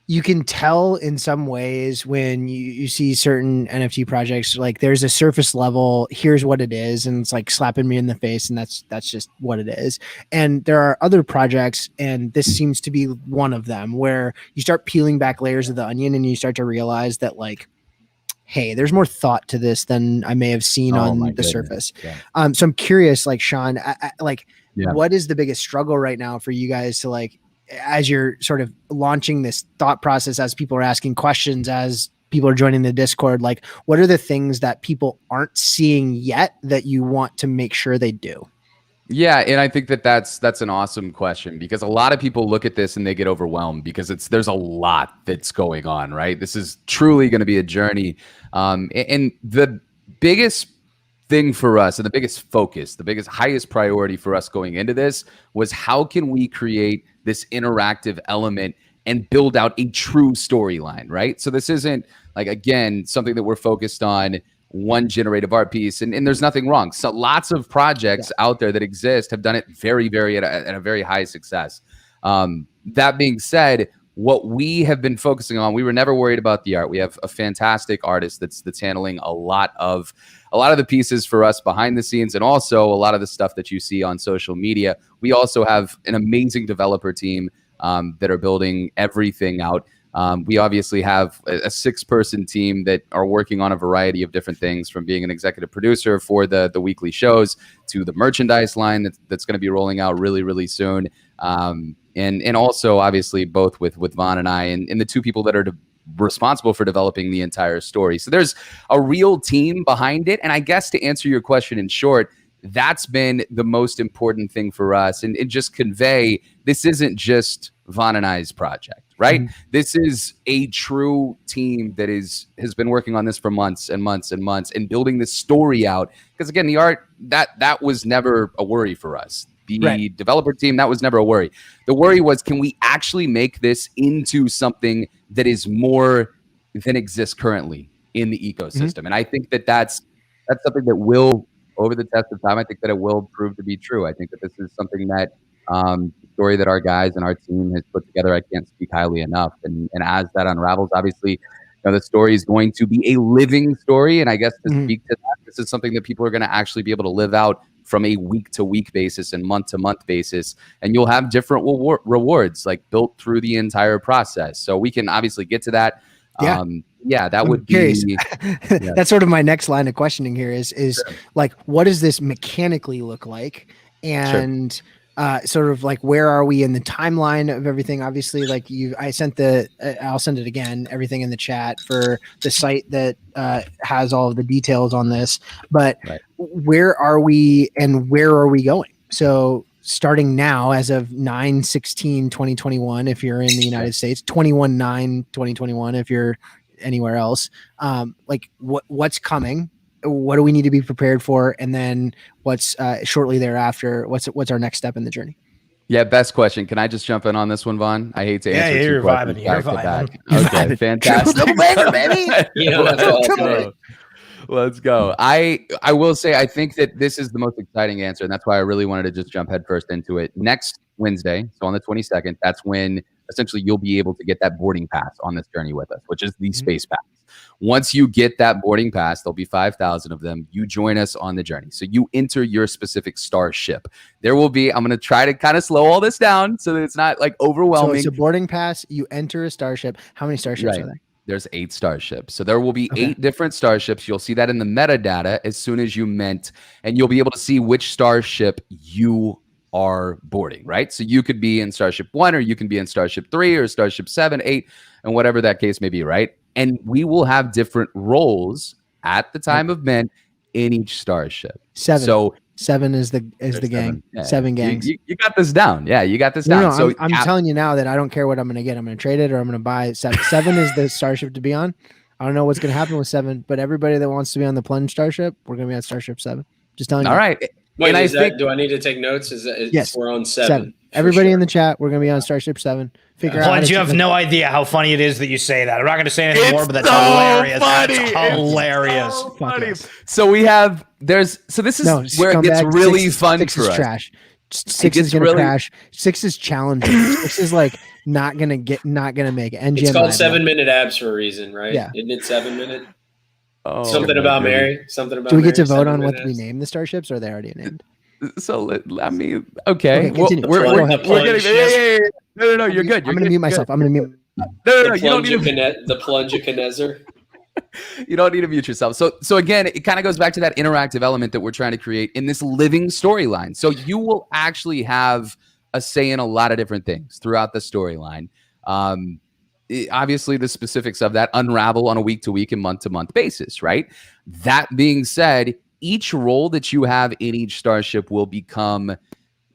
[SPEAKER 1] you can tell in some ways when you see certain NFT projects, like there's a surface level, here's what it is. And it's like slapping me in the face. And that's just what it is. And there are other projects, and this seems to be one of them, where you start peeling back layers of the onion and you start to realize that like, hey, there's more thought to this than I may have seen on the surface. Yeah. So I'm curious, like Sean, what is the biggest struggle right now for you guys to like, as you're sort of launching this thought process, as people are asking questions, as people are joining the Discord, like what are the things that people aren't seeing yet that you want to make sure they do?
[SPEAKER 6] Yeah, and I think that's an awesome question, because a lot of people look at this and they get overwhelmed because there's a lot that's going on, right? This is truly going to be a journey. And the biggest thing for us, and the biggest focus, highest priority for us going into this was, how can we create this interactive element and build out a true storyline, right? So this isn't like, again, something that we're focused on one generative art piece, and there's nothing wrong. So lots of projects out there that exist have done it very, very at a very high success. That being said, what we have been focusing on, we were never worried about the art. We have a fantastic artist that's handling a lot of the pieces for us behind the scenes, and also a lot of the stuff that you see on social media. We also have an amazing developer team that are building everything out. We obviously have a 6-person team that are working on a variety of different things, from being an executive producer for the weekly shows to the merchandise line that's going to be rolling out really, really soon. And also obviously both with Vaughn and I, and the 2 people that are responsible for developing the entire story. So there's a real team behind it. And I guess to answer your question in short, that's been the most important thing for us, and just convey this isn't just Vaughn and I's project, right? Mm-hmm. This is a true team that has been working on this for months and months and months, and building this story out. Because again, the art, that was never a worry for us. The developer team, that was never a worry. The worry was, can we actually make this into something that is more than exists currently in the ecosystem? Mm-hmm. And I think that's something that will, over the test of time, I think that it will prove to be true. I think that this is something that the story that our guys and our team has put together, I can't speak highly enough. And as that unravels, obviously, the story is going to be a living story. And I guess to speak to that, this is something that people are going to actually be able to live out from a week-to-week basis and month-to-month basis. And you'll have different rewards like built through the entire process. So we can obviously get to that. That would be
[SPEAKER 1] that's sort of my next line of questioning here is like, what does this mechanically look like? And sort of like, where are we in the timeline of everything? Obviously, like I'll send it again, everything in the chat for the site that has all of the details on this, but where are we and where are we going? So starting now, as of 9/16/2021, if you're in the United States, 21/9/2021, if you're anywhere else, like what's coming? What do we need to be prepared for? And then what's shortly thereafter? What's our next step in the journey?
[SPEAKER 6] Yeah, best question. Can I just jump in on this one, Vaughn? I hate to answer two
[SPEAKER 5] you're
[SPEAKER 6] questions
[SPEAKER 5] vibing. You're
[SPEAKER 6] back to back.
[SPEAKER 5] vibing.
[SPEAKER 6] Okay, fantastic.
[SPEAKER 1] Triple banger, baby.
[SPEAKER 2] You don't have to
[SPEAKER 6] Let's
[SPEAKER 2] alternate.
[SPEAKER 6] go. Let's go. I will say I think that this is the most exciting answer, and that's why I really wanted to just jump headfirst into it. Next Wednesday, so on the 22nd, that's when essentially you'll be able to get that boarding pass on this journey with us, which is the space pass. Once you get that boarding pass, there'll be 5,000 of them. You join us on the journey. So you enter your specific starship. There will be, I'm going to try to kind of slow all this down so that it's not like overwhelming.
[SPEAKER 1] So it's a boarding pass. You enter a starship. How many starships are there?
[SPEAKER 6] There's 8 starships. So there will be 8 different starships. You'll see that in the metadata as soon as you mint, and you'll be able to see which starship you are boarding, right? So you could be in Starship 1, or you can be in Starship 3 or Starship 7, 8, and whatever that case may be, right? And we will have different roles at the time of mint in each starship.
[SPEAKER 1] 7.
[SPEAKER 6] So
[SPEAKER 1] 7 is the gang. 7 gangs.
[SPEAKER 6] You got this down. Yeah, you got this down.
[SPEAKER 1] No,
[SPEAKER 6] So
[SPEAKER 1] I'm telling you now that I don't care what I'm going to get. I'm going to trade it or I'm going to buy it. 7 is the starship to be on. I don't know what's going to happen with 7, but everybody that wants to be on the Plunge starship, we're going to be on Starship 7. Just telling you.
[SPEAKER 6] All right.
[SPEAKER 2] Wait,
[SPEAKER 6] And I
[SPEAKER 2] is that,
[SPEAKER 6] think-
[SPEAKER 2] do I need to take notes?
[SPEAKER 1] Yes.
[SPEAKER 2] We're on 7.
[SPEAKER 1] Everybody in the chat, we're going to be on Starship 7. Figure out.
[SPEAKER 5] Plunge, you have no idea how funny it is that you say that. I'm not going to say anything more, but that's
[SPEAKER 6] so
[SPEAKER 5] hilarious.
[SPEAKER 6] funny.
[SPEAKER 5] That's hilarious.
[SPEAKER 1] Fuck yes.
[SPEAKER 6] So we have this is where it gets really fun
[SPEAKER 1] 6
[SPEAKER 6] for
[SPEAKER 1] is
[SPEAKER 6] us.
[SPEAKER 1] trash. 6
[SPEAKER 6] gets
[SPEAKER 1] is gonna
[SPEAKER 6] really-
[SPEAKER 1] crash. 6 is challenging. 6 is like not gonna make it. NGM
[SPEAKER 2] It's called
[SPEAKER 1] Live,
[SPEAKER 2] 7-minute abs for a reason, right?
[SPEAKER 1] Yeah.
[SPEAKER 2] Isn't it 7 minute?
[SPEAKER 6] Oh,
[SPEAKER 2] Something
[SPEAKER 6] my
[SPEAKER 2] about
[SPEAKER 6] goodness.
[SPEAKER 2] Mary. Something about.
[SPEAKER 1] Do we get to
[SPEAKER 2] Mary,
[SPEAKER 1] vote on
[SPEAKER 2] 7
[SPEAKER 1] what
[SPEAKER 2] minute
[SPEAKER 1] we
[SPEAKER 2] abs?
[SPEAKER 1] name the starships, or are they already named?
[SPEAKER 6] So okay.
[SPEAKER 1] Okay,
[SPEAKER 6] Well,
[SPEAKER 1] continue.
[SPEAKER 6] we're
[SPEAKER 1] Go ahead.
[SPEAKER 6] getting no, you're good.
[SPEAKER 1] I'm gonna mute myself. I'm gonna mute.
[SPEAKER 6] No, you don't need to
[SPEAKER 2] The Plungeokinezer.
[SPEAKER 6] you don't need to mute yourself. So again, it kind of goes back to that interactive element that we're trying to create in this living storyline. So you will actually have a say in a lot of different things throughout the storyline. Obviously, the specifics of that unravel on a week-to-week and month-to-month basis, right? That being said, each role that you have in each starship will become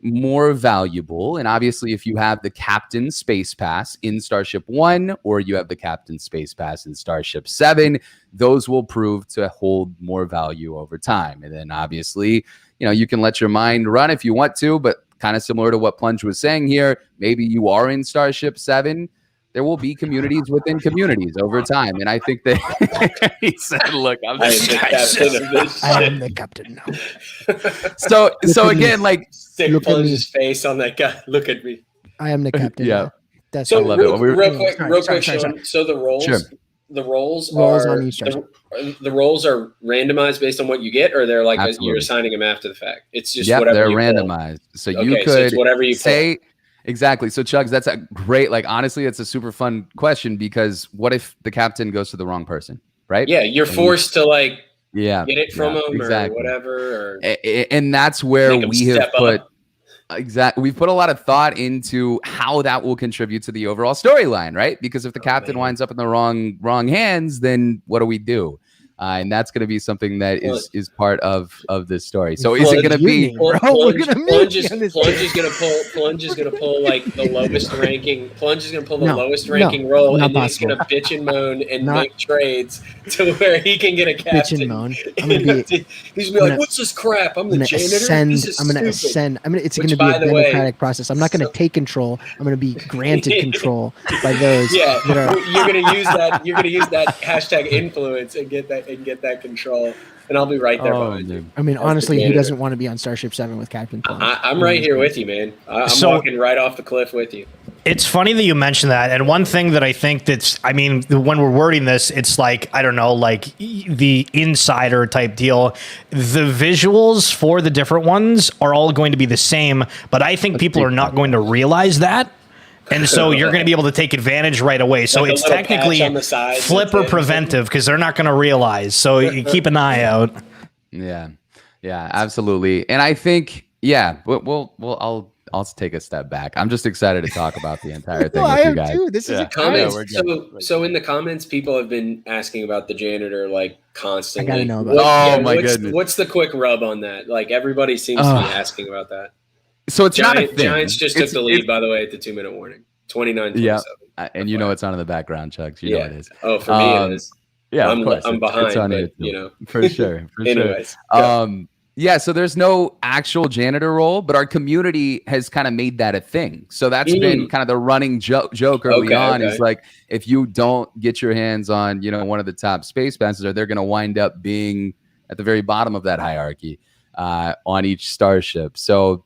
[SPEAKER 6] more valuable. And obviously, if you have the Captain Space Pass in Starship 1 or you have the Captain Space Pass in Starship 7, those will prove to hold more value over time. And then obviously, you can let your mind run if you want to, but kind of similar to what Plunge was saying here, maybe you are in Starship 7. There will be communities within communities over time. And I think that he said, look, I'm
[SPEAKER 1] I am the captain now.
[SPEAKER 6] So again, like,
[SPEAKER 2] Stick
[SPEAKER 1] Look at
[SPEAKER 2] Plunge's face on that guy. Look at me.
[SPEAKER 1] I am the captain.
[SPEAKER 6] Yeah.
[SPEAKER 1] Now. That's
[SPEAKER 2] So
[SPEAKER 1] all.
[SPEAKER 6] love it.
[SPEAKER 2] real quick,
[SPEAKER 1] Sorry.
[SPEAKER 2] Sean. So the roles,
[SPEAKER 6] Sure.
[SPEAKER 2] the roles
[SPEAKER 1] Roles
[SPEAKER 2] are
[SPEAKER 1] on each starship.
[SPEAKER 2] the roles are randomized based on what you get, or they're like
[SPEAKER 6] Absolutely.
[SPEAKER 2] you're assigning them after the fact. It's just
[SPEAKER 6] yep,
[SPEAKER 2] whatever
[SPEAKER 6] they're
[SPEAKER 2] you pull.
[SPEAKER 6] randomized. So you
[SPEAKER 2] Okay, so
[SPEAKER 6] could
[SPEAKER 2] it's whatever you
[SPEAKER 6] say exactly. So Chugs, that's a great, like, honestly, it's a super fun question, because what if the captain goes to the wrong person, right?
[SPEAKER 2] Yeah, you're forced to like
[SPEAKER 6] Yeah,
[SPEAKER 2] get it from them
[SPEAKER 6] exactly.
[SPEAKER 2] or whatever. Or
[SPEAKER 6] And that's where
[SPEAKER 2] make 'em
[SPEAKER 6] we have
[SPEAKER 2] step
[SPEAKER 6] put
[SPEAKER 2] up.
[SPEAKER 6] we've put a lot of thought into how that will contribute to the overall storyline, right? Because if the captain winds up in the wrong hands, then what do we do? And that's going to be something that is part of this story. So is it going to be?
[SPEAKER 2] Plunge is gonna pull like the lowest ranking. Plunge is gonna pull the lowest ranking role,
[SPEAKER 1] not
[SPEAKER 2] and then he's
[SPEAKER 1] possible.
[SPEAKER 2] gonna bitch and moan and make trades to where he can get a captain.
[SPEAKER 1] Bitch and moan. I'm gonna be.
[SPEAKER 2] He's gonna be like, "What's this crap? I'm the janitor. This is
[SPEAKER 1] I'm gonna
[SPEAKER 2] stupid."
[SPEAKER 1] ascend. It's
[SPEAKER 2] Which,
[SPEAKER 1] gonna be
[SPEAKER 2] by
[SPEAKER 1] a
[SPEAKER 2] the way,
[SPEAKER 1] democratic process. I'm not gonna take control. I'm gonna be granted control by those.
[SPEAKER 2] Yeah,
[SPEAKER 1] that are,
[SPEAKER 2] you're gonna use that. You're gonna use that hashtag influence and get that control. And I'll be right there behind you.
[SPEAKER 1] I mean,
[SPEAKER 2] As
[SPEAKER 1] honestly,
[SPEAKER 2] the
[SPEAKER 1] who
[SPEAKER 2] janitor.
[SPEAKER 1] doesn't want to be on Starship 7 with Captain Plunge?
[SPEAKER 2] I'm right here with you, man. I'm
[SPEAKER 5] So-
[SPEAKER 2] walking right off the cliff with you.
[SPEAKER 5] It's funny that you mentioned that. And one thing that I think when we're wording this, it's like, I don't know, like the insider type deal. The visuals for the different ones are all going to be the same, but I think people are not going to realize that. And so you're going to be able to take advantage right away. So
[SPEAKER 2] Like a
[SPEAKER 5] it's
[SPEAKER 2] little
[SPEAKER 5] technically
[SPEAKER 2] patch on the side
[SPEAKER 5] flip
[SPEAKER 2] that's
[SPEAKER 5] or
[SPEAKER 2] it.
[SPEAKER 5] preventive, because they're not going to realize. So you keep an eye out.
[SPEAKER 6] Yeah, absolutely. And I think, I'll take a step back. I'm just excited to talk about the entire thing
[SPEAKER 1] I
[SPEAKER 6] with you
[SPEAKER 1] am
[SPEAKER 6] guys.
[SPEAKER 1] too. This is a
[SPEAKER 2] Comments.
[SPEAKER 6] we're good.
[SPEAKER 2] So in the comments, people have been asking about the janitor like constantly.
[SPEAKER 1] I gotta know about
[SPEAKER 6] it. Oh, my goodness.
[SPEAKER 2] What's the quick rub on that? Like everybody seems to be asking about that.
[SPEAKER 6] So it's not a thing.
[SPEAKER 2] Giants just took
[SPEAKER 6] It's-
[SPEAKER 2] the lead, by the way, at the 2-minute warning. 29-27.
[SPEAKER 6] Yeah, and you know it's on in the background, Chugs. You know it is.
[SPEAKER 2] Oh, for me it is.
[SPEAKER 6] Yeah,
[SPEAKER 2] I'm
[SPEAKER 6] of course.
[SPEAKER 2] I'm behind,
[SPEAKER 6] on
[SPEAKER 2] but
[SPEAKER 6] it,
[SPEAKER 2] you know.
[SPEAKER 6] for sure.
[SPEAKER 2] Anyways,
[SPEAKER 6] sure. Yeah, so there's no actual janitor role, but our community has kind of made that a thing. So that's been kind of the running joke early on. Is like, if you don't get your hands on, one of the top space passes, or they're going to wind up being at the very bottom of that hierarchy on each starship. So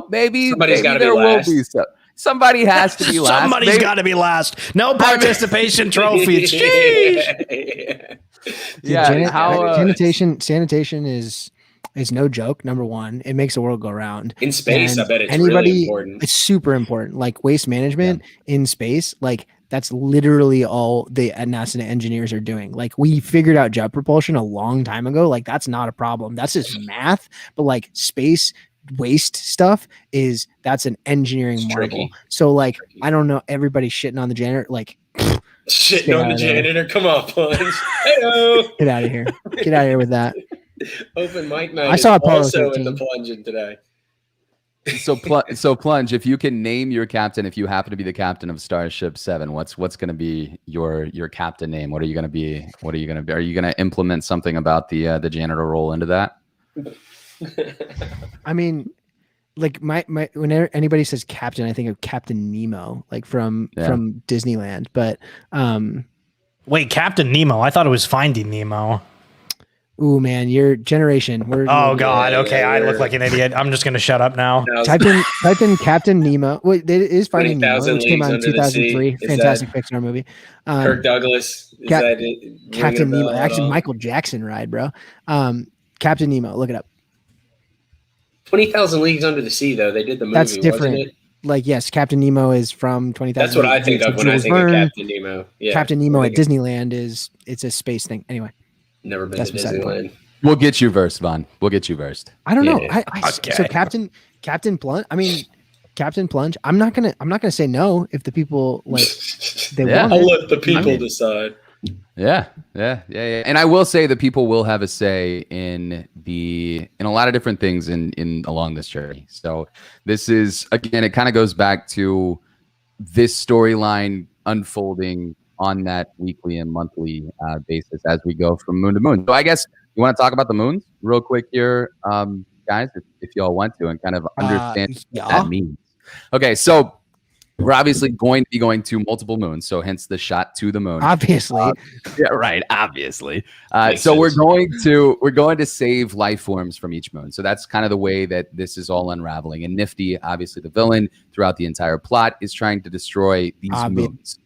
[SPEAKER 6] maybe there will be some. Somebody has to be last.
[SPEAKER 5] Somebody's got to be last. No participation trophies. Jeez.
[SPEAKER 1] Sanitation is no joke. Number one, it makes the world go round.
[SPEAKER 2] In space, I bet it's really important.
[SPEAKER 1] It's super important. Like waste management in space, like that's literally all the NASA engineers are doing. Like we figured out jet propulsion a long time ago. Like that's not a problem. That's just math. But like space waste stuff that's an engineering marvel.
[SPEAKER 2] Tricky.
[SPEAKER 1] So like I don't know, everybody's shitting on the janitor. Like
[SPEAKER 2] shitting on the janitor. Come on, Plunge. Hey-o.
[SPEAKER 1] Get out of here. Get out of here with that.
[SPEAKER 2] Open mic night.
[SPEAKER 1] I saw Apollo
[SPEAKER 2] also
[SPEAKER 1] 13.
[SPEAKER 2] in the Plungeon today.
[SPEAKER 6] So Plunge, if you can name your captain, if you happen to be the captain of Starship 7, what's going to be your captain name? What are you going to be? Are you going to implement something about the janitor role into that?
[SPEAKER 1] I mean, like my whenever anybody says captain, I think of Captain Nemo, like from Disneyland. But
[SPEAKER 5] wait, Captain Nemo? I thought it was Finding Nemo.
[SPEAKER 1] Ooh, man, your generation.
[SPEAKER 5] Oh God. Okay, I look like an idiot. I'm just gonna shut up now.
[SPEAKER 1] Type in Captain Nemo. Wait, it is Finding Nemo, which came out in 2003. Fantastic Pixar movie.
[SPEAKER 2] Kirk Douglas. Is that it?
[SPEAKER 1] Captain Nemo. Actually, Michael Jackson ride, bro. Captain Nemo. Look it up.
[SPEAKER 2] 20,000 Leagues Under the Sea, though. They did the movie.
[SPEAKER 1] That's different.
[SPEAKER 2] Wasn't it?
[SPEAKER 1] Like, yes, Captain Nemo is from 20,000.
[SPEAKER 2] That's what I think of when I think of Captain Nemo. Yeah,
[SPEAKER 1] Captain Nemo at Disneyland it's a space thing. Anyway,
[SPEAKER 2] never been to Disneyland.
[SPEAKER 6] We'll get you versed, Vaughn. We'll get you versed.
[SPEAKER 1] I don't know.
[SPEAKER 5] Okay.
[SPEAKER 1] So Captain Plunge. I mean, Captain Plunge. I'm not gonna say no if the people like they want.
[SPEAKER 2] I'll let the people decide.
[SPEAKER 6] Yeah. And I will say that people will have a say in a lot of different things in along this journey. So this is, again, it kind of goes back to this storyline unfolding on that weekly and monthly basis as we go from moon to moon. So I guess you want to talk about the moons real quick here, guys, if y'all want to, and kind of understand what that means. Okay, so we're obviously going to be going to multiple moons, so hence the shot to the moon.
[SPEAKER 1] Obviously,
[SPEAKER 6] yeah, right. Obviously, so we're going to save life forms from each moon. So that's kind of the way that this is all unraveling. And Nifty, obviously the villain throughout the entire plot, is trying to destroy these moons.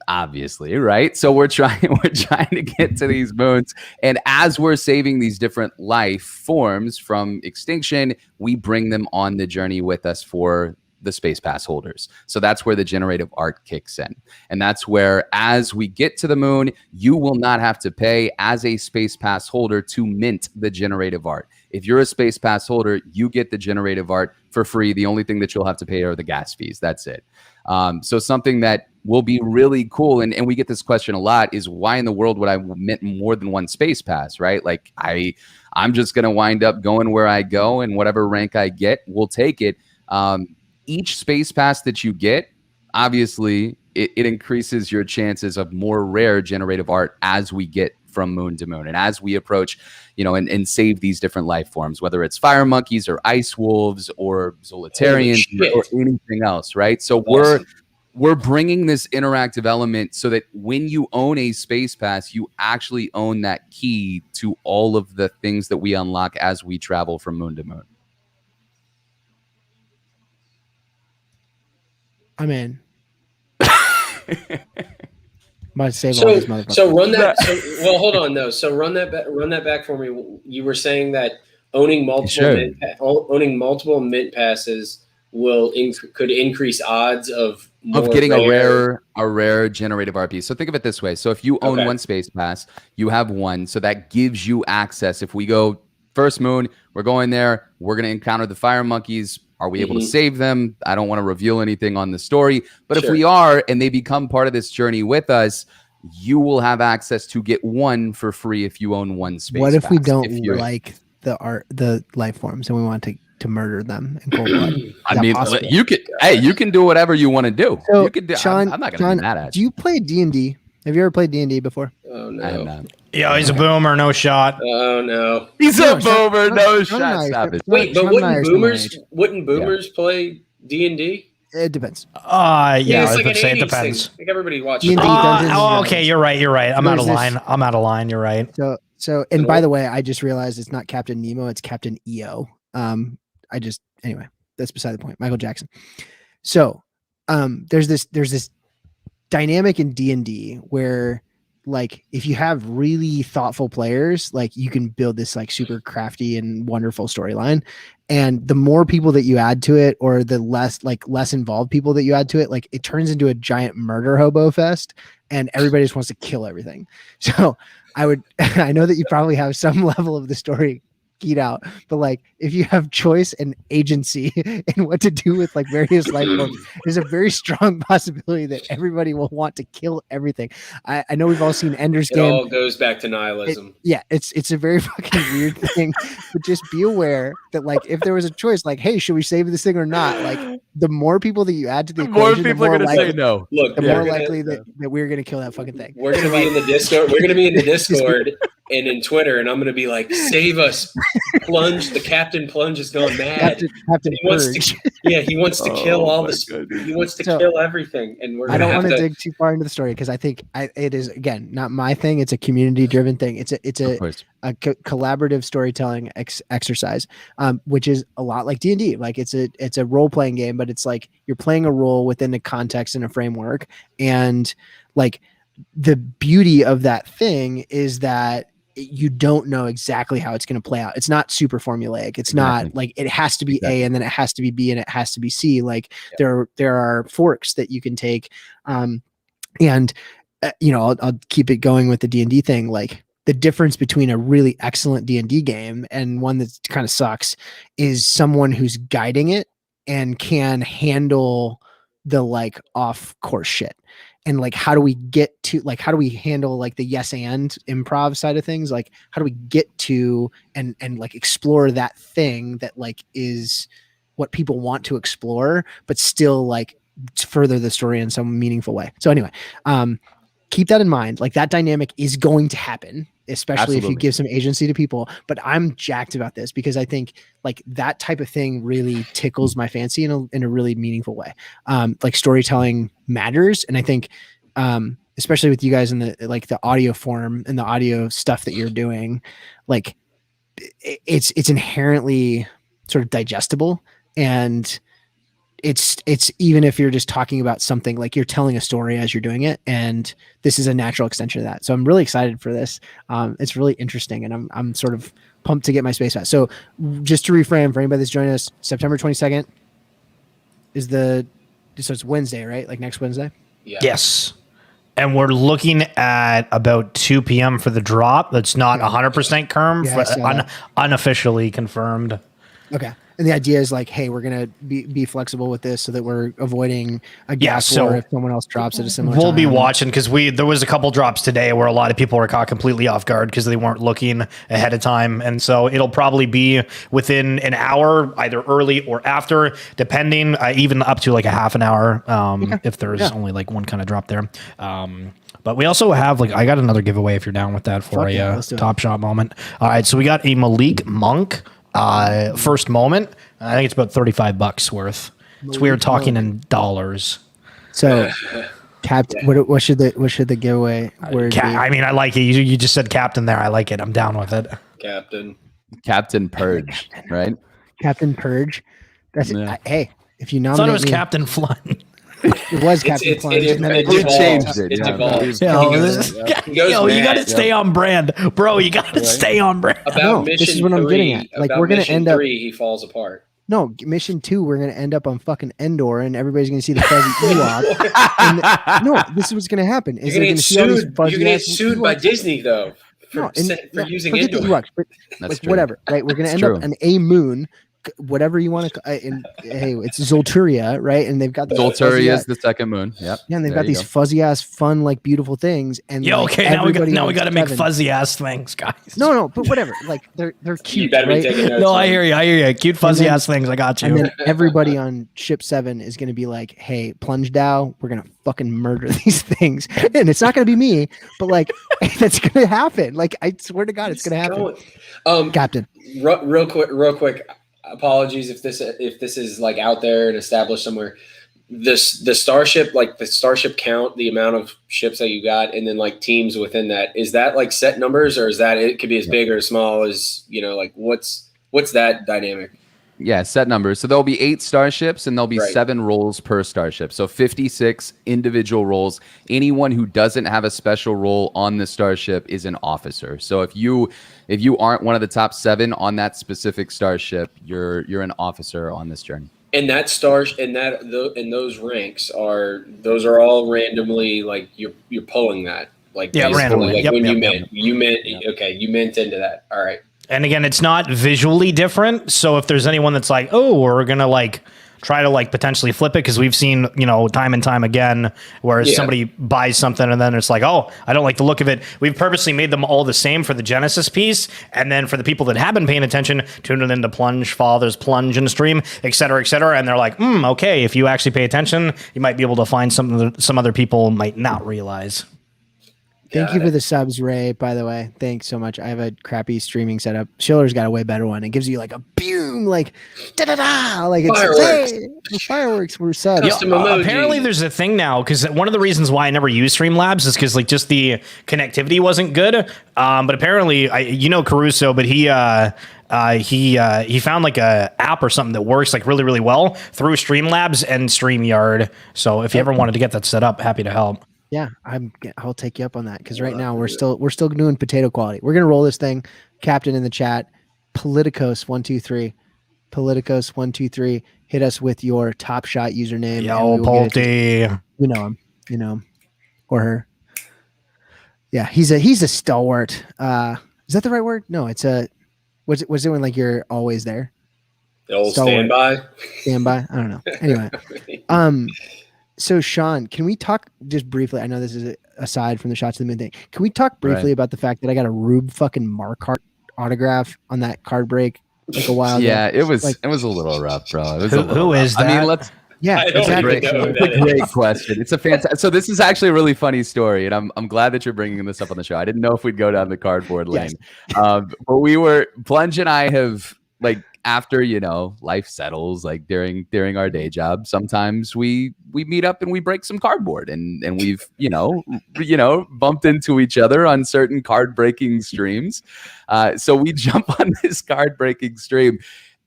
[SPEAKER 6] Obviously, right? So we're trying to get to these moons, and as we're saving these different life forms from extinction, we bring them on the journey with us for the space pass holders. So that's where the generative art kicks in. And that's where, as we get to the moon, you will not have to pay as a space pass holder to mint the generative art. If you're a space pass holder, you get the generative art for free. The only thing that you'll have to pay are the gas fees. That's it. So something that will be really cool, and we get this question a lot, is why in the world would I mint more than one space pass, right? Like I'm just going to wind up going where I go, and whatever rank I get, we'll take it. Each space pass that you get, obviously, it increases your chances of more rare generative art as we get from moon to moon, and as we approach, and save these different life forms, whether it's fire monkeys or ice wolves or Zolitarians or anything else, right? So we're bringing this interactive element so that when you own a space pass, you actually own that key to all of the things that we unlock as we travel from moon to moon.
[SPEAKER 1] I'm in. Might save all these motherfuckers.
[SPEAKER 2] So run that. Well, hold on though. So run that back for me. You were saying that owning multiple mint passes could increase odds of
[SPEAKER 6] getting a rare generative RP. So think of it this way. So if you own one space pass, you have one. So that gives you access. If we go first moon, we're going there. We're going to encounter the fire monkeys. Are we able to save them? I don't want to reveal anything on the story, but if we are, and they become part of this journey with us, you will have access to get one for free if you own one space.
[SPEAKER 1] What if
[SPEAKER 6] pass.
[SPEAKER 1] we don't like the life forms, and we want to murder them in cold blood?
[SPEAKER 6] I mean, you can do whatever you want to do.
[SPEAKER 1] So,
[SPEAKER 6] you can do.
[SPEAKER 1] Sean,
[SPEAKER 6] I'm not going to be mad at you.
[SPEAKER 1] Do you play D&D? Have you ever played D&D before?
[SPEAKER 2] Oh
[SPEAKER 6] I have
[SPEAKER 2] no.
[SPEAKER 6] not.
[SPEAKER 5] Yeah, he's a boomer, no shot.
[SPEAKER 2] Oh no.
[SPEAKER 6] He's
[SPEAKER 1] No,
[SPEAKER 6] a boomer, no
[SPEAKER 1] Sean and I
[SPEAKER 6] shot,
[SPEAKER 1] are-
[SPEAKER 6] savage.
[SPEAKER 2] Wait, but
[SPEAKER 1] Sean and I are similar age.
[SPEAKER 2] wouldn't boomers play D&D?
[SPEAKER 1] It depends.
[SPEAKER 5] Yeah,
[SPEAKER 2] Yeah, it's
[SPEAKER 5] I
[SPEAKER 2] like
[SPEAKER 5] would
[SPEAKER 2] an
[SPEAKER 5] say it
[SPEAKER 2] 80s
[SPEAKER 5] depends.
[SPEAKER 2] thing. Like everybody watches.
[SPEAKER 1] D&D Dungeons and
[SPEAKER 5] Okay,
[SPEAKER 1] Dragons.
[SPEAKER 5] you're right. I'm out of
[SPEAKER 1] There's this-
[SPEAKER 5] line. I'm out of line. You're right.
[SPEAKER 1] So, and by the way, I just realized it's not Captain Nemo, it's Captain EO. Anyway, that's beside the point. Michael Jackson. So, there's this dynamic in D&D where, like, if you have really thoughtful players, like, you can build this like super crafty and wonderful storyline. And the more people that you add to it, or the less involved people that you add to it, like, it turns into a giant murder hobo fest, and everybody just wants to kill everything. So I know that you probably have some level of the story keyed out, but like, if you have choice and agency in what to do with like various life forms, there's a very strong possibility that everybody will want to kill everything. I know we've all seen Ender's
[SPEAKER 2] It
[SPEAKER 1] Game.
[SPEAKER 2] all goes back to nihilism.
[SPEAKER 1] It's a very fucking weird thing, but just be aware that, like, if there was a choice, like, hey, should we save this thing or not? Like, the more people that you add to the equation, the more likely,
[SPEAKER 6] no.
[SPEAKER 2] Look,
[SPEAKER 1] the
[SPEAKER 2] we're
[SPEAKER 1] more
[SPEAKER 2] gonna-
[SPEAKER 1] likely that we're gonna kill that fucking thing.
[SPEAKER 2] We're gonna be in the Discord. We're gonna be in the Discord and in Twitter, and I'm gonna be like, "Save us, Plunge! The Captain Plunge is going mad.
[SPEAKER 1] Captain
[SPEAKER 2] He wants
[SPEAKER 1] Purge.
[SPEAKER 2] to, yeah, he wants to kill all this.
[SPEAKER 6] goodness.
[SPEAKER 2] He wants to
[SPEAKER 1] So,
[SPEAKER 2] kill everything." And we're
[SPEAKER 1] I
[SPEAKER 2] gonna
[SPEAKER 1] don't
[SPEAKER 2] have
[SPEAKER 1] want to
[SPEAKER 2] to.
[SPEAKER 1] dig too far into the story because I think it is, again, not my thing. It's a community driven thing. It's
[SPEAKER 6] Of
[SPEAKER 1] a
[SPEAKER 6] course.
[SPEAKER 1] collaborative storytelling exercise, which is a lot like D&D. Like, it's a role playing game, but it's like you're playing a role within a context and a framework. And like, the beauty of that thing is that you don't know exactly how it's going to play out. It's not super formulaic. It's not like it has to be A and then it has to be B and it has to be C. Like, there are forks that you can take. And I'll keep it going with the D&D thing. Like, the difference between a really excellent D&D game and one that kind of sucks is someone who's guiding it and can handle the like off course shit. And like, how do we handle like the yes and improv side of things? Like, how do we get to and like explore that thing that like is what people want to explore, but still like further the story in some meaningful way. So anyway, keep that in mind. Like, that dynamic is going to happen, especially if you give some agency to people. But I'm jacked about this because I think like that type of thing really tickles my fancy in a really meaningful way. Like, storytelling matters, and I think especially with you guys in the audio form and the audio stuff that you're doing, like, it's inherently sort of digestible, and it's even if you're just talking about something, like, you're telling a story as you're doing it, and this is a natural extension of that. So I'm really excited for this. It's really interesting, and I'm sort of pumped to get my space back. So just to reframe for anybody that's joining us, September 22nd so it's Wednesday, right? Like next Wednesday?
[SPEAKER 2] Yeah.
[SPEAKER 5] Yes. And we're looking at about 2 p.m. for the drop. That's not 100% confirmed,
[SPEAKER 1] Yeah,
[SPEAKER 5] unofficially confirmed.
[SPEAKER 1] Okay. And the idea is like, hey, we're gonna be flexible with this so that we're avoiding a gap war if someone else drops at a similar time.
[SPEAKER 5] We'll be watching because there was a couple drops today where a lot of people were caught completely off guard because they weren't looking ahead of time, and so it'll probably be within an hour, either early or after, depending, even up to like a half an hour if there's only like one kind of drop there. But we also have I got another giveaway if you're down with that for Top Shot moment. All right, so we got a Malik Monk. First moment. I think it's about $35 worth. It's weird talking in dollars.
[SPEAKER 1] So, Captain, what should the giveaway word be?
[SPEAKER 5] I mean, I like it. You just said Captain there. I like it. I'm down with it.
[SPEAKER 6] Captain Purge, right?
[SPEAKER 1] Captain Purge. That's it. Hey, if you nominate
[SPEAKER 5] I thought it was Captain Flun.
[SPEAKER 1] It was Captain Plunge.
[SPEAKER 6] We changed it.
[SPEAKER 2] It evolved.
[SPEAKER 5] Yo, you got to stay on brand, bro. You got to stay on brand.
[SPEAKER 2] About
[SPEAKER 1] this is what I'm getting at. Like, we're gonna end up.
[SPEAKER 2] He falls apart.
[SPEAKER 1] No, mission 2, we're gonna end up on fucking Endor, and everybody's gonna see the fuzzy Ewok. No, this is what's gonna happen.
[SPEAKER 2] You're gonna get sued. You're gonna get sued by Disney though for using
[SPEAKER 1] forget
[SPEAKER 2] Endor.
[SPEAKER 1] the Ewoks, but
[SPEAKER 6] That's
[SPEAKER 1] like
[SPEAKER 6] true.
[SPEAKER 1] whatever, right? We're gonna
[SPEAKER 6] That's
[SPEAKER 1] end
[SPEAKER 6] true.
[SPEAKER 1] up on a moon whatever you want to. And hey, it's Zolturia, right? And they've got the
[SPEAKER 6] Zolturia is the second moon. Yep.
[SPEAKER 1] Yeah, and they've got these fuzzy ass, fun, like beautiful things. And
[SPEAKER 5] Yeah,
[SPEAKER 1] like,
[SPEAKER 5] okay. Now we got to make
[SPEAKER 1] seven-
[SPEAKER 5] fuzzy ass things, guys.
[SPEAKER 1] No, but whatever. Like they're cute,
[SPEAKER 2] You better be
[SPEAKER 1] right?
[SPEAKER 2] taking notes.
[SPEAKER 5] No,
[SPEAKER 2] man.
[SPEAKER 5] I hear you. Cute fuzzy
[SPEAKER 1] then-
[SPEAKER 5] ass things. I got
[SPEAKER 1] And
[SPEAKER 5] you.
[SPEAKER 1] then everybody on ship 7 is going to be like, "Hey, Plunge Dow, we're gonna fucking murder these things," and it's not going to be me, but like that's going to happen. Like I swear to God, it's going to happen. Captain,
[SPEAKER 2] Real quick. Apologies if this is like out there and established somewhere. The starship count, the amount of ships that you got, and then like teams within that, is that like set numbers, or is that it could be as big or as small as, like what's that dynamic?
[SPEAKER 6] Yeah, set numbers. So there'll be 8 starships and there'll be
[SPEAKER 2] Right.
[SPEAKER 6] 7 roles per starship. So 56 individual roles. Anyone who doesn't have a special role on the starship is an officer. So if you aren't one of the top 7 on that specific starship, you're an officer on this journey.
[SPEAKER 2] And that and those ranks are all randomly, like you're pulling that, like
[SPEAKER 5] Yeah,
[SPEAKER 2] basically,
[SPEAKER 5] randomly.
[SPEAKER 2] like
[SPEAKER 5] Yep,
[SPEAKER 2] when
[SPEAKER 5] yep,
[SPEAKER 2] you mint okay, you mint into that. All right.
[SPEAKER 5] And again, it's not visually different. So if there's anyone that's like, oh, we're gonna like try to like potentially flip it, because we've seen, time and time again where somebody buys something and then it's like, oh, I don't like the look of it. We've purposely made them all the same for the Genesis piece, and then for the people that have been paying attention, tune it into Plunge Father's Plungeon stream, et cetera, and they're like, okay, if you actually pay attention, you might be able to find something that some other people might not realize.
[SPEAKER 1] thank you for the subs, Ray. By the way, thanks so much. I have a crappy streaming setup. Schiller's got a way better one. It gives you like a boom, like da da da, like it's
[SPEAKER 2] Fireworks.
[SPEAKER 1] hey, fireworks. We're subs.
[SPEAKER 2] Custom emoji.
[SPEAKER 5] Apparently there's a thing now, because one of the reasons why I never used Streamlabs is because like just the connectivity wasn't good. But apparently, Caruso, but he found like a app or something that works like really, really well through Streamlabs and StreamYard. So if you ever wanted to get that set up, happy to help.
[SPEAKER 1] Yeah, I'll take you up on that, because right now we're still doing potato quality. We're gonna roll this thing. Captain in the chat, Politicos123, Politicos123. Hit us with your Top Shot username.
[SPEAKER 5] Yo, Polty.
[SPEAKER 1] You know him, or her. Yeah, he's a stalwart. Is that the right word? No, it's a. Was it when like you're always there?
[SPEAKER 2] The old
[SPEAKER 1] Stalwart.
[SPEAKER 2] standby.
[SPEAKER 1] I don't know. Anyway, so Sean, can we talk just briefly? I know this is aside from the Shots of the Moon thing. Can we talk briefly about the fact that I got a Rube fucking Marquardt autograph on that card break like a while ago?
[SPEAKER 6] Yeah, it was
[SPEAKER 1] Like-
[SPEAKER 6] a little rough, bro. It was
[SPEAKER 5] Who is that?
[SPEAKER 6] I mean, let's.
[SPEAKER 1] Yeah,
[SPEAKER 2] I don't
[SPEAKER 1] exactly.
[SPEAKER 2] even know who
[SPEAKER 6] It's
[SPEAKER 2] that
[SPEAKER 6] a great
[SPEAKER 2] is.
[SPEAKER 6] question. It's a fantastic. So this is actually a really funny story, and I'm glad that you're bringing this up on the show. I didn't know if we'd go down the cardboard lane,
[SPEAKER 1] Yes.
[SPEAKER 6] but Plunge and I have, like, after life settles, like during our day job, sometimes we meet up and we break some cardboard, and we've bumped into each other on certain card breaking streams. So we jump on this card breaking stream,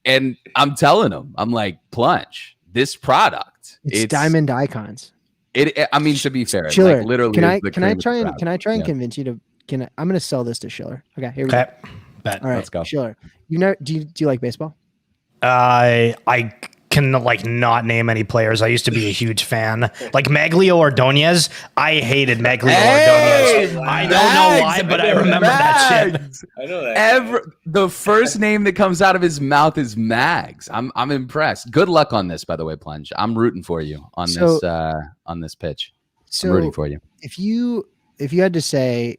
[SPEAKER 6] and I'm telling him, I'm like, Plunge, this product,
[SPEAKER 1] It's Diamond Icons.
[SPEAKER 6] I mean, to be fair,
[SPEAKER 1] Schiller,
[SPEAKER 6] like literally,
[SPEAKER 1] can I
[SPEAKER 6] is the
[SPEAKER 1] can I
[SPEAKER 6] cream of
[SPEAKER 1] try
[SPEAKER 6] the
[SPEAKER 1] and
[SPEAKER 6] crop.
[SPEAKER 1] can I try and
[SPEAKER 6] Yeah.
[SPEAKER 1] convince you to? I'm going to sell this to Schiller. Okay, here we
[SPEAKER 5] Okay.
[SPEAKER 1] go.
[SPEAKER 5] Bet.
[SPEAKER 1] All right,
[SPEAKER 6] Let's go.
[SPEAKER 1] Schiller. Do you like baseball?
[SPEAKER 5] I can like not name any players. I used to be a huge fan. Like Maglio Ordonez. I hated Maglio Ordonez. I don't know why, but I remember that shit.
[SPEAKER 6] Mags.
[SPEAKER 2] I know that.
[SPEAKER 6] The first name that comes out of his mouth is Mags. I'm impressed. Good luck on this, by the way, Plunge. I'm rooting for you on this pitch. I'm rooting for you.
[SPEAKER 1] If you had to say,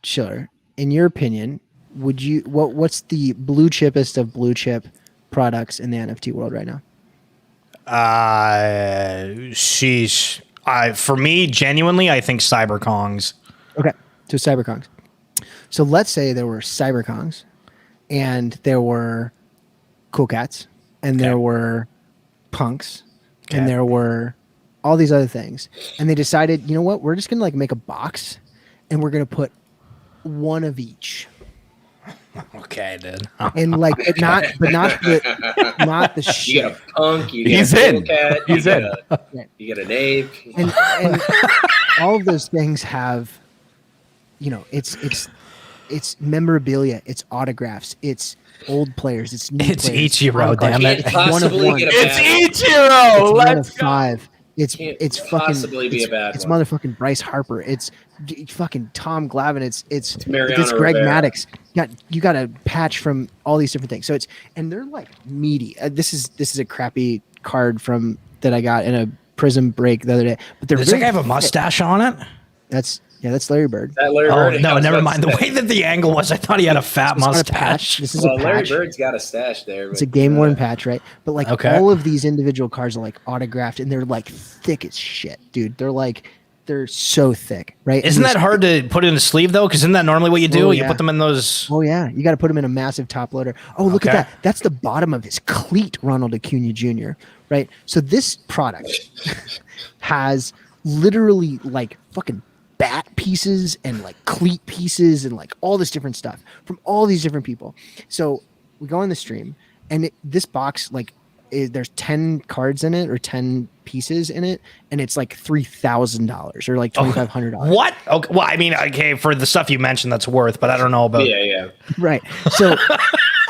[SPEAKER 1] Schiller, in your opinion, what's the blue chipest of blue chip products in the NFT world right now?
[SPEAKER 5] Sheesh. For me, genuinely, I think CyberKongs.
[SPEAKER 1] Okay, so CyberKongs. So let's say there were CyberKongs, and there were Cool Cats, and there were Punks, and there were all these other things, and they decided, you know what, we're just gonna like make a box, and we're gonna put one of each.
[SPEAKER 5] Okay, dude.
[SPEAKER 1] And like, not the
[SPEAKER 2] You
[SPEAKER 1] shit.
[SPEAKER 2] get a punk. You
[SPEAKER 6] He's
[SPEAKER 2] get a
[SPEAKER 6] in.
[SPEAKER 2] cat,
[SPEAKER 6] He's
[SPEAKER 2] you
[SPEAKER 6] in.
[SPEAKER 2] Get you get an ape.
[SPEAKER 1] And all of those things have, it's memorabilia, it's autographs, it's old players, it's new
[SPEAKER 5] It's
[SPEAKER 1] players.
[SPEAKER 5] Ichiro, damn it.
[SPEAKER 2] Can't
[SPEAKER 1] One of
[SPEAKER 2] possibly
[SPEAKER 1] one.
[SPEAKER 2] get a
[SPEAKER 6] It's
[SPEAKER 2] bad.
[SPEAKER 6] Ichiro.
[SPEAKER 1] It's one of
[SPEAKER 6] Let's go.
[SPEAKER 1] five. It's
[SPEAKER 2] Can't
[SPEAKER 1] fucking
[SPEAKER 2] possibly be a bad
[SPEAKER 1] it's
[SPEAKER 2] one.
[SPEAKER 1] motherfucking Bryce Harper. It's fucking Tom Glavine. It's
[SPEAKER 2] Mariano
[SPEAKER 1] Greg
[SPEAKER 2] Rivera.
[SPEAKER 1] Maddux. You got a patch from all these different things. So and they're like meaty. This is a crappy card from that I got in a Prism break the other day. But they're
[SPEAKER 5] Does that
[SPEAKER 1] very
[SPEAKER 5] guy have a
[SPEAKER 1] thick.
[SPEAKER 5] mustache on it?
[SPEAKER 1] That's Larry Bird.
[SPEAKER 2] That Larry
[SPEAKER 5] Oh
[SPEAKER 2] Bird,
[SPEAKER 5] no,
[SPEAKER 2] I was
[SPEAKER 5] never
[SPEAKER 2] about
[SPEAKER 5] mind.
[SPEAKER 2] to
[SPEAKER 5] The
[SPEAKER 2] say.
[SPEAKER 5] way that the angle was, I thought he had a fat
[SPEAKER 1] It's not a
[SPEAKER 5] mustache.
[SPEAKER 1] patch. This is
[SPEAKER 2] Well,
[SPEAKER 1] a patch.
[SPEAKER 2] Larry Bird's got a stash there.
[SPEAKER 1] It's a game worn patch, right? But like
[SPEAKER 5] Okay.
[SPEAKER 1] all of these individual cards are like autographed and they're like thick as shit, dude. They're so thick, right?
[SPEAKER 5] Isn't
[SPEAKER 1] And
[SPEAKER 5] that hard to put in a sleeve though? Because isn't that normally what you do?
[SPEAKER 1] Oh,
[SPEAKER 5] You
[SPEAKER 1] yeah.
[SPEAKER 5] put them in those.
[SPEAKER 1] Oh yeah, you got to put him in a massive top loader. Oh, look
[SPEAKER 5] Okay.
[SPEAKER 1] at that. That's the bottom of his cleat, Ronald Acuna Jr., right? So this product has literally like fucking bat pieces and like cleat pieces and like all this different stuff from all these different people. So we go on the stream and this box like there's 10 cards in it or 10 pieces in it and it's like $3,000 or like $2,500.
[SPEAKER 5] What? Okay. Well, I mean, okay, for the stuff you mentioned, that's worth, but I don't know about.
[SPEAKER 2] Yeah.
[SPEAKER 1] Right. So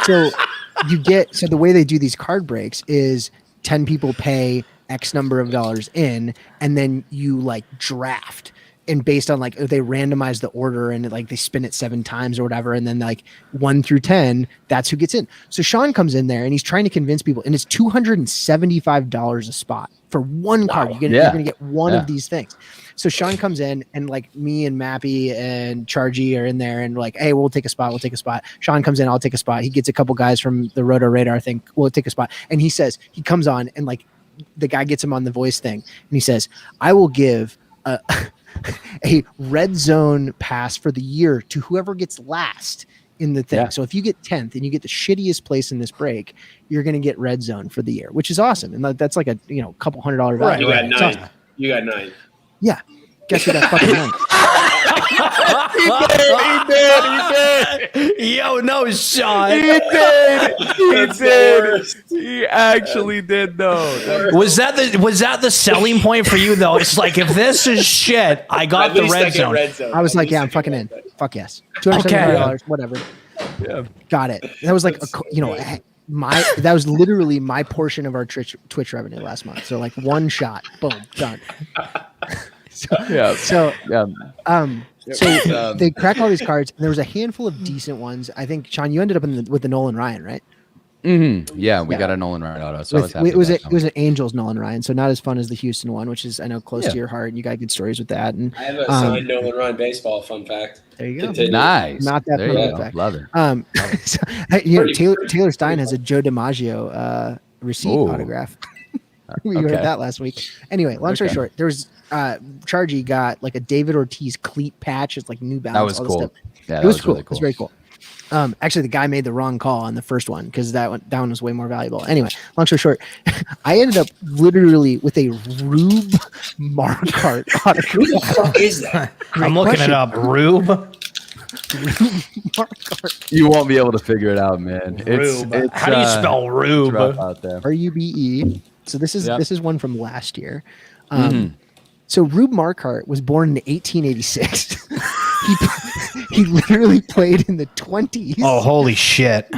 [SPEAKER 1] the way they do these card breaks is 10 people pay X number of dollars in, and then you like draft. And based on like if they randomize the order and like they spin it 7 times or whatever, and then like 1 through 10, that's who gets in. So Sean comes in there and he's trying to convince people, and it's $275 a spot for one card. You're gonna get one of these things. So Sean comes in and like me and Mappy and Chargy are in there and like, hey, we'll take a spot. Sean comes in, I'll take a spot. He gets a couple guys from the Roto Radar thing. We'll take a spot. And he comes on and like the guy gets him on the voice thing. And he says, I will give a red zone pass for the year to whoever gets last in the thing.
[SPEAKER 6] Yeah.
[SPEAKER 1] So if you get 10th and you get the shittiest place in this break, you're going to get red zone for the year, which is awesome. And that's like a, couple $100 value.
[SPEAKER 2] You got
[SPEAKER 1] It's
[SPEAKER 2] 9.
[SPEAKER 1] awesome.
[SPEAKER 2] You got 9.
[SPEAKER 1] Yeah. Guess who got fucking 9?
[SPEAKER 6] He did.
[SPEAKER 5] Yo, no, Sean.
[SPEAKER 6] He did.
[SPEAKER 2] That's the worst.
[SPEAKER 6] He actually did though.
[SPEAKER 5] Was that the selling point for you though? It's like if this is shit, I got
[SPEAKER 2] At
[SPEAKER 5] the
[SPEAKER 2] least I
[SPEAKER 5] red
[SPEAKER 2] get
[SPEAKER 5] zone.
[SPEAKER 2] red zone.
[SPEAKER 1] I was
[SPEAKER 2] At
[SPEAKER 1] like,
[SPEAKER 2] least
[SPEAKER 1] yeah,
[SPEAKER 2] I
[SPEAKER 1] I'm
[SPEAKER 2] get
[SPEAKER 1] fucking
[SPEAKER 2] red
[SPEAKER 1] in.
[SPEAKER 2] zone.
[SPEAKER 1] Fuck yes. $275, whatever.
[SPEAKER 6] Yeah.
[SPEAKER 1] Got it. That was like, that was literally my portion of our Twitch revenue last month. So like one shot, boom, done.
[SPEAKER 6] Yeah.
[SPEAKER 1] So
[SPEAKER 6] So
[SPEAKER 1] they crack all these cards, and there was a handful of decent ones. I think Sean, you ended up with the Nolan Ryan, right?
[SPEAKER 6] yeah, we got a Nolan Ryan auto. So I was happy
[SPEAKER 1] it was
[SPEAKER 6] about
[SPEAKER 1] an Angels Nolan Ryan, so not as fun as the Houston one, which is I know close to your heart, and you got good stories with that. And
[SPEAKER 2] I have a signed Nolan Ryan baseball. Fun fact.
[SPEAKER 1] there you go.
[SPEAKER 2] Continue.
[SPEAKER 6] Nice.
[SPEAKER 1] Not that
[SPEAKER 6] There you
[SPEAKER 1] fun of
[SPEAKER 6] go.
[SPEAKER 1] a fact.
[SPEAKER 6] Love it.
[SPEAKER 1] So, Taylor Stein has a Joe DiMaggio receipt
[SPEAKER 6] Ooh.
[SPEAKER 1] autograph. We
[SPEAKER 6] Okay.
[SPEAKER 1] heard that last week. Anyway, long story short, there was Chargy got like a David Ortiz cleat patch. It's like New Balance.
[SPEAKER 6] That was
[SPEAKER 1] all this
[SPEAKER 6] cool.
[SPEAKER 1] stuff.
[SPEAKER 6] Yeah,
[SPEAKER 1] It was cool.
[SPEAKER 6] really
[SPEAKER 1] It was very cool. Actually, the guy made the wrong call on the first one because that one was way more valuable. Anyway, long story short, I ended up literally with a Rube Marquardt autograph.
[SPEAKER 2] Who the fuck is that?
[SPEAKER 5] I'm looking it up. Rube.
[SPEAKER 6] You won't be able to figure it out, man.
[SPEAKER 5] Rube. How do you spell Rube?
[SPEAKER 6] rough out there.
[SPEAKER 1] RUBE. So this is
[SPEAKER 6] Yep.
[SPEAKER 1] this is one from last year. So Rube Marquardt was born in 1886. he literally played in the 20s.
[SPEAKER 5] Oh, holy shit.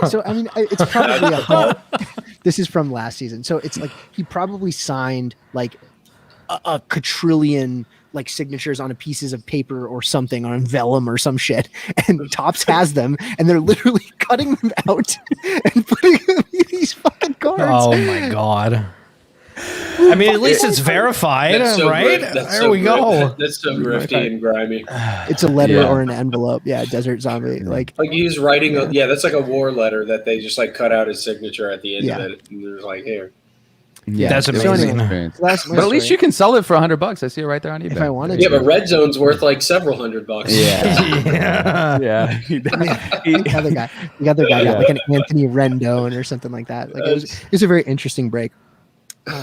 [SPEAKER 1] So I mean, it's probably this is from last season. So it's like he probably signed like a quadrillion like signatures on a pieces of paper or something on vellum or some shit, and Topps has them, and they're literally cutting them out and putting them in these fucking cards.
[SPEAKER 5] Oh my god. I mean, at least it's verified,
[SPEAKER 2] That's so
[SPEAKER 5] right?
[SPEAKER 2] grift- that's
[SPEAKER 5] There
[SPEAKER 2] so
[SPEAKER 5] we go.
[SPEAKER 2] grift- That's so grifty and grimy.
[SPEAKER 1] It's a letter
[SPEAKER 6] Yeah.
[SPEAKER 1] or an envelope. Yeah, Desert Zombie. Like
[SPEAKER 2] Like he's writing. That's like a war letter that they just like cut out his signature at the end
[SPEAKER 1] Yeah.
[SPEAKER 2] of it, and they're like, here.
[SPEAKER 1] yeah,
[SPEAKER 5] That's
[SPEAKER 6] it was
[SPEAKER 5] amazing.
[SPEAKER 6] an experience.
[SPEAKER 1] that's my
[SPEAKER 6] But at least
[SPEAKER 1] story.
[SPEAKER 6] you can sell it for $100. I see it right there on eBay.
[SPEAKER 1] If I wanted
[SPEAKER 2] Yeah,
[SPEAKER 1] to.
[SPEAKER 2] but red zone's worth like several $100.
[SPEAKER 5] Yeah.
[SPEAKER 6] Yeah.
[SPEAKER 1] The other guy got like an Anthony Rendon or something like that. Like it was a very interesting break.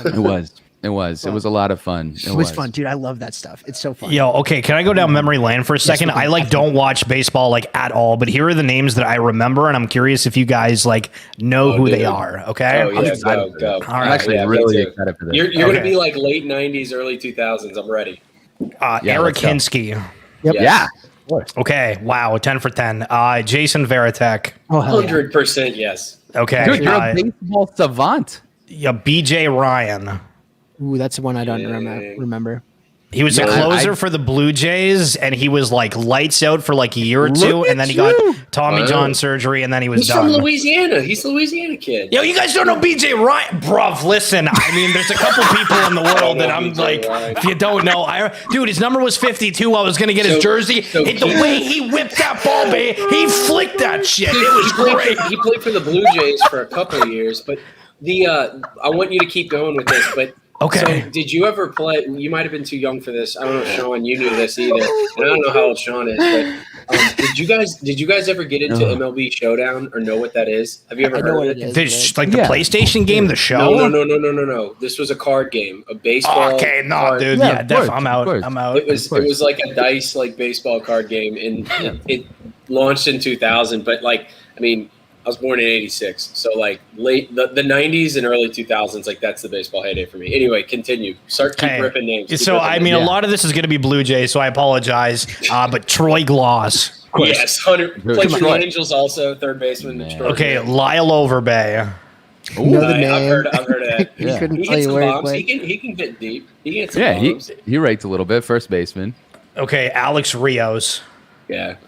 [SPEAKER 6] It was. It was. It was a lot of fun.
[SPEAKER 1] It was fun, dude. I love that stuff. It's so fun.
[SPEAKER 5] Yo, okay, can I go down memory lane for a second? I like don't watch baseball like at all, but here are the names that I remember, and I'm curious if you guys like know who they
[SPEAKER 2] dude.
[SPEAKER 5] are. Okay.
[SPEAKER 2] Oh yeah, go.
[SPEAKER 5] All
[SPEAKER 6] I'm
[SPEAKER 5] right.
[SPEAKER 6] actually
[SPEAKER 2] Yeah, me
[SPEAKER 6] really
[SPEAKER 2] too.
[SPEAKER 6] excited for this.
[SPEAKER 2] You're
[SPEAKER 5] Okay.
[SPEAKER 2] gonna be like late '90s, early 2000s. I'm ready.
[SPEAKER 6] Yeah,
[SPEAKER 5] Eric
[SPEAKER 6] let's go.
[SPEAKER 5] Hinsky.
[SPEAKER 1] Yep.
[SPEAKER 2] Yes.
[SPEAKER 6] Yeah. Of course.
[SPEAKER 5] Okay. Wow. 10 for 10. Jason Veritek.
[SPEAKER 1] Oh, hell yeah.
[SPEAKER 2] 100% yes.
[SPEAKER 5] Okay.
[SPEAKER 6] Dude, you're a baseball savant.
[SPEAKER 5] yeah, BJ Ryan.
[SPEAKER 1] Ooh, that's the one I don't remember.
[SPEAKER 5] He was a closer for the Blue Jays, and he was like lights out for like a year or two, and then he got Tommy John surgery, and then he was
[SPEAKER 2] He's
[SPEAKER 5] done.
[SPEAKER 2] from Louisiana. He's a Louisiana kid.
[SPEAKER 5] Yo, you guys don't know BJ Ryan, bruv. Listen, I mean, there's a couple people in the world that I'm like, if you don't know, dude, his number was 52. I was gonna get his jersey. The way he whipped that ball, babe, he flicked that shit. It was great.
[SPEAKER 2] He played for the Blue Jays for a couple of years, but I want you to keep going with this, but.
[SPEAKER 5] Okay.
[SPEAKER 2] So, did you ever play? You might have been too young for this. I don't know, if Sean, you knew this either. And I don't know how old Sean is, but did you guys ever get into MLB Showdown or know what that is? Have you ever heard of it?
[SPEAKER 5] Like the PlayStation game, the show?
[SPEAKER 2] No. This was a card game, a baseball.
[SPEAKER 5] Okay, no,
[SPEAKER 2] card.
[SPEAKER 5] dude. Yeah, definitely. I'm out.
[SPEAKER 2] It was like a dice like baseball card game, and it launched in 2000. But like, I mean. I was born in '86, so like late the '90s and early 2000s, like that's the baseball heyday for me. Anyway, continue. Keep ripping names.
[SPEAKER 5] So I mean, a lot of this is going to be Blue Jays, so I apologize. But Troy Gloss,
[SPEAKER 2] yes, 100. Played for the Angels, also third baseman.
[SPEAKER 5] Okay, Lyle Overbay.
[SPEAKER 2] I've heard of that.
[SPEAKER 1] He couldn't
[SPEAKER 2] He
[SPEAKER 1] tell
[SPEAKER 2] hits
[SPEAKER 1] you
[SPEAKER 2] some
[SPEAKER 1] where he
[SPEAKER 2] bombs.
[SPEAKER 1] played.
[SPEAKER 2] He can get deep. He gets some bombs.
[SPEAKER 6] he raked a little bit. First baseman.
[SPEAKER 5] Okay, Alex Rios.
[SPEAKER 2] Yeah,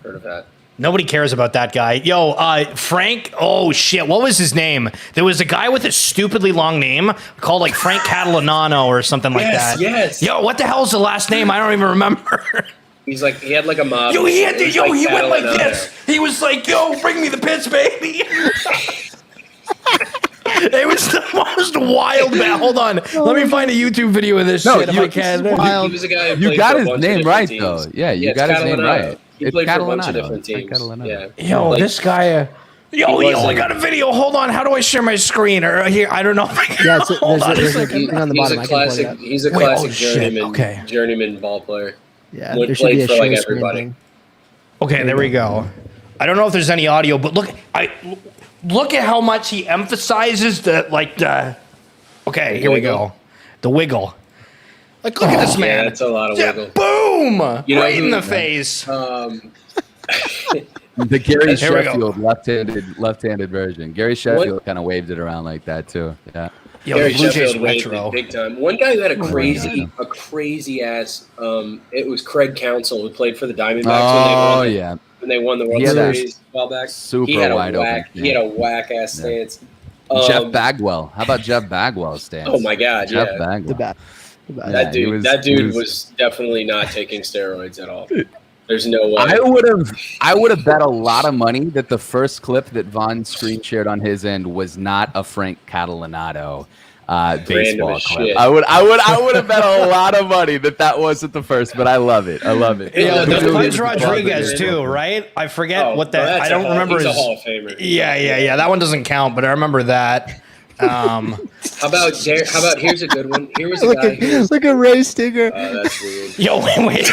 [SPEAKER 2] heard of that.
[SPEAKER 5] Nobody cares about that guy. Yo, Frank. Oh shit, what was his name? There was a guy with a stupidly long name called like Frank Catalanano or something like that.
[SPEAKER 2] Yes.
[SPEAKER 5] Yo, what the hell's the last name? I don't even remember.
[SPEAKER 2] He had like a mob.
[SPEAKER 5] Yo, he went like this. He was like, "Yo, bring me the pitch, baby." It was the most wild man. Hold on, let me find a YouTube video of this shit if I can.
[SPEAKER 2] He was a guy who
[SPEAKER 6] You
[SPEAKER 2] played
[SPEAKER 6] got
[SPEAKER 2] for a
[SPEAKER 6] his
[SPEAKER 2] bunch of
[SPEAKER 6] name
[SPEAKER 2] different
[SPEAKER 6] right
[SPEAKER 2] teams.
[SPEAKER 6] though. Yeah, you got his name right.
[SPEAKER 2] He played for a bunch of
[SPEAKER 6] Catalanado.
[SPEAKER 2] different teams.
[SPEAKER 6] Catalanado.
[SPEAKER 2] Yeah.
[SPEAKER 5] Yo,
[SPEAKER 2] Like,
[SPEAKER 5] this guy. Yo, he only got a video. Hold on, how do I share my screen? Or here, I don't know.
[SPEAKER 1] Yeah,
[SPEAKER 5] Hold on a
[SPEAKER 1] there's a
[SPEAKER 5] second.
[SPEAKER 1] thing on the bottom. I can pull it up.
[SPEAKER 2] He's a
[SPEAKER 5] Wait,
[SPEAKER 2] classic
[SPEAKER 5] shit,
[SPEAKER 2] journeyman ball player.
[SPEAKER 1] Yeah,
[SPEAKER 2] Would
[SPEAKER 1] there should be
[SPEAKER 2] play
[SPEAKER 1] a
[SPEAKER 2] for, like,
[SPEAKER 1] share screen
[SPEAKER 2] everybody.
[SPEAKER 1] thing.
[SPEAKER 5] Okay, there we go. I don't know if there's any audio, but look at how much he emphasizes the. Okay, here we go. The wiggle. Like, look at this man.
[SPEAKER 2] Yeah, it's a lot of wiggle.
[SPEAKER 5] Boom!
[SPEAKER 2] You know
[SPEAKER 5] right in
[SPEAKER 2] who-
[SPEAKER 5] the face.
[SPEAKER 6] The Gary
[SPEAKER 5] Here we go.
[SPEAKER 6] Sheffield left-handed version. Gary Sheffield kind of waved it around like that too. Yeah.
[SPEAKER 5] Yo,
[SPEAKER 2] Gary
[SPEAKER 5] the Blue Jays
[SPEAKER 2] Sheffield waved
[SPEAKER 5] retro.
[SPEAKER 2] it big time. One guy who had a crazy ass. It was Craig Counsell who played for the Diamondbacks when they won the World Series a while back.
[SPEAKER 6] Super
[SPEAKER 2] he had a
[SPEAKER 6] wide
[SPEAKER 2] whack.
[SPEAKER 6] open.
[SPEAKER 2] He had a whack ass stance.
[SPEAKER 6] Jeff Bagwell. How about Jeff Bagwell's stance?
[SPEAKER 2] Oh my God,
[SPEAKER 6] Jeff
[SPEAKER 2] yeah.
[SPEAKER 6] Bagwell.
[SPEAKER 1] The bat.
[SPEAKER 2] That dude was definitely not taking steroids at all. There's no way.
[SPEAKER 6] I would have bet a lot of money that the first clip that Vaughn screen shared on his end was not a Frank Catalanado baseball
[SPEAKER 2] as
[SPEAKER 6] clip.
[SPEAKER 2] shit.
[SPEAKER 6] I would have bet a lot of money that wasn't the first, but I love it.
[SPEAKER 5] Yeah, there's
[SPEAKER 2] Really
[SPEAKER 5] Pudge
[SPEAKER 2] good
[SPEAKER 5] Rodriguez
[SPEAKER 2] ball
[SPEAKER 5] too,
[SPEAKER 2] player.
[SPEAKER 5] right? I forget what that.
[SPEAKER 2] Well,
[SPEAKER 5] I don't remember
[SPEAKER 2] he's
[SPEAKER 5] his.
[SPEAKER 2] a Hall of Famer.
[SPEAKER 5] Yeah. That one doesn't count, but I remember that.
[SPEAKER 2] How about here's a good one. Here was a guy.
[SPEAKER 1] Look at Ray Stinger.
[SPEAKER 2] That's weird.
[SPEAKER 5] Yo, wait.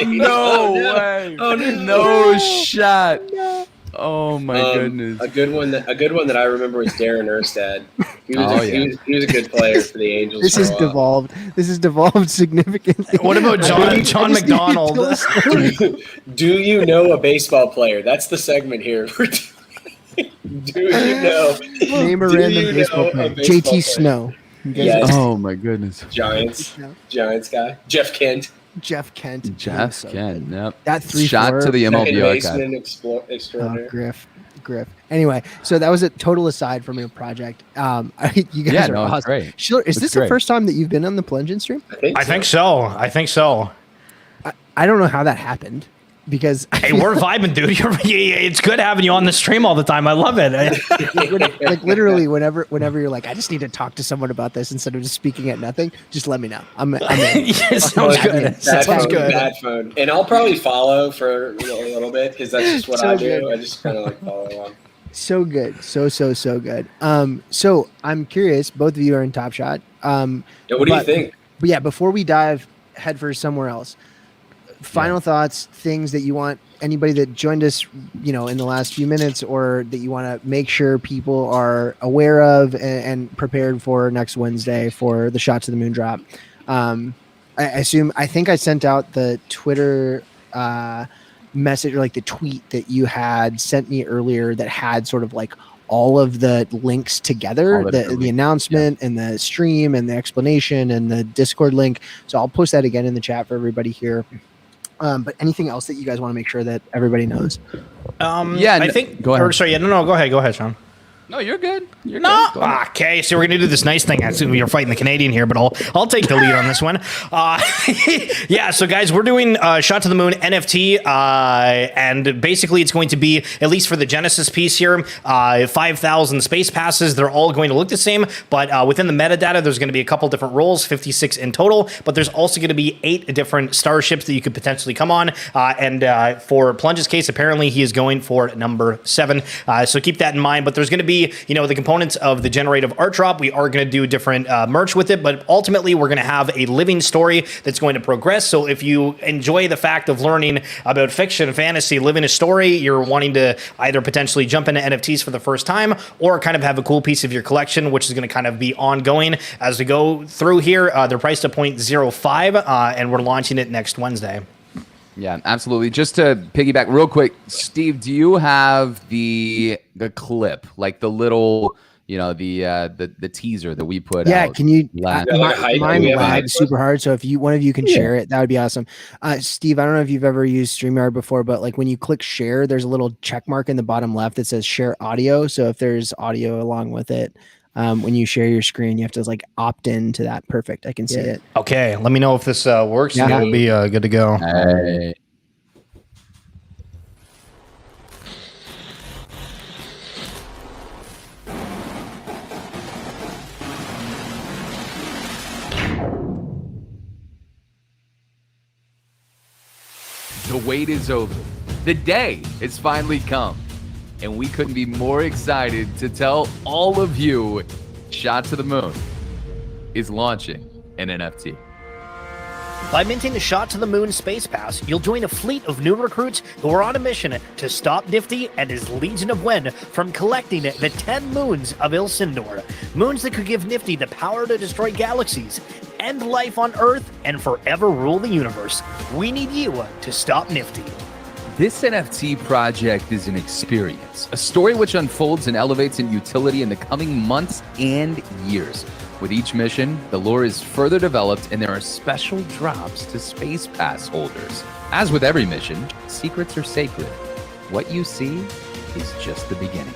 [SPEAKER 6] No way.
[SPEAKER 2] Oh
[SPEAKER 6] No shot. Oh my goodness.
[SPEAKER 2] A good one that I remember was Darren Erstad. He was a good player for the Angels.
[SPEAKER 1] This
[SPEAKER 2] for a
[SPEAKER 1] has
[SPEAKER 2] while.
[SPEAKER 1] devolved. This has devolved significantly.
[SPEAKER 5] What about John McDonald?
[SPEAKER 2] Do you know a baseball player? That's the segment here. Do you know?
[SPEAKER 1] Name a
[SPEAKER 2] Do
[SPEAKER 1] random
[SPEAKER 2] you
[SPEAKER 1] baseball
[SPEAKER 2] know a
[SPEAKER 1] player.
[SPEAKER 2] baseball
[SPEAKER 1] JT
[SPEAKER 2] player?
[SPEAKER 1] Snow. You guys
[SPEAKER 2] Yes.
[SPEAKER 6] Oh my goodness.
[SPEAKER 2] Giants guy. Jeff Kent.
[SPEAKER 1] Jeff Kent.
[SPEAKER 6] Jeff
[SPEAKER 1] So
[SPEAKER 6] Kent.
[SPEAKER 1] good.
[SPEAKER 6] Yep.
[SPEAKER 1] That 3-4.
[SPEAKER 6] Shot to the
[SPEAKER 2] Second
[SPEAKER 6] MLB archive.
[SPEAKER 2] baseman extraordinaire.
[SPEAKER 1] Griff. Anyway, so that was a total aside from your project. You guys
[SPEAKER 6] Yeah,
[SPEAKER 1] are
[SPEAKER 6] no, it's
[SPEAKER 1] awesome.
[SPEAKER 6] great.
[SPEAKER 1] Schiller, is
[SPEAKER 6] It's
[SPEAKER 1] this
[SPEAKER 6] great.
[SPEAKER 1] the first time that you've been on the Plungeon stream?
[SPEAKER 5] I think so.
[SPEAKER 1] I don't know how that happened because
[SPEAKER 5] Hey, we're vibing, dude. It's good having you on the stream all the time. I love it.
[SPEAKER 1] like literally whenever you're like, I just need to talk to someone about this instead of just speaking at nothing, just let me know. I'm in.
[SPEAKER 5] Yeah, sounds good. Sounds good.
[SPEAKER 2] Bad phone. And I'll probably follow for a little bit because that's just what
[SPEAKER 1] So
[SPEAKER 2] I do.
[SPEAKER 1] good.
[SPEAKER 2] I just kind of like follow along.
[SPEAKER 1] So good. So good. So I'm curious, both of you are in Top Shot.
[SPEAKER 2] Yeah, what do you think?
[SPEAKER 1] But yeah, before we dive headfirst somewhere else, final thoughts, things that you want anybody that joined us, in the last few minutes, or that you want to make sure people are aware of and prepared for next Wednesday for the Shot to the Moon drop. I think I sent out the Twitter message or like the tweet that you had sent me earlier that had sort of like all of the links together, the announcement and the stream and the explanation and the Discord link. So I'll post that again in the chat for everybody here. But anything else that you guys want to make sure that everybody knows?
[SPEAKER 5] I think.
[SPEAKER 6] Go ahead.
[SPEAKER 5] Sorry, no. Go ahead, Sean.
[SPEAKER 6] No, you're good. You're
[SPEAKER 5] No.
[SPEAKER 6] good. Go ahead.
[SPEAKER 5] Okay, so we're gonna do this nice thing. I assume you're fighting the Canadian here, but I'll take the lead on this one. Yeah. So guys, we're doing Shot to the Moon NFT, and basically it's going to be, at least for the Genesis piece here, 5,000 space passes. They're all going to look the same, but within the metadata, there's going to be a couple different roles, 56 in total. But there's also going to be 8 different starships that you could potentially come on. And for Plunge's case, apparently he is going for number 7. So keep that in mind. But there's going to be, the components of the generative art drop. We are going to do different merch with it, but ultimately we're going to have a living story that's going to progress. So if you enjoy the fact of learning about fiction, fantasy, living a story, you're wanting to either potentially jump into NFTs for the first time or kind of have a cool piece of your collection, which is going to kind of be ongoing as we go through here. They're priced at 0.05, and we're launching it next Wednesday.
[SPEAKER 6] Yeah, absolutely. Just to piggyback real quick, Steve, do you have the clip, like the little, the teaser that we put out?
[SPEAKER 1] Yeah, can you?
[SPEAKER 6] last-
[SPEAKER 1] Mine lagged super hard, so if one of you can share it, that would be awesome. Steve, I don't know if you've ever used StreamYard before, but like when you click share, there's a little check mark in the bottom left that says share audio. So if there's audio along with it, when you share your screen, you have to like opt in to that. Perfect. I can see it.
[SPEAKER 5] Okay, let me know if this works.
[SPEAKER 1] Yeah.
[SPEAKER 5] And it'll be good to go.
[SPEAKER 6] Hey. The wait is over. The day has finally come. And we couldn't be more excited to tell all of you Shot to the Moon is launching an NFT.
[SPEAKER 5] By minting the Shot to the Moon Space Pass, you'll join a fleet of new recruits who are on a mission to stop Nifty and his Legion of Wen from collecting the 10 moons of Ilsindor. Moons that could give Nifty the power to destroy galaxies, end life on Earth, and forever rule the universe. We need you to stop Nifty.
[SPEAKER 6] This NFT project is an experience, a story which unfolds and elevates in utility in the coming months and years. With each mission, the lore is further developed and there are special drops to Space Pass holders. As with every mission, secrets are sacred. What you see is just the beginning.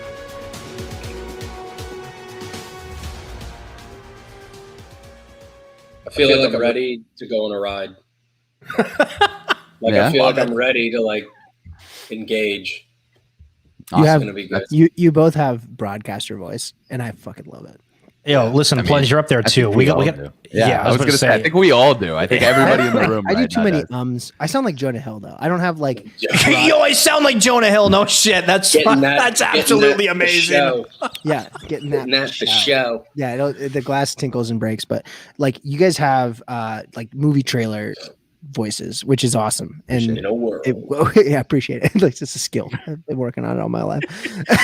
[SPEAKER 2] I feel like I'm ready to go on a ride. I feel like I'm ready to engage.
[SPEAKER 1] Awesome.
[SPEAKER 2] Gonna be good.
[SPEAKER 1] You both have broadcaster voice, and I fucking love it.
[SPEAKER 5] Yo, listen, Plunge, you're up there too. We got.
[SPEAKER 6] Yeah, I was gonna say. I think we all do. I think everybody in the room.
[SPEAKER 1] I do too many ums. I sound like Jonah Hill though. I don't have like.
[SPEAKER 5] Yo, I sound like Jonah Hill. No shit. That's absolutely amazing.
[SPEAKER 1] Yeah, getting that
[SPEAKER 2] the show.
[SPEAKER 1] Yeah, the glass tinkles and breaks, but like you guys have like movie trailer voices, which is awesome. And
[SPEAKER 2] in a world.
[SPEAKER 1] I appreciate it. Like it's a skill. I've been working on it all my life.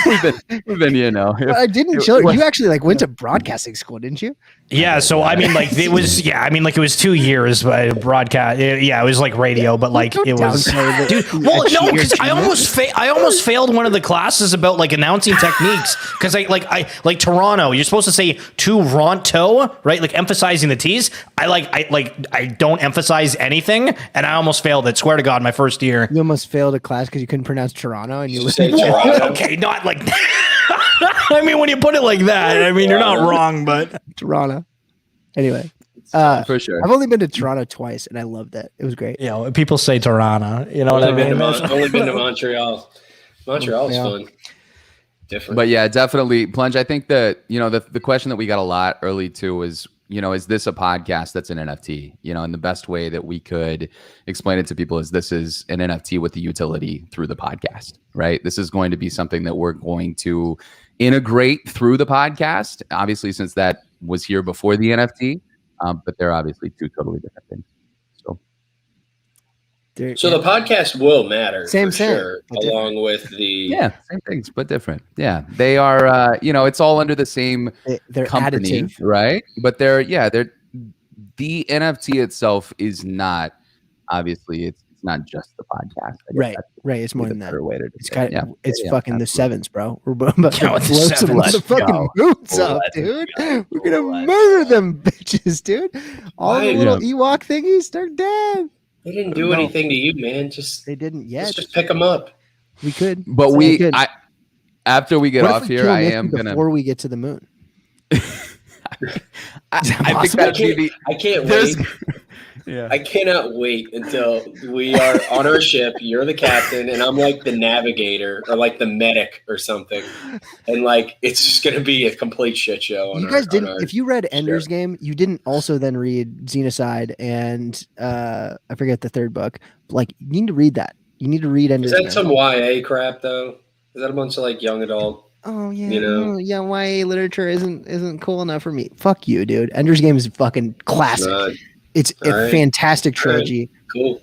[SPEAKER 6] we've been
[SPEAKER 1] I didn't show you actually went to broadcasting school, didn't you?
[SPEAKER 5] Yeah, so I mean, it was. Yeah, I mean, it was 2 years, but broadcast. Yeah, it was like radio, but it was. Dude, well, no, because I almost failed one of the classes about announcing techniques because I Toronto. You're supposed to say Toronto, right? Like emphasizing the T's. I don't emphasize anything, and I almost failed it. Swear to God, my first year.
[SPEAKER 1] You almost failed a class because you couldn't pronounce Toronto, and you
[SPEAKER 2] say Toronto.
[SPEAKER 5] Okay, not like. I mean, when you put it like that, I mean, you're not wrong, but
[SPEAKER 1] Toronto. Anyway,
[SPEAKER 6] for sure.
[SPEAKER 1] I've only been to Toronto twice, and I loved it. It was great.
[SPEAKER 5] People say Toronto. You know what I mean?
[SPEAKER 2] I've only been to Montreal. Montreal's fun. Different.
[SPEAKER 6] But yeah, definitely, Plunge. I think that the question that we got a lot early too was, is this a podcast that's an NFT? And the best way that we could explain it to people is this is an NFT with the utility through the podcast, right? This is going to be something that we're going to integrate through the podcast, obviously, since that was here before the NFT, but they're obviously two totally different things.
[SPEAKER 2] So the podcast will matter,
[SPEAKER 1] same,
[SPEAKER 2] sure, along with the
[SPEAKER 6] same things but different. Yeah, they are. It's all under the same
[SPEAKER 1] they're
[SPEAKER 6] company,
[SPEAKER 1] additive.
[SPEAKER 6] right? But they're the NFT itself is not obviously it's It's not just the podcast.
[SPEAKER 1] Right. It's more than that.
[SPEAKER 6] Way to
[SPEAKER 1] It's
[SPEAKER 6] describe
[SPEAKER 1] got
[SPEAKER 6] it.
[SPEAKER 1] it's
[SPEAKER 6] Yeah,
[SPEAKER 1] fucking the
[SPEAKER 6] absolutely.
[SPEAKER 1] sevens, bro. We're about to
[SPEAKER 5] Yo, the
[SPEAKER 1] blow some
[SPEAKER 5] sevens.
[SPEAKER 1] motherfucking moons up,
[SPEAKER 6] Let's
[SPEAKER 1] dude.
[SPEAKER 6] go.
[SPEAKER 1] We're gonna
[SPEAKER 6] Let's
[SPEAKER 1] murder them bitches, dude. All the
[SPEAKER 2] Why?
[SPEAKER 1] little Ewok thingies, they're dead.
[SPEAKER 2] They didn't do
[SPEAKER 1] No.
[SPEAKER 2] anything to you, man. Just
[SPEAKER 1] They didn't yet.
[SPEAKER 2] let's just pick them up.
[SPEAKER 1] We could.
[SPEAKER 6] But
[SPEAKER 1] could.
[SPEAKER 6] After we get
[SPEAKER 1] What if
[SPEAKER 6] off
[SPEAKER 1] we
[SPEAKER 6] here,
[SPEAKER 1] kill
[SPEAKER 6] I
[SPEAKER 1] Nikki
[SPEAKER 6] am gonna.
[SPEAKER 1] before we get to the moon.
[SPEAKER 6] I think
[SPEAKER 1] possible?
[SPEAKER 6] that'd be the.
[SPEAKER 2] I can't
[SPEAKER 6] There's-
[SPEAKER 2] wait.
[SPEAKER 5] Yeah.
[SPEAKER 2] I cannot wait until we are on our ship. You're the captain, and I'm like the navigator or like the medic or something. And like it's just gonna be a complete shit show.
[SPEAKER 1] You guys didn't. If you read Ender's Game, you didn't also then read Xenocide and I forget the third book. Like you need to read that. You need to read
[SPEAKER 2] Is
[SPEAKER 1] Ender's
[SPEAKER 2] that
[SPEAKER 1] Game.
[SPEAKER 2] some YA crap though? Is that a bunch of like young adult?
[SPEAKER 1] Oh yeah,
[SPEAKER 2] you know?
[SPEAKER 1] yeah. YA literature isn't cool enough for me. Fuck you, dude. Ender's Game is fucking classic. It's a
[SPEAKER 2] All right.
[SPEAKER 1] fantastic trilogy.
[SPEAKER 2] Cool.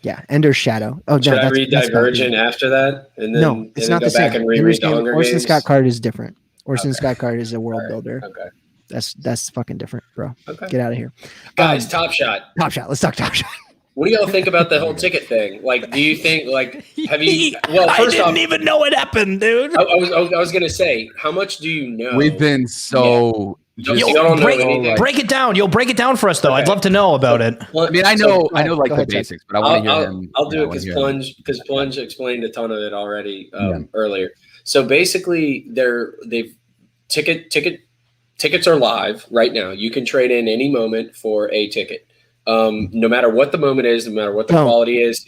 [SPEAKER 1] Yeah, Ender's Shadow. Oh no,
[SPEAKER 2] Should I
[SPEAKER 1] that's,
[SPEAKER 2] read
[SPEAKER 1] that's
[SPEAKER 2] Divergent after that? And then,
[SPEAKER 1] no, it's
[SPEAKER 2] and
[SPEAKER 1] not
[SPEAKER 2] then
[SPEAKER 1] the
[SPEAKER 2] go back
[SPEAKER 1] same.
[SPEAKER 2] and
[SPEAKER 1] Ender's
[SPEAKER 2] reread the
[SPEAKER 1] Game,
[SPEAKER 2] Hunger
[SPEAKER 1] Orson
[SPEAKER 2] Games?
[SPEAKER 1] Scott Card is different. Orson
[SPEAKER 2] Okay.
[SPEAKER 1] Scott Card is a world
[SPEAKER 2] All right.
[SPEAKER 1] builder.
[SPEAKER 2] Okay.
[SPEAKER 1] That's fucking different, bro.
[SPEAKER 2] Okay.
[SPEAKER 1] Get out of here,
[SPEAKER 2] Guys, Top Shot.
[SPEAKER 1] Top Shot. Let's talk Top Shot.
[SPEAKER 2] What do y'all think about the whole ticket thing? Like, do you think have you? Well,
[SPEAKER 5] I
[SPEAKER 2] first
[SPEAKER 5] didn't
[SPEAKER 2] off,
[SPEAKER 5] even know it happened, dude.
[SPEAKER 2] I was gonna say, how much do you know?
[SPEAKER 6] We've been so.
[SPEAKER 2] Y'all
[SPEAKER 5] Yo,
[SPEAKER 2] don't know
[SPEAKER 5] break,
[SPEAKER 2] anything.
[SPEAKER 5] break it down. Yo, break it down for us, though. I'd
[SPEAKER 2] Okay.
[SPEAKER 5] love to know about it.
[SPEAKER 6] I mean, I know
[SPEAKER 1] ahead,
[SPEAKER 6] like
[SPEAKER 1] go
[SPEAKER 6] the
[SPEAKER 1] ahead, Chuck.
[SPEAKER 6] basics, but I want to hear him.
[SPEAKER 2] I'll do
[SPEAKER 6] yeah, I
[SPEAKER 2] it
[SPEAKER 6] wanna hear him.
[SPEAKER 2] because Plunge explained a ton of it already earlier. So basically, tickets are live right now. You can trade in any moment for a ticket. No matter what the moment is, no matter what the
[SPEAKER 1] Don't.
[SPEAKER 2] quality is.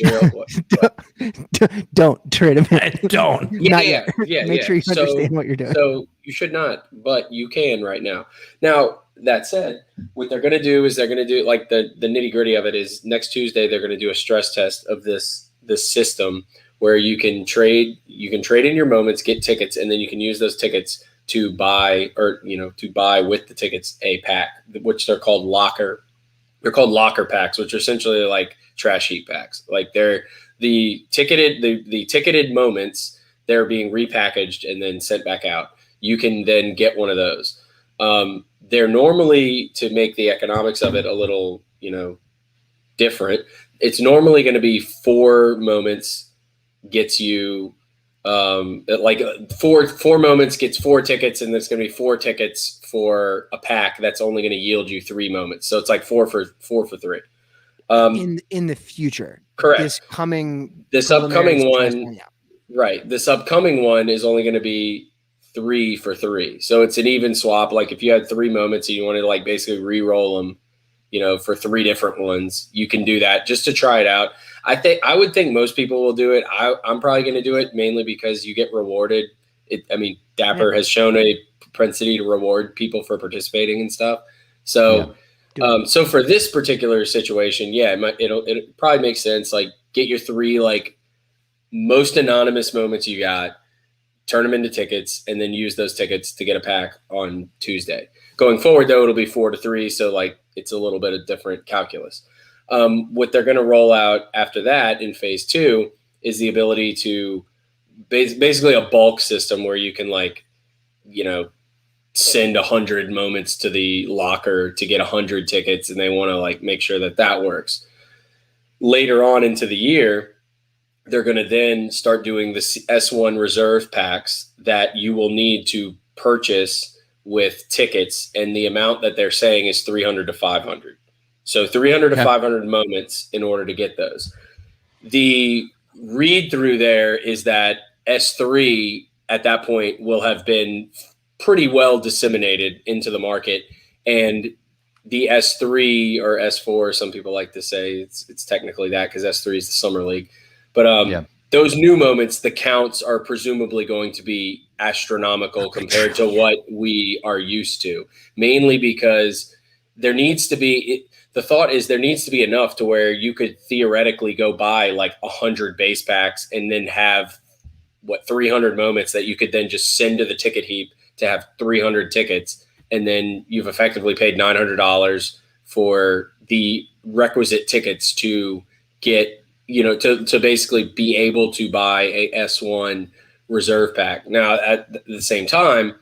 [SPEAKER 1] Don't trade him in.
[SPEAKER 5] Don't.
[SPEAKER 1] Not
[SPEAKER 2] Yeah.
[SPEAKER 1] Make sure you understand what you're doing.
[SPEAKER 2] So you should not, but you can right now. Now, that said, what they're going to do is they're going to do like the nitty gritty of it is next Tuesday, they're going to do a stress test of this system where you can trade in your moments, get tickets, and then you can use those tickets to buy with the tickets a pack, which they're called locker. They're called locker packs, which are essentially like trash heap packs. Like they're the ticketed moments. They're being repackaged and then sent back out. You can then get one of those. They're normally, to make the economics of it a little, different. It's normally going to be 4 moments gets you like four moments gets 4 tickets, and there's going to be 4 tickets for a pack that's only going to yield you 3 moments. So it's like 4 for 3.
[SPEAKER 1] In the future,
[SPEAKER 2] Correct.
[SPEAKER 1] This upcoming
[SPEAKER 2] one,
[SPEAKER 1] yeah.
[SPEAKER 2] right? This upcoming one is only going to be 3 for 3. So it's an even swap. Like if you had 3 moments and you wanted to like basically re-roll them, for 3 different ones, you can do that just to try it out. I would think most people will do it. I'm probably going to do it mainly because you get rewarded. Dapper has shown a propensity to reward people for participating and stuff. So, so for this particular situation, it'll probably make sense. Like get your 3 like most anonymous moments you got, turn them into tickets, and then use those tickets to get a pack on Tuesday. Going forward, though, it'll be 4 to 3. So like it's a little bit of different calculus. What they're going to roll out after that in phase 2 is the ability to basically a bulk system where you can send 100 moments to the locker to get 100 tickets, and they want to make sure that works. Later on into the year, they're going to then start doing the S1 reserve packs that you will need to purchase with tickets, and the amount that they're saying is 300 to 500. So 300 to 500 moments in order to get those. The read through there is that S3 at that point will have been pretty well disseminated into the market, and the S3 or S4, some people like to say it's technically that because S3 is the summer league. But those new moments, the counts are presumably going to be astronomical compared to what we are used to, mainly because there needs to be the thought is there needs to be enough to where you could theoretically go buy 100 base packs and then have 300 moments that you could then just send to the ticket heap to have 300 tickets. And then you've effectively paid $900 for the requisite tickets to get, to basically be able to buy a S1 reserve pack. Now, at the same time,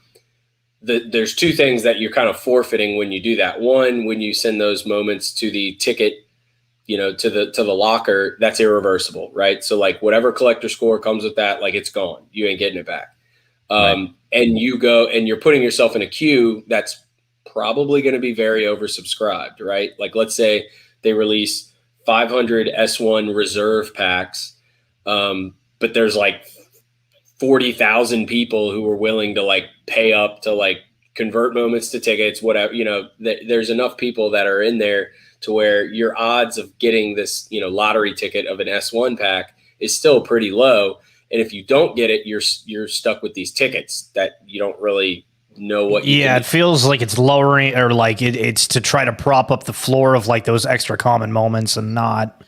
[SPEAKER 2] there's 2 things that you're kind of forfeiting when you do that. One, when you send those moments to the ticket to the locker, that's irreversible, right? So like whatever collector score comes with that, like it's gone. You ain't getting it back. And you go and you're putting yourself in a queue that's probably going to be very oversubscribed, right? Like let's say they release 500 S1 reserve packs, but there's like 40,000 people who are willing to like pay up to like convert moments to tickets, whatever, there's enough people that are in there to where your odds of getting this, lottery ticket of an S1 pack is still pretty low. And if you don't get it, you're stuck with these tickets that you don't really know what you can
[SPEAKER 5] it feels like it's lowering, or like it's to try to prop up the floor of like those extra common moments and not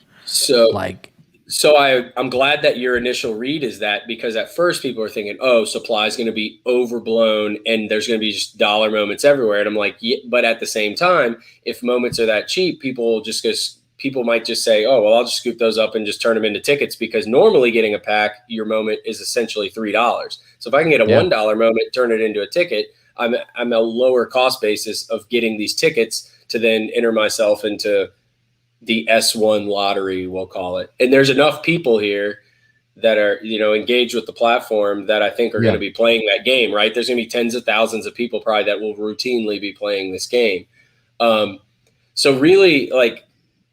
[SPEAKER 2] I'm glad that your initial read is that, because at first people are thinking, oh, supply is going to be overblown and there's going to be just dollar moments everywhere. And I'm like, yeah, but at the same time, if moments are that cheap, people might just say, oh, well, I'll just scoop those up and just turn them into tickets, because normally getting a pack, your moment is essentially $3. So if I can get a $1 moment, turn it into a ticket, I'm a lower cost basis of getting these tickets to then enter myself into the S1 lottery, we'll call it. And there's enough people here that are, engaged with the platform that I think are going to be playing that game, right? There's going to be tens of thousands of people probably that will routinely be playing this game. So really, like,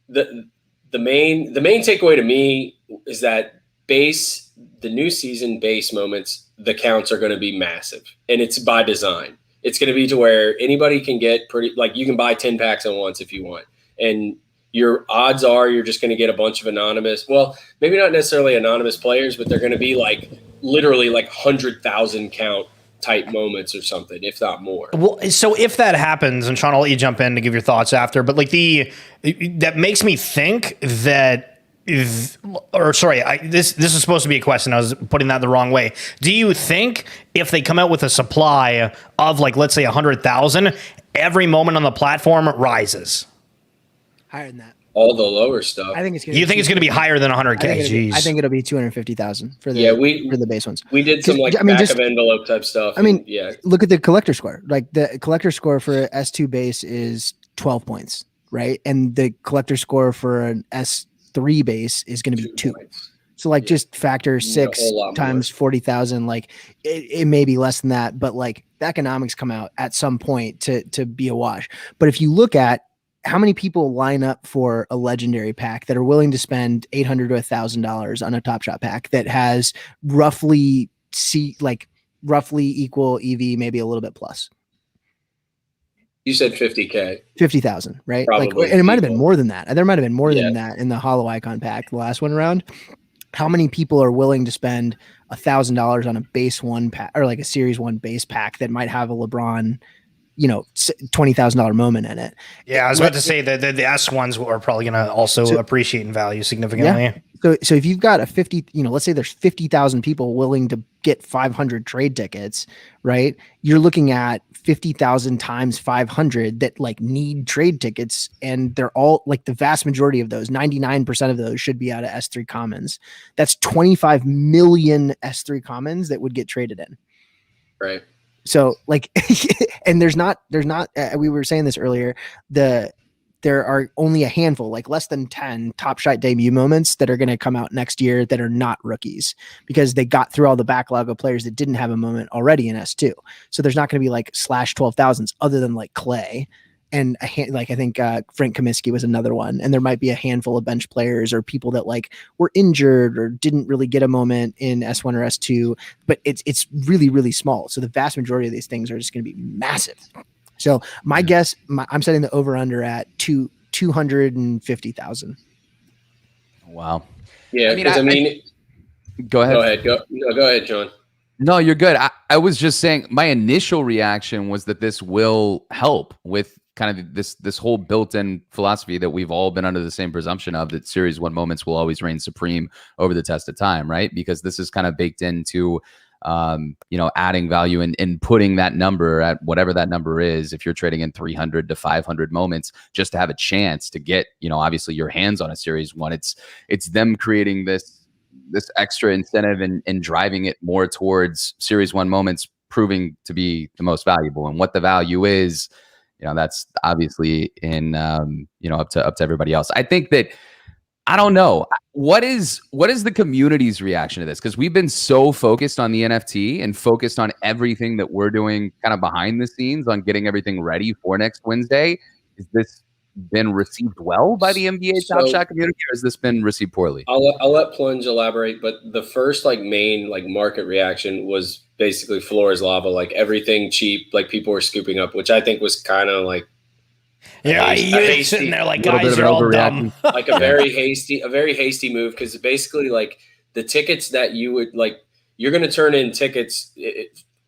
[SPEAKER 2] the main takeaway to me is that the new season base moments, the counts are going to be massive, and it's by design. It's going to be to where anybody can get you can buy 10 packs at once if you want. And your odds are you're just going to get a bunch of anonymous, well, maybe not necessarily anonymous players, but they're going to be like literally like 100,000 count type moments or something, if not more.
[SPEAKER 5] Well, so if that happens, and Sean, I'll let you jump in to give your thoughts after, but like that makes me think that this is supposed to be a question. I was putting that the wrong way. Do you think if they come out with a supply of like, let's say 100,000, every moment on the platform rises?
[SPEAKER 1] Higher than that.
[SPEAKER 2] All the lower stuff.
[SPEAKER 1] I think it's going.
[SPEAKER 5] You think it's going to be higher than 100K?
[SPEAKER 1] I think it'll be 250,000 for the for the base ones.
[SPEAKER 2] We did some back of envelope type stuff.
[SPEAKER 1] Look at the collector score. Like the collector score for S2 base is 12 points, right? And the collector score for an S3 base is going to be 2. So like just factor 6 times 40,000. Like it may be less than that, but like the economics come out at some point to be a wash. But if you look at how many people line up for a legendary pack that are willing to spend $800 to $1,000 on a Top Shot pack that has roughly equal EV, maybe a little bit plus?
[SPEAKER 2] You said 50K.
[SPEAKER 1] 50,000, right?
[SPEAKER 2] Probably.
[SPEAKER 1] And it might have been more than that. There might have been more than that in the Hollow Icon pack, the last one around. How many people are willing to spend $1,000 on a base one pack, or like a series 1 base pack that might have a LeBron, $20,000 moment in it?
[SPEAKER 5] Yeah, I was about to say that the S ones are probably going to also appreciate in value significantly.
[SPEAKER 1] Yeah. So if you've got a 50, let's say there's 50,000 people willing to get 500 trade tickets, right? You're looking at 50,000 times 500 that like need trade tickets, and they're all like, the vast majority of those, 99% of those, should be out of S3 commons. That's 25 million S3 commons that would get traded in.
[SPEAKER 2] Right.
[SPEAKER 1] So like, and there's not, we were saying this earlier, there are only a handful, like less than 10 Top Shot debut moments that are going to come out next year that are not rookies, because they got through all the backlog of players that didn't have a moment already in S2. So there's not going to be like slash 12,000s other than like Clay. And I think Frank Kaminsky was another one. And there might be a handful of bench players or people that like were injured or didn't really get a moment in S1 or S2, but it's really, really small. So the vast majority of these things are just going to be massive. So my guess, I'm setting the over under at 250,000.
[SPEAKER 6] Wow.
[SPEAKER 2] Yeah.
[SPEAKER 6] Go ahead.
[SPEAKER 2] Go ahead, John.
[SPEAKER 6] No, you're good. I was just saying my initial reaction was that this will help with kind of this whole built-in philosophy that we've all been under the same presumption of, that series 1 moments will always reign supreme over the test of time, right? Because this is kind of baked into adding value and putting that number at whatever that number is. If you're trading in 300 to 500 moments just to have a chance to get, obviously your hands on a series 1, it's them creating this extra incentive and driving it more towards series 1 moments proving to be the most valuable. And what the value is, that's obviously in, up to everybody else. I think that I don't know. What is the community's reaction to this? Because we've been so focused on the NFT and focused on everything that we're doing kind of behind the scenes on getting everything ready for next Wednesday. Is this been received well by the NBA Top Shot community, or has this been received poorly?
[SPEAKER 2] I'll let Plunge elaborate, but the first main market reaction was basically floor is lava, everything cheap, people were scooping up, which I think was kind of
[SPEAKER 5] you're sitting there guys, you're all dumb.
[SPEAKER 2] A very hasty move, because basically the tickets that you would you're going to turn in tickets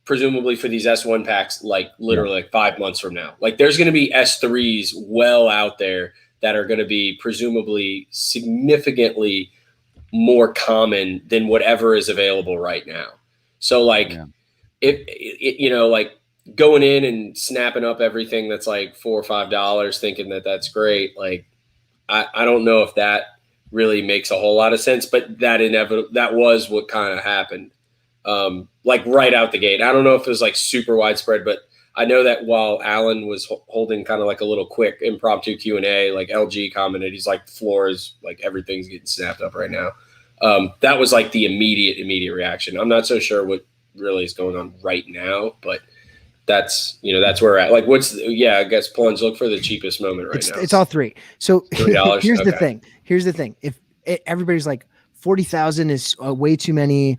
[SPEAKER 2] presumably for these S1 packs literally 5 months from now. There's going to be S3s well out there that are going to be presumably significantly more common than whatever is available right now. So if going in and snapping up everything that's $4 or $5, thinking that that's great. I don't know if that really makes a whole lot of sense, but that was what kind of happened. Right out the gate. I don't know if it was super widespread, but I know that while Alan was holding kind of a little quick impromptu Q&A, LG commented, he's floors, everything's getting snapped up right now. That was the immediate reaction. I'm not so sure what really is going on right now, but that's where we're at. I guess Plunge, look for the cheapest moment now.
[SPEAKER 1] It's all three. So
[SPEAKER 2] $3.
[SPEAKER 1] Here's the thing. If everybody's 40,000 is way too many,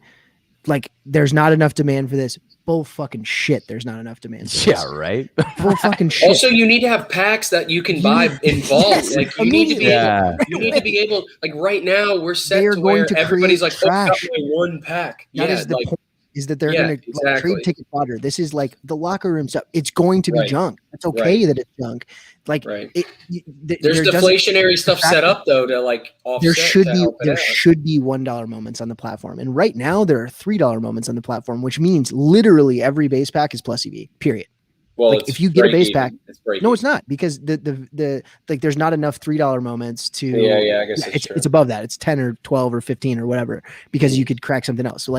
[SPEAKER 1] there's not enough demand for this. Bull fucking shit. There's not enough demand for this.
[SPEAKER 6] Yeah, right.
[SPEAKER 1] Bull fucking shit.
[SPEAKER 2] Also, you need to have packs that you can buy involved.
[SPEAKER 1] Yes,
[SPEAKER 2] you need to be able. Right now, we're set to where everybody's oh, got my one pack.
[SPEAKER 1] That is the point. Is that they're going to trade ticket fodder. This is the locker room stuff. It's going to be junk. It's okay that it's junk.
[SPEAKER 2] There's deflationary stuff set up though to offset.
[SPEAKER 1] There should be $1 moments on the platform, and right now there are $3 moments on the platform, which means literally every base pack is plus EV. Period.
[SPEAKER 2] Well,
[SPEAKER 1] if you get a base pack, no, it's not, because the there's not enough $3 moments to.
[SPEAKER 2] Yeah, I guess
[SPEAKER 1] it's above that. It's 10 or 12 or 15 or whatever, because you could crack something else. So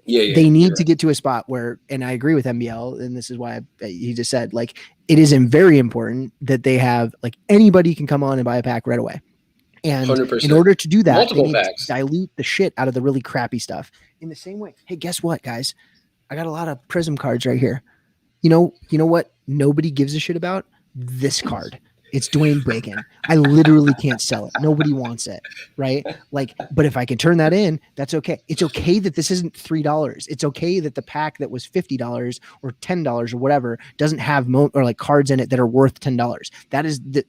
[SPEAKER 1] they need to get to a spot where, and I agree with MBL, and this is why he just said it is very important that they have anybody can come on and buy a pack right away. And
[SPEAKER 2] 100%.
[SPEAKER 1] In order to do that,
[SPEAKER 2] multiple
[SPEAKER 1] they need
[SPEAKER 2] packs.
[SPEAKER 1] to dilute the shit out of the really crappy stuff. In the same way, hey, guess what, guys? I got a lot of Prism cards right here. You know what nobody gives a shit about? This card. It's Dwayne Bacon. I literally can't sell it. Nobody wants it, right? But if I can turn that in, that's okay. It's okay that this isn't $3. It's okay that the pack that was $50 or $10 or whatever doesn't have cards in it that are worth $10.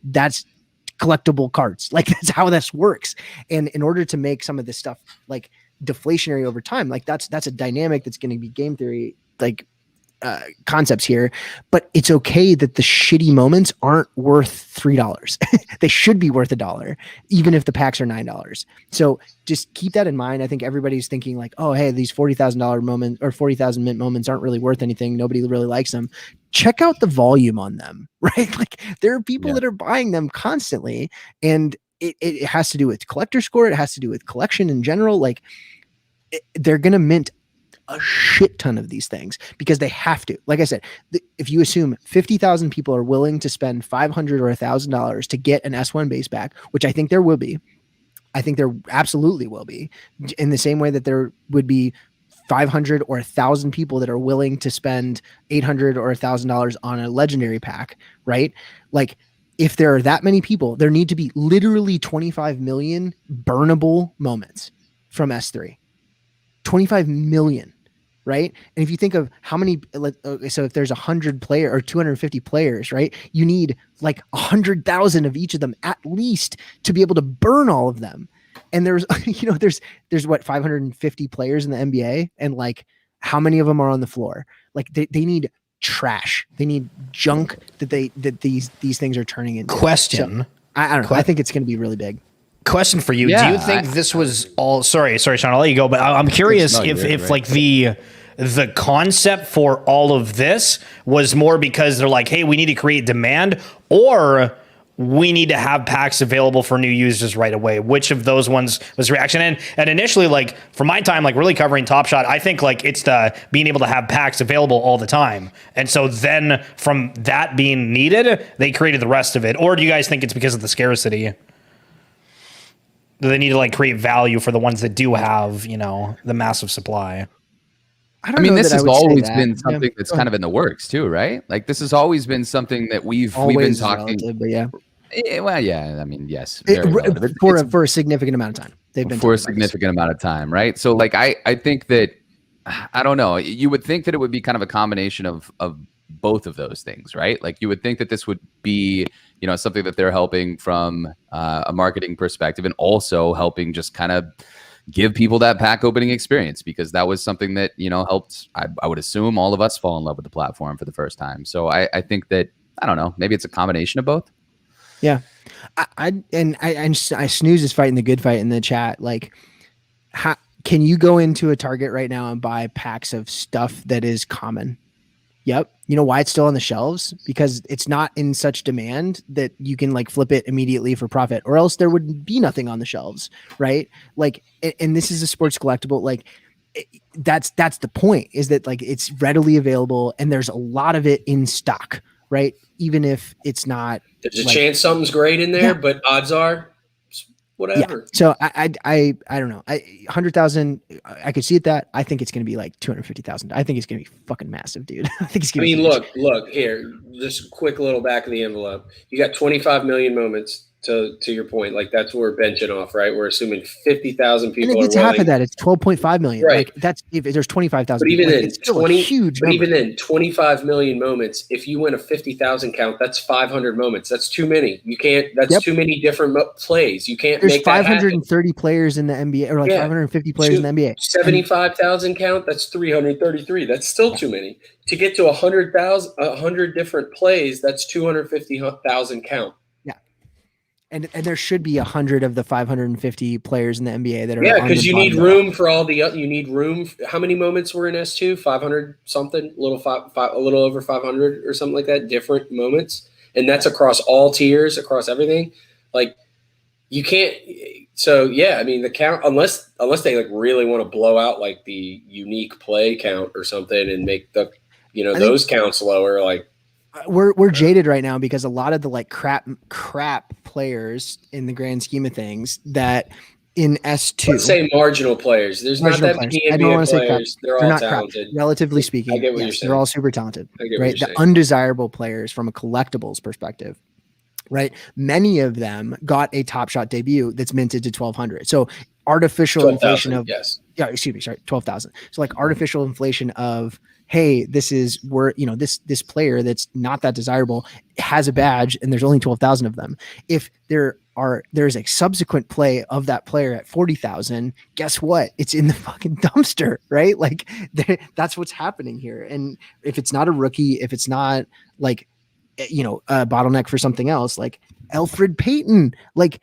[SPEAKER 1] That's collectible cards. That's how this works. And in order to make some of this stuff deflationary over time, that's a dynamic that's going to be game theory concepts here, but it's okay that the shitty moments aren't worth $3. They should be worth $1, even if the packs are $9. So just keep that in mind. I think everybody's thinking oh, hey, these $40,000 moments or 40,000 mint moments aren't really worth anything. Nobody really likes them. Check out the volume on them, right? There are people that are buying them constantly, and it has to do with collector score. It has to do with collection in general. They're going to mint a shit ton of these things because they have to. Like I said, if you assume 50,000 people are willing to spend $500 or $1,000 to get an S1 base back, which I think there will be, I think there absolutely will be, in the same way that there would be 500 or 1,000 people that are willing to spend $800 or $1,000 on a legendary pack, right? If there are that many people, there need to be literally 25 million burnable moments from S3. 25 million. Right. And if you think of how many, so if there's 100 player or 250 players, right, you need 100,000 of each of them at least to be able to burn all of them. And there's, there's what, 550 players in the NBA, and how many of them are on the floor? They need trash. They need junk that these things are turning into.
[SPEAKER 5] Question.
[SPEAKER 1] So, I don't know. I think it's going to be really big.
[SPEAKER 5] Question for you. Do you think this was all, sorry, Sean, I'll let you go, but I'm curious if the concept for all of this was more because they're hey, we need to create demand, or we need to have packs available for new users right away. Which of those ones was reaction? And initially, for my time, really covering Top Shot, I think it's the being able to have packs available all the time. And so then from that being needed, they created the rest of it. Or do you guys think it's because of the scarcity? they need to like create value for the ones that do have, you know, the massive supply.
[SPEAKER 6] I mean, this has always been
[SPEAKER 1] that.
[SPEAKER 6] something that's kind of in the works too, right? Like this has always been something that we've been talking.
[SPEAKER 1] Relative, but yeah.
[SPEAKER 6] Well, yeah. I mean, yes, very relative.
[SPEAKER 1] For a significant amount of time. They've been
[SPEAKER 6] for a significant amount of time, right? So, like, I think that I don't know. You would think that it would be kind of a combination of both of those things, right? Like, you would think that this would be, you know, something that they're helping from a marketing perspective, and also helping just kind of give people that pack opening experience, because that was something that, you know, helped, I would assume, all of us fall in love with the platform for the first time. So I think that, I don't know, maybe it's a combination of both.
[SPEAKER 1] Yeah. I Snooze is fighting the good fight in the chat. Like, how can you go into a Target right now and buy packs of stuff that is common? Yep. You know why it's still on the shelves? Because it's not in such demand that you can like flip it immediately for profit, or else there would be nothing on the shelves, right? Like, and this is a sports collectible. Like, that's the point, is that like it's readily available and there's a lot of it in stock, right? Even if it's not,
[SPEAKER 2] there's a chance something's great in there, but odds are whatever.
[SPEAKER 1] Yeah. So I don't know. 100,000. I could see it that. I think it's going to be like 250,000. I think it's going to be fucking massive, dude. I think it's going to be.
[SPEAKER 2] Look here. Just a quick little back of the envelope. You got 25 million moments. To your point, like that's what we're benching off, right? We're assuming 50,000 people.
[SPEAKER 1] And it's half of that. It's 12.5 million.
[SPEAKER 2] Right.
[SPEAKER 1] Like that's if there's 25,000.
[SPEAKER 2] But even then,
[SPEAKER 1] it's still a huge.
[SPEAKER 2] But
[SPEAKER 1] number.
[SPEAKER 2] even then, 25 million moments. If you win a 50,000 count, that's 500 moments. That's too many. You can't. That's too many different plays. You can't.
[SPEAKER 1] There's 530 players in the NBA, or like 550 players in the NBA.
[SPEAKER 2] 75,000 count. That's 333. That's still too many. To get to 100 different plays, that's 250,000 count.
[SPEAKER 1] And there should be 100 of the 550 players in the NBA that are.
[SPEAKER 2] Yeah, because you need room for all the. You need room. How many moments were in S2? 500 something, a little over 500 or something like that. Different moments, and that's across all tiers, across everything. Like you can't. So yeah, I mean the count, unless they like really want to blow out like the unique play count or something and make the those counts lower, like.
[SPEAKER 1] We're jaded right now because a lot of the like crap players in the grand scheme of things that in S2.
[SPEAKER 2] Let's say marginal players. There's not that many NBA players. They're all talented.
[SPEAKER 1] Relatively speaking,
[SPEAKER 2] I get what you're saying.
[SPEAKER 1] They're all super talented, right? The undesirable players from a collectibles perspective, right? Many of them got a Top Shot debut that's minted to 1,200. So artificial inflation of 12,000. So like artificial inflation of, hey, this is where, this player that's not that desirable has a badge and there's only 12,000 of them. If there's a subsequent play of that player at 40,000, guess what? It's in the fucking dumpster, right? Like that's what's happening here. And if it's not a rookie, if it's not like, a bottleneck for something else, like Elfrid Payton, like,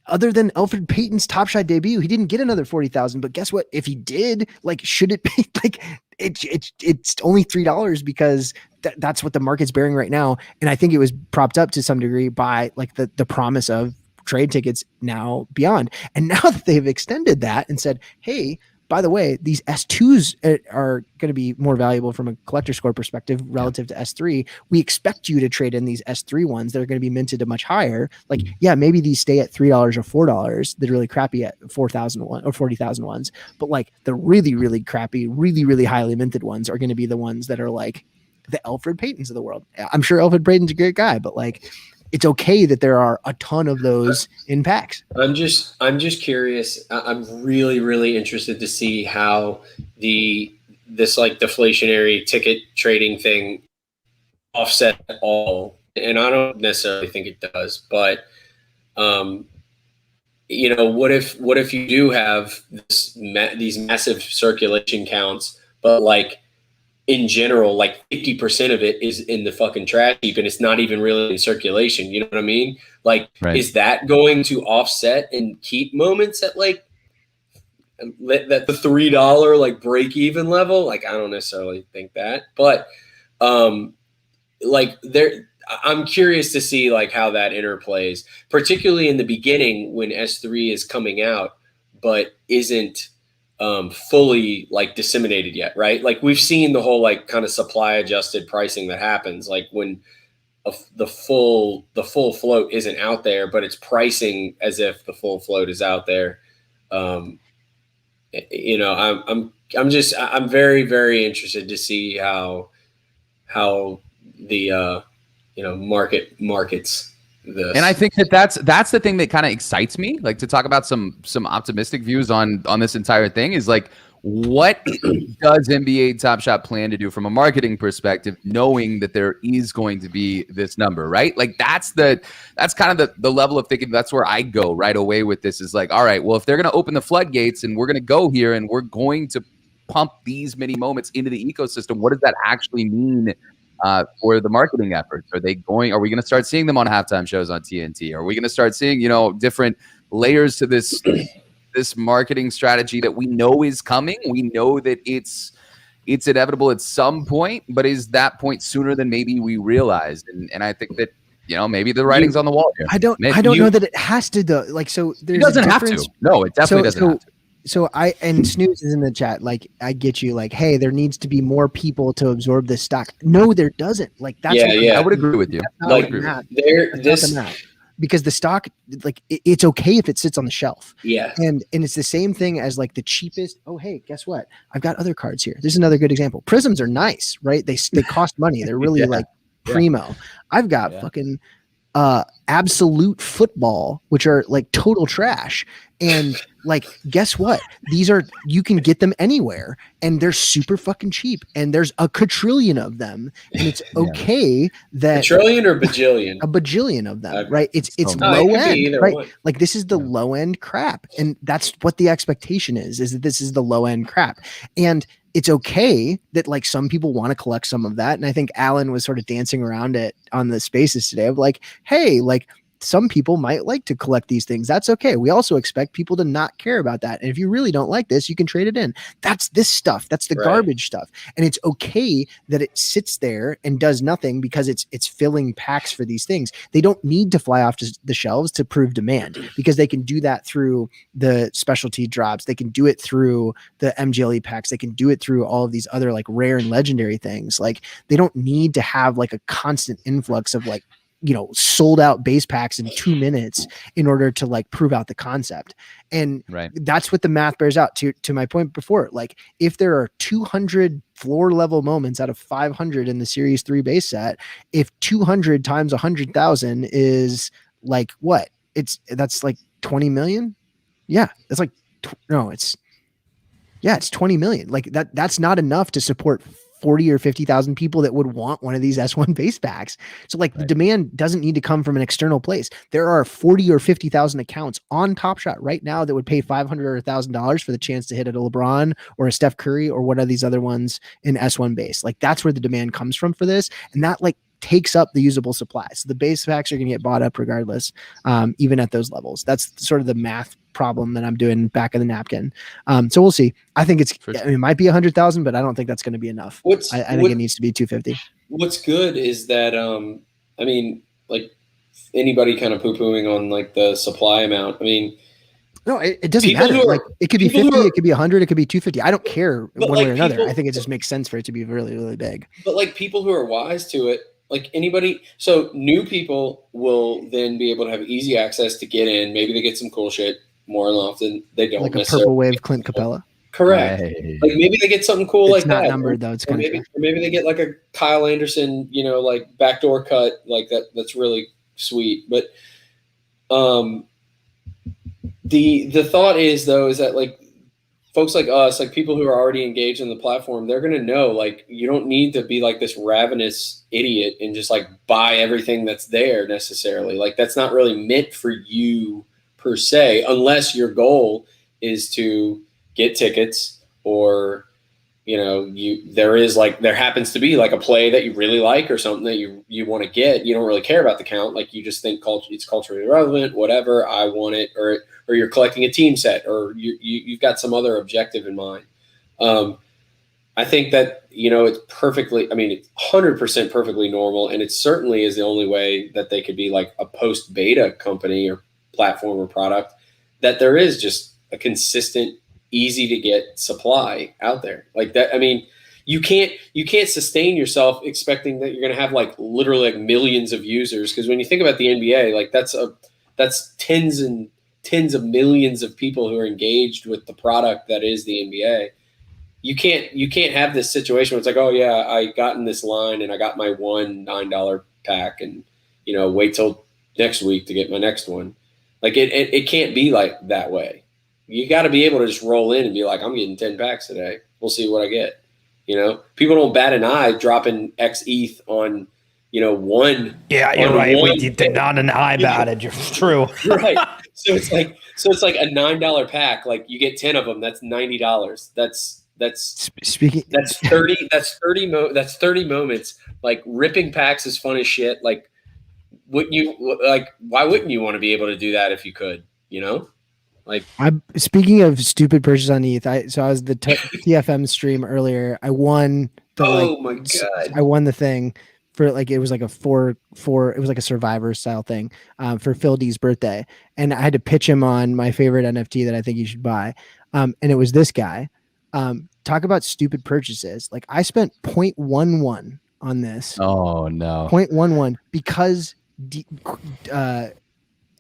[SPEAKER 1] other than Elfrid Payton's Top Shot debut, he didn't get another 40,000. But guess what? If he did, like, should it be like it's only $3 because that's what the market's bearing right now. And I think it was propped up to some degree by like the promise of trade tickets now beyond. And now that they've extended that and said, hey, by the way, these S2s are going to be more valuable from a collector score perspective relative to S3. We expect you to trade in these S3 ones that are going to be minted a much higher. Like, yeah, maybe these stay at $3 or $4. They're really crappy at 4,000 or 40,000 ones. But like the really, really crappy, really, really highly minted ones are going to be the ones that are like the Elfrid Paytons of the world. I'm sure Elfrid Payton's a great guy, but like, it's okay that there are a ton of those in packs.
[SPEAKER 2] I'm just curious. I'm really, really interested to see how this like deflationary ticket trading thing offset all. And I don't necessarily think it does, but what if you do have these massive circulation counts, but like in general, like 50% of it is in the fucking trash heap and it's not even really in circulation. You know what I mean? Like, Is that going to offset and keep moments at like that the $3 like break even level? Like, I don't necessarily think that, but I'm curious to see like how that interplays, particularly in the beginning when S3 is coming out, but isn't fully like disseminated yet, right? Like we've seen the whole like kind of supply adjusted pricing that happens like when the full float isn't out there, but it's pricing as if the full float is out there. I'm very, very interested to see how the markets this.
[SPEAKER 6] And I think that's the thing that kind of excites me, like to talk about some optimistic views on this entire thing is like, what does NBA Top Shot plan to do from a marketing perspective, knowing that there is going to be this number, right? Like that's kind of the level of thinking. That's where I go right away with this is like, all right, well, if they're going to open the floodgates and we're going to go here and we're going to pump these many moments into the ecosystem, what does that actually mean for the marketing efforts? Are we going to start seeing them on halftime shows on TNT? Are we going to start seeing, different layers to this marketing strategy that we know is coming? We know that it's inevitable at some point, but is that point sooner than maybe we realized? And I think that, maybe the writing's on the wall here.
[SPEAKER 1] I don't know that it has to though. Like, so there's
[SPEAKER 6] it doesn't have to. No, it definitely doesn't have to.
[SPEAKER 1] So Snooze is in the chat. Like, I get you. Like, hey, there needs to be more people to absorb this stock. No, there doesn't. Like, that's
[SPEAKER 6] I would agree with you.
[SPEAKER 1] Because the stock, like, it's okay if it sits on the shelf.
[SPEAKER 2] Yeah.
[SPEAKER 1] And it's the same thing as like the cheapest. Oh, hey, guess what? I've got other cards here. This is another good example. Prisms are nice, right? They cost money. They're really like primo. I've got fucking Absolute Football, which are like total trash. And like, guess what? You can get them anywhere and they're super fucking cheap. And there's a quadrillion of them. And it's okay that
[SPEAKER 2] a trillion or bajillion?
[SPEAKER 1] A bajillion of them, right? It's low end, right? One. Like this is the low end crap. And that's what the expectation is that this is the low end crap. And it's okay that like some people want to collect some of that. And I think Alan was sort of dancing around it on the spaces today of like, hey, like some people might like to collect these things. That's okay. We also expect people to not care about that. And if you really don't like this, you can trade it in. That's this stuff. That's the garbage stuff. And it's okay that it sits there and does nothing because it's filling packs for these things. They don't need to fly off the shelves to prove demand because they can do that through the specialty drops. They can do it through the MGLE packs. They can do it through all of these other like rare and legendary things. Like they don't need to have like a constant influx of like, sold out base packs in 2 minutes in order to like prove out the concept. And that's what the math bears out to my point before. Like if there are 200 floor level moments out of 500 in the series 3 base set, if 200 times 100,000 is like what? That's like 20 million. Yeah. That's like, it's 20 million. Like that's not enough to support 40 or 50,000 people that would want one of these S1 base packs. So like the demand doesn't need to come from an external place. There are 40 or 50,000 accounts on Top Shot right now that would pay $500 or $1,000 for the chance to hit a LeBron or a Steph Curry or one of these other ones in S1 base. Like that's where the demand comes from for this. And that like takes up the usable supply. So the base packs are going to get bought up regardless, even at those levels. That's sort of the math problem that I'm doing back of the napkin. So we'll see. I think it might be 100,000, but I don't think that's going to be enough. I think it needs to be 250.
[SPEAKER 2] What's good is that, I mean, like anybody kind of poo-pooing on like the supply amount. I mean,
[SPEAKER 1] no, it doesn't matter. Like it could be 50, it could be 100, it could be 250. I don't care one way or another. I think it just makes sense for it to be really, really big.
[SPEAKER 2] But like people who are wise to it, like anybody, so new people will then be able to have easy access to get in. Maybe they get some cool shit more often. They don't
[SPEAKER 1] like a purple wave Clint Capella.
[SPEAKER 2] Correct. Hey. Like maybe they get something cool like that.
[SPEAKER 1] It's not numbered though. It's kind of
[SPEAKER 2] maybe they get like a Kyle Anderson, like backdoor cut like that. That's really sweet. But the thought is though is that like folks like us, like people who are already engaged in the platform, they're going to know, like, you don't need to be like this ravenous idiot and just like buy everything that's there necessarily. Like that's not really meant for you per se, unless your goal is to get tickets or, there happens to be like a play that you really like or something that you want to get. You don't really care about the count. Like you just think it's culturally relevant, whatever, I want it, or you're collecting a team set, or you've got some other objective in mind. I think that, it's it's 100% perfectly normal. And it certainly is the only way that they could be like a post beta company or platform or product, that there is just a consistent, easy to get supply out there like that. I mean, you can't sustain yourself expecting that you're going to have like literally like millions of users. Because when you think about the NBA, like that's tens and tens of millions of people who are engaged with the product that is the NBA. You can't have this situation where it's like, oh yeah, I got in this line and I got my one $9 pack, and wait till next week to get my next one. Like it can't be like that way. You got to be able to just roll in and be like, I'm getting 10 packs today. We'll see what I get. People don't bat an eye dropping X ETH on one.
[SPEAKER 5] Yeah, you're right. Not an eye batted. You're true.
[SPEAKER 2] Right. So it's like a $9 pack. Like you get 10 of them. That's $90. That's 30 moments. Like ripping packs is fun as shit. Like why wouldn't you want to be able to do that if you could, Like,
[SPEAKER 1] I'm speaking of stupid purchase on ETH. I was the TFM stream earlier. I won
[SPEAKER 2] my God.
[SPEAKER 1] I won the thing for it was like a four it was like a Survivor style thing for Phil D's birthday, and I had to pitch him on my favorite NFT that I think you should buy, and it was this guy. Talk about stupid purchases. Like I spent 0.11 on this.
[SPEAKER 6] Oh no.
[SPEAKER 1] 0.11 because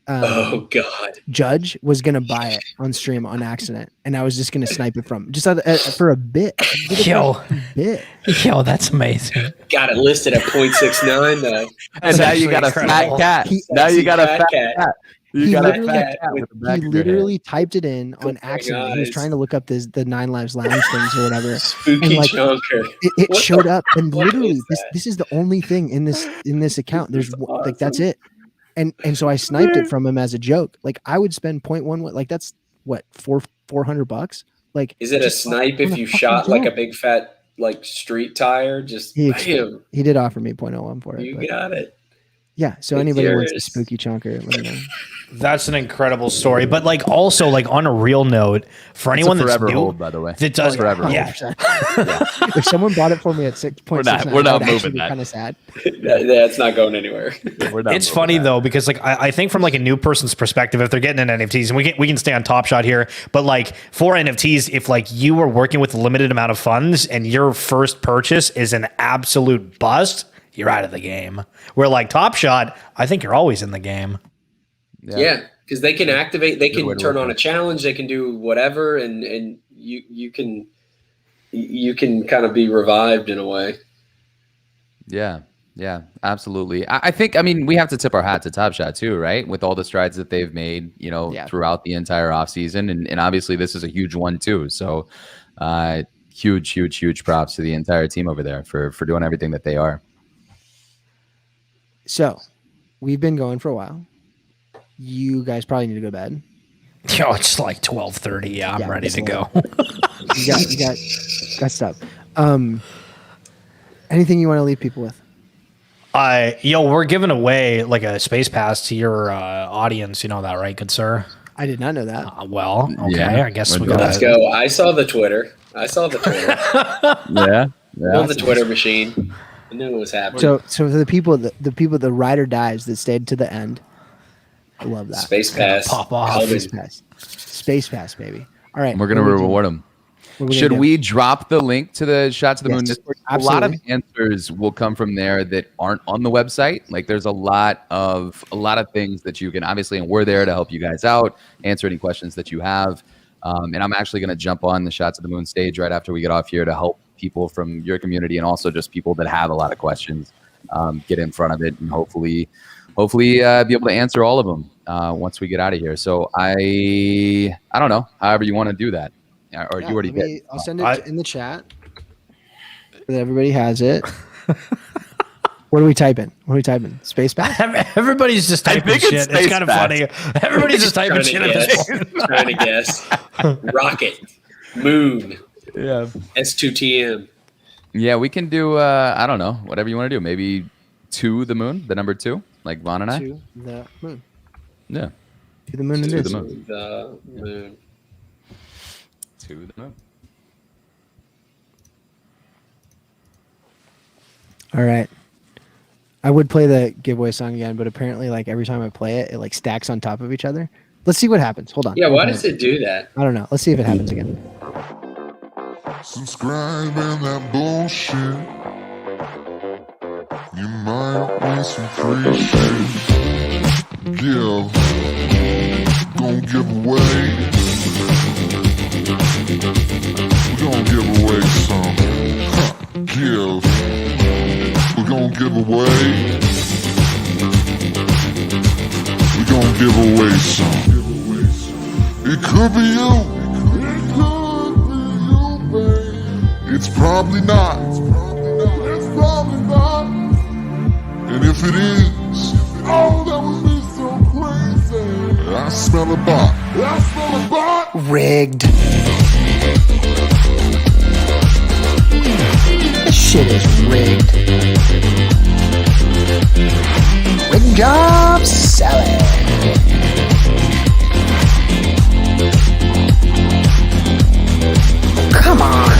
[SPEAKER 2] oh God!
[SPEAKER 1] Judge was gonna buy it on stream on accident, and I was just gonna snipe it from just for a bit.
[SPEAKER 5] Yo, that's amazing.
[SPEAKER 2] Got it listed at 0.69 though.
[SPEAKER 6] And now you got a fat cat. Now you got a fat cat.
[SPEAKER 1] He literally typed it in on accident. He was trying to look up the 9 Lives Lounge things or whatever.
[SPEAKER 2] Spooky chunker.
[SPEAKER 1] It showed up, and literally this is the only thing in this account. There's awesome. Like that's it. And so I sniped it from him as a joke. Like I would spend 0.1. Like that's what $400. Like
[SPEAKER 2] is it a snipe if you shot like a big fat like street tire? Just
[SPEAKER 1] he did offer me 0.01 for it.
[SPEAKER 2] You got it.
[SPEAKER 1] Yeah. So anybody wants a spooky chunker, let me know.
[SPEAKER 5] That's an incredible story, but like also like on a real note, for anyone that's
[SPEAKER 6] forever
[SPEAKER 5] new,
[SPEAKER 6] hold, by the way,
[SPEAKER 5] it does
[SPEAKER 6] forever.
[SPEAKER 5] Yeah.
[SPEAKER 1] If someone bought it for me at 6.6,
[SPEAKER 6] we're not moving that.
[SPEAKER 1] Kind of sad.
[SPEAKER 2] That's not going anywhere.
[SPEAKER 5] It's funny though because like I think from like a new person's perspective, if they're getting in NFTs, and we can stay on Top Shot here, but like for NFTs, if like you are working with a limited amount of funds and your first purchase is an absolute bust, you're out of the game. Where like Top Shot, I think you're always in the game.
[SPEAKER 2] Yeah, because they can activate, they can turn on a challenge, they can do whatever, and you can kind of be revived in a way.
[SPEAKER 6] Yeah, absolutely. I think, we have to tip our hat to Top Shot too, right? With all the strides that they've made, throughout the entire offseason. And obviously this is a huge one too. So huge props to the entire team over there for doing everything that they are. So
[SPEAKER 1] we've been going for a while. You guys probably need to go to bed.
[SPEAKER 5] Yo, it's like 12:30. Yeah, I'm ready to go.
[SPEAKER 1] you got stuff. Anything you want to leave people with?
[SPEAKER 5] We're giving away like a space pass to your audience. You know that, right, good sir?
[SPEAKER 1] I did not know that.
[SPEAKER 5] Okay. Yeah, I guess we got.
[SPEAKER 2] Let's go. I saw the Twitter.
[SPEAKER 6] Yeah.
[SPEAKER 2] On the Twitter machine. I knew it was happening.
[SPEAKER 1] So for the people, the ride or dies that stayed to the end, I love that.
[SPEAKER 2] Space pass.
[SPEAKER 5] Pop off.
[SPEAKER 1] Space pass, baby. All right.
[SPEAKER 6] We're going to reward them. Should we drop the link to the Shot to the Moon Discord?
[SPEAKER 1] Absolutely.
[SPEAKER 6] A lot of answers will come from there that aren't on the website. Like there's a lot of things that you can obviously, and we're there to help you guys out, answer any questions that you have. And I'm actually going to jump on the Shot to the Moon stage right after we get off here to help people from your community and also just people that have a lot of questions get in front of it and hopefully be able to answer all of them once we get out of here. So I don't know, however you want to do that. Or you already did.
[SPEAKER 1] I'll send it in the chat so that everybody has it. What are we typing? Space pass?
[SPEAKER 5] Everybody's just typing shit. It's kind of funny. Everybody's just typing shit at this point.
[SPEAKER 2] Trying to guess. Rocket. Moon.
[SPEAKER 6] Yeah.
[SPEAKER 2] S2TM.
[SPEAKER 6] Yeah, we can do, I don't know, whatever you want to do. Maybe to the moon, the number 2, like Vaughn and I.
[SPEAKER 1] To the moon.
[SPEAKER 6] Yeah.
[SPEAKER 1] To the moon.
[SPEAKER 2] To the moon.
[SPEAKER 1] All right. I would play the giveaway song again, but apparently, like every time I play it, it like stacks on top of each other. Let's see what happens. Hold on.
[SPEAKER 2] Yeah, why does it do that?
[SPEAKER 1] I don't know. Let's see if it happens again.
[SPEAKER 4] Subscribe and that bullshit. You might win some free shit. Give. Gonna give away. We're gonna give away some. Give. We're gonna give away. We're gonna give away some. It could be you. It could be you, babe. It's probably not. It's probably not. And if it is, oh, that would be so crazy. I smell a bot. I smell a bot.
[SPEAKER 1] Rigged. This shit is rigged. Rig job selling. Come on.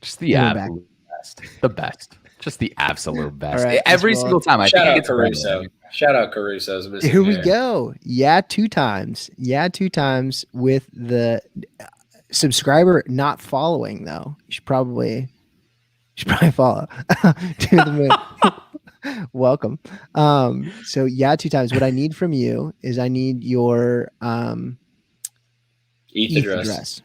[SPEAKER 6] Just the absolute best. The best. Just the absolute best.
[SPEAKER 1] Right,
[SPEAKER 6] every single time. I
[SPEAKER 2] Shout
[SPEAKER 6] think
[SPEAKER 2] out
[SPEAKER 6] it's
[SPEAKER 2] Caruso. Shout out Caruso's missing
[SPEAKER 1] Here we
[SPEAKER 2] hair.
[SPEAKER 1] go. Yeah, 2 times. Yeah, 2 times with the subscriber not following though. You should probably follow. To the moon. Welcome. So yeah, 2 times. What I need from you is I need your
[SPEAKER 2] ETH address.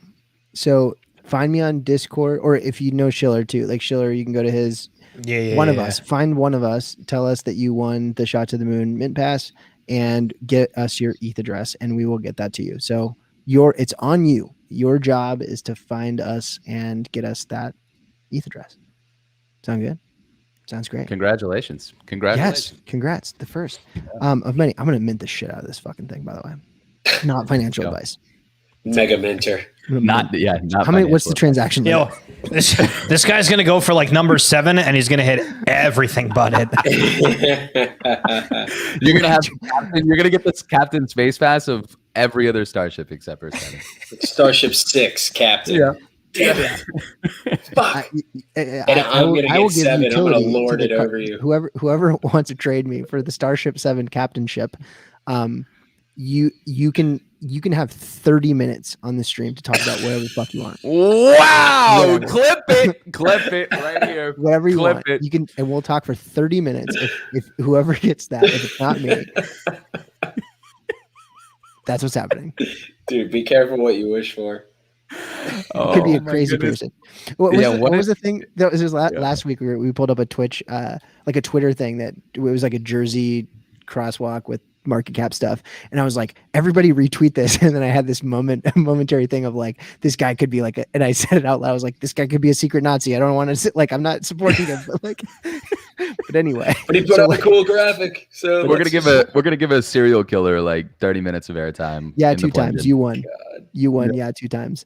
[SPEAKER 1] So find me on Discord, or if you know Schiller too, like Schiller, you can go to his one of us. Find one of us. Tell us that you won the Shot to the Moon Mint Pass, and get us your ETH address, and we will get that to you. So it's on you. Your job is to find us and get us that ETH address. Sound good? Sounds great.
[SPEAKER 6] Congratulations.
[SPEAKER 1] Yes, congrats. The first of many. I'm gonna mint the shit out of this fucking thing, by the way. Not financial advice.
[SPEAKER 2] Mega minter.
[SPEAKER 6] Not
[SPEAKER 1] How many? What's the transaction limit?
[SPEAKER 5] Yo, this guy's gonna go for like number 7, and he's gonna hit everything but it.
[SPEAKER 6] You're gonna get this captain's face pass of every other starship except for 7.
[SPEAKER 2] Starship 6, Captain.
[SPEAKER 6] Yeah.
[SPEAKER 2] Damn it. Fuck. I'm gonna get 7. I'm gonna lord it over you.
[SPEAKER 1] Whoever wants to trade me for the Starship 7 captainship, you can have 30 minutes on the stream to talk about whatever the fuck you want.
[SPEAKER 6] Wow! Clip it right here.
[SPEAKER 1] Whatever you
[SPEAKER 6] Clip
[SPEAKER 1] want.
[SPEAKER 6] it.
[SPEAKER 1] You can, and we'll talk for 30 minutes. If whoever gets that, if it's not me, that's what's happening.
[SPEAKER 2] Dude, be careful what you wish for.
[SPEAKER 1] It could be a crazy person. What was the thing that was last week? We pulled up a Twitch, like a Twitter thing that it was like a Jersey crosswalk with market cap stuff, and I was like, everybody retweet this, and then I had this momentary thing of like, this guy could be like and I said it out loud. I was like, this guy could be a secret Nazi. I don't want to like, I'm not supporting him, but like, but anyway.
[SPEAKER 2] But he put up a cool graphic, so
[SPEAKER 6] we're gonna give a serial killer like 30 minutes of airtime.
[SPEAKER 1] Yeah, 2 times. You won. You won. Yeah, 2 times.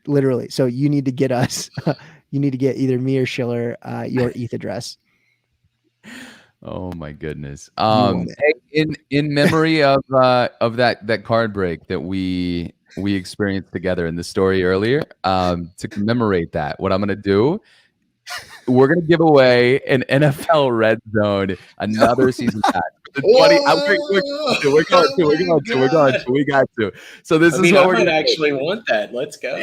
[SPEAKER 1] Literally. So you need to get us. You need to get either me or Schiller your ETH address.
[SPEAKER 6] Oh my goodness. In memory of that card break that we experienced together in the story earlier, to commemorate that, what I'm gonna do, we're gonna give away an NFL Red Zone, another season pass. We're going to. We got to. So this is what we're
[SPEAKER 2] gonna actually want that. Let's go.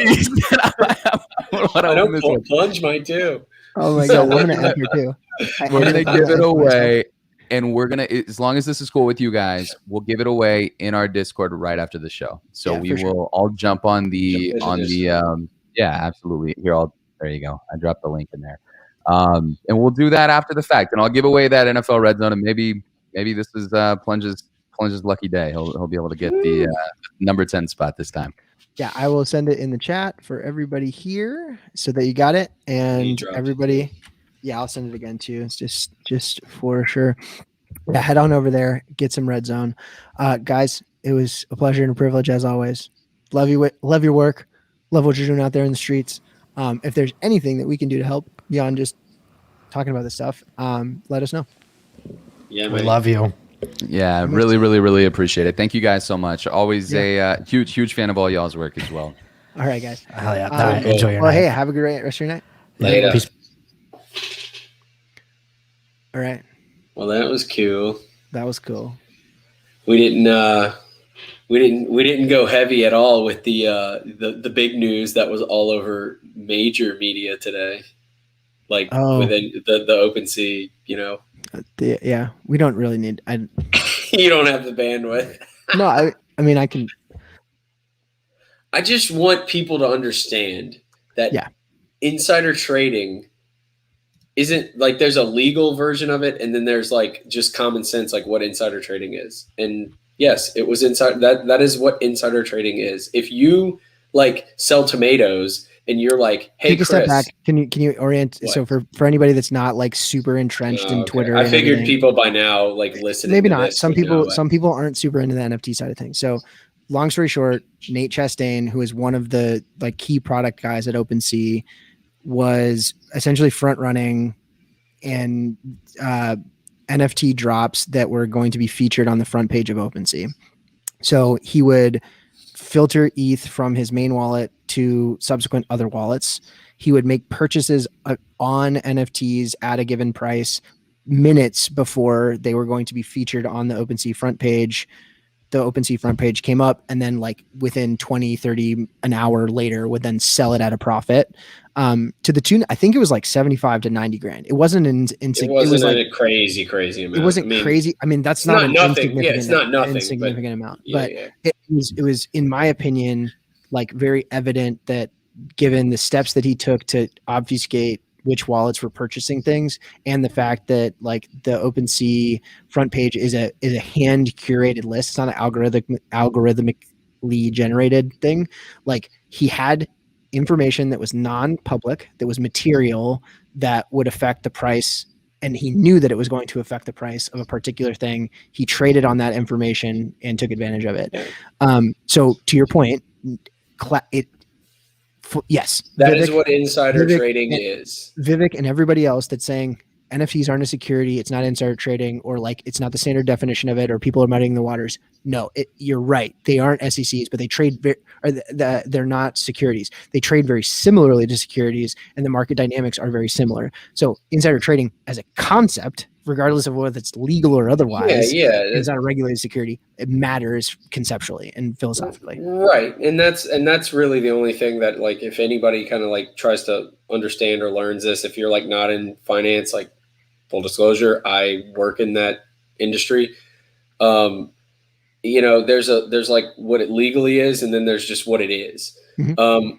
[SPEAKER 2] I know Plunge might too.
[SPEAKER 1] Oh my god, we're gonna enter too.
[SPEAKER 6] We're gonna give it away, and we're gonna, as long as this is cool with you guys, we'll give it away in our Discord right after the show. So we will all jump on the yeah, absolutely. There you go. I dropped the link in there, and we'll do that after the fact, and I'll give away that NFL Red Zone, and maybe this is Plunge's lucky day. He'll be able to get the number 10 spot this time.
[SPEAKER 1] Yeah, I will send it in the chat for everybody here so that you got it, and everybody. Yeah, I'll send it again too. It's just for sure. Yeah, head on over there, get some Red Zone, guys. It was a pleasure and a privilege as always. Love you. Love your work. Love what you're doing out there in the streets. If there's anything that we can do to help beyond just talking about this stuff, let us know.
[SPEAKER 2] Yeah,
[SPEAKER 5] we love you.
[SPEAKER 6] Yeah, really, really, really appreciate it. Thank you guys so much. Always a huge fan of all y'all's work as well.
[SPEAKER 1] All right, guys.
[SPEAKER 5] Hell yeah. Enjoy your night.
[SPEAKER 1] Hey, have a great rest of your night.
[SPEAKER 2] Later.
[SPEAKER 5] Peace.
[SPEAKER 1] All right.
[SPEAKER 2] Well, that was cool.
[SPEAKER 1] That was cool.
[SPEAKER 2] We didn't we didn't go heavy at all with the big news that was all over major media today, like within the OpenSea.
[SPEAKER 1] Yeah, we don't really need.
[SPEAKER 2] You don't have the bandwidth.
[SPEAKER 1] No, I mean I can.
[SPEAKER 2] I just want people to understand that insider trading isn't like there's a legal version of it, and then there's like just common sense, like what insider trading is. And yes, it was that is what insider trading is. If you like sell tomatoes and you're like, hey,
[SPEAKER 1] take a step
[SPEAKER 2] Chris,
[SPEAKER 1] back. Can you orient? What? So for anybody that's not like super entrenched in Twitter,
[SPEAKER 2] I figured people by now like listening.
[SPEAKER 1] Maybe not. Some people aren't super into the NFT side of things. So long story short, Nate Chastain, who is one of the like key product guys at OpenSea, was essentially front running and NFT drops that were going to be featured on the front page of OpenSea. So he would filter ETH from his main wallet to subsequent other wallets. He would make purchases on NFTs at a given price minutes before they were going to be featured on the OpenSea front page. The OpenSea front page came up, and then like within 20, 30, an hour later would then sell it at a profit to the tune. I think it was like 75 to 90 grand. It wasn't it was
[SPEAKER 2] like a crazy amount.
[SPEAKER 1] It wasn't crazy. I mean, that's not an
[SPEAKER 2] nothing. Yeah, it's not nothing.
[SPEAKER 1] Insignificant amount.
[SPEAKER 2] Yeah,
[SPEAKER 1] but it was, in my opinion, like very evident that given the steps that he took to obfuscate which wallets were purchasing things, and the fact that like the OpenSea front page is a hand curated list. It's not an algorithmically generated thing. Like he had information that was non-public, that was material, that would affect the price, and he knew that it was going to affect the price of a particular thing. He traded on that information and took advantage of it. So to your point, yes,
[SPEAKER 2] that is what insider trading is.
[SPEAKER 1] Vivek and everybody else that's saying NFTs aren't a security, it's not insider trading, or like it's not the standard definition of it, or people are muddying the waters. No, you're right. They aren't SECs, but they trade they're not securities. They trade very similarly to securities, and the market dynamics are very similar. So insider trading as a concept, regardless of whether it's legal or otherwise, it's not a regulated security. It matters conceptually and philosophically.
[SPEAKER 2] Right. And that's really the only thing that, like, if anybody kind of like tries to understand or learns this, if you're like not in finance, like full disclosure, I work in that industry. There's like what it legally is, and then there's just what it is. Mm-hmm.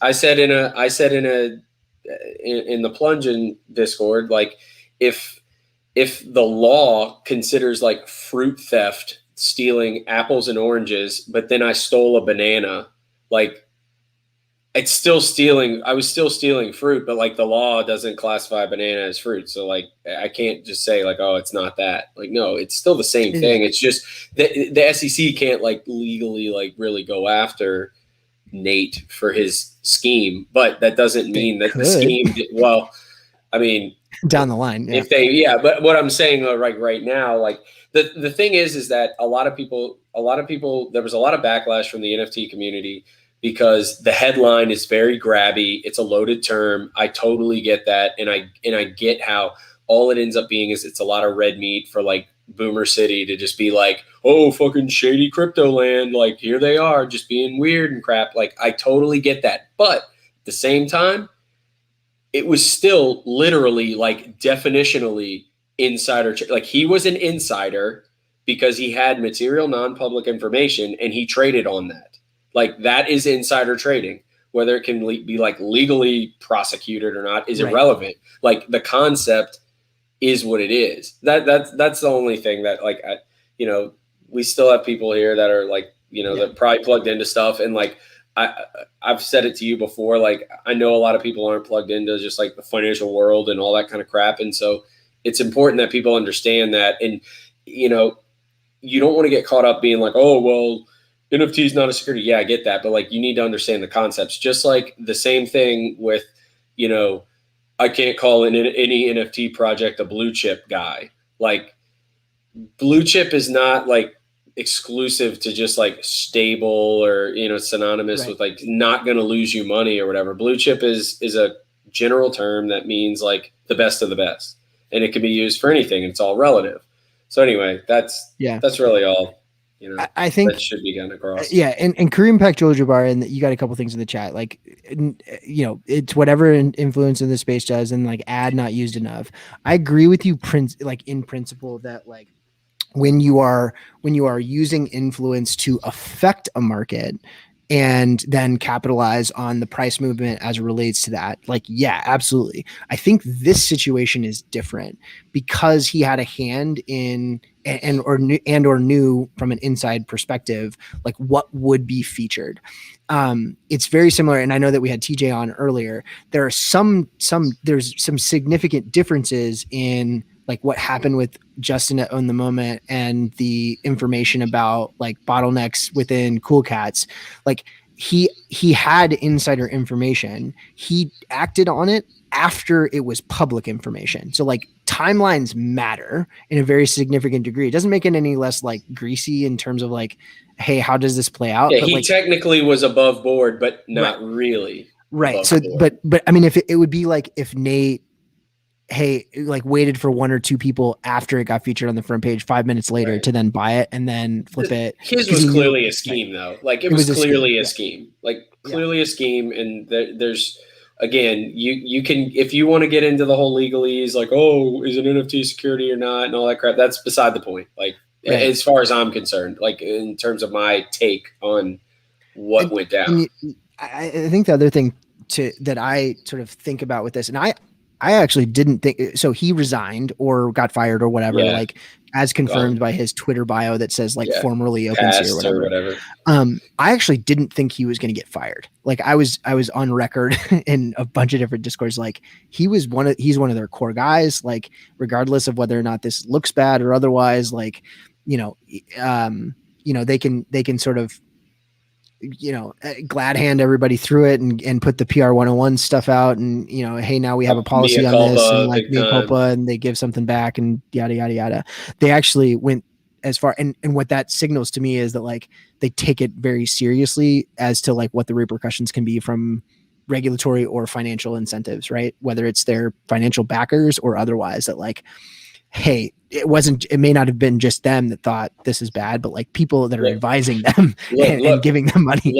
[SPEAKER 2] I said in the Plungeon Discord, like, if the law considers like fruit theft, stealing apples and oranges, but then I stole a banana, like, it's still stealing. I was still stealing fruit, but like the law doesn't classify a banana as fruit. So like, I can't just say like, oh, it's not that. Like, no, it's still the same thing. It's just the SEC can't like legally like really go after Nate for his scheme, but that doesn't mean that the scheme well, I mean,
[SPEAKER 1] down the line,
[SPEAKER 2] but what I'm saying right now, like the thing is that a lot of people, there was a lot of backlash from the NFT community because the headline is very grabby. It's a loaded term. I totally get that. And I get how all it ends up being is it's a lot of red meat for like Boomer City to just be like, oh, fucking shady crypto land. Like, here they are just being weird and crap. Like, I totally get that. But at the same time, it was still literally like definitionally insider. Like, he was an insider because he had material non-public information and he traded on that. Like, that is insider trading. Whether it can be like legally prosecuted or not is irrelevant. Like, the concept is what it is. That's the only thing that, like, we still have people here that are like, that probably plugged into stuff. And like, I've said it to you before, like, I know a lot of people aren't plugged into just like the financial world and all that kind of crap. And so it's important that people understand that. And, you don't want to get caught up being like, oh, well, NFT is not a security. Yeah, I get that. But like, you need to understand the concepts. Just like the same thing with, I can't call any NFT project a blue chip guy. Like, blue chip is not like exclusive to just like stable or, synonymous with like not going to lose you money or whatever. Blue chip is a general term that means like the best of the best, and it can be used for anything. It's all relative. So anyway, that's really all. You know,
[SPEAKER 1] I think
[SPEAKER 2] that should be gone across.
[SPEAKER 1] Yeah, and Kareem Abdul-Jabbar, and you got a couple things in the chat, like, you know, it's whatever influence in the space does, and like ad not used enough. I agree with you, in principle, that like when you are using influence to affect a market and then capitalize on the price movement as it relates to that, like, yeah, absolutely. I think this situation is different because he had a hand in or knew from an inside perspective like what would be featured. It's very similar, and I know that we had TJ on earlier. There are there's some significant differences in like what happened with Justin at Own the Moment and the information about like bottlenecks within Cool Cats. Like he had insider information. He acted on it after it was public information. So like timelines matter in a very significant degree. It doesn't make it any less like greasy in terms of like, hey, how does this play out?
[SPEAKER 2] Yeah,
[SPEAKER 1] but
[SPEAKER 2] he
[SPEAKER 1] like,
[SPEAKER 2] technically was above board, but not really.
[SPEAKER 1] Right. So, but I mean, if it would be like if Nate, hey, like waited for one or two people after it got featured on the front page 5 minutes later to then buy it and then flip it.
[SPEAKER 2] His was clearly a scheme, though. Like it was clearly a scheme. Like clearly a scheme. And there's, again, you can, if you want to get into the whole legalese, like, oh, is an NFT security or not, and all that crap, that's beside the point. Like as far as I'm concerned, like in terms of my take on what went down.
[SPEAKER 1] I think the other thing that I sort of think about with this, and I actually didn't think so. He resigned or got fired or whatever, like as confirmed by his Twitter bio that says like formerly OpenSea or whatever. I actually didn't think he was going to get fired. Like I was on record in a bunch of different discourse. Like he's one of their core guys. Like regardless of whether or not this looks bad or otherwise, like they can sort of glad hand everybody through it and put the PR 101 stuff out and, hey, now we have a policy on this and like mea culpa, and they give something back and yada, yada, yada. They actually went as far. And what that signals to me is that like, they take it very seriously as to like what the repercussions can be from regulatory or financial incentives, right? Whether it's their financial backers or otherwise, that like, hey, it may not have been just them that thought this is bad, but like people that are advising them and giving them money.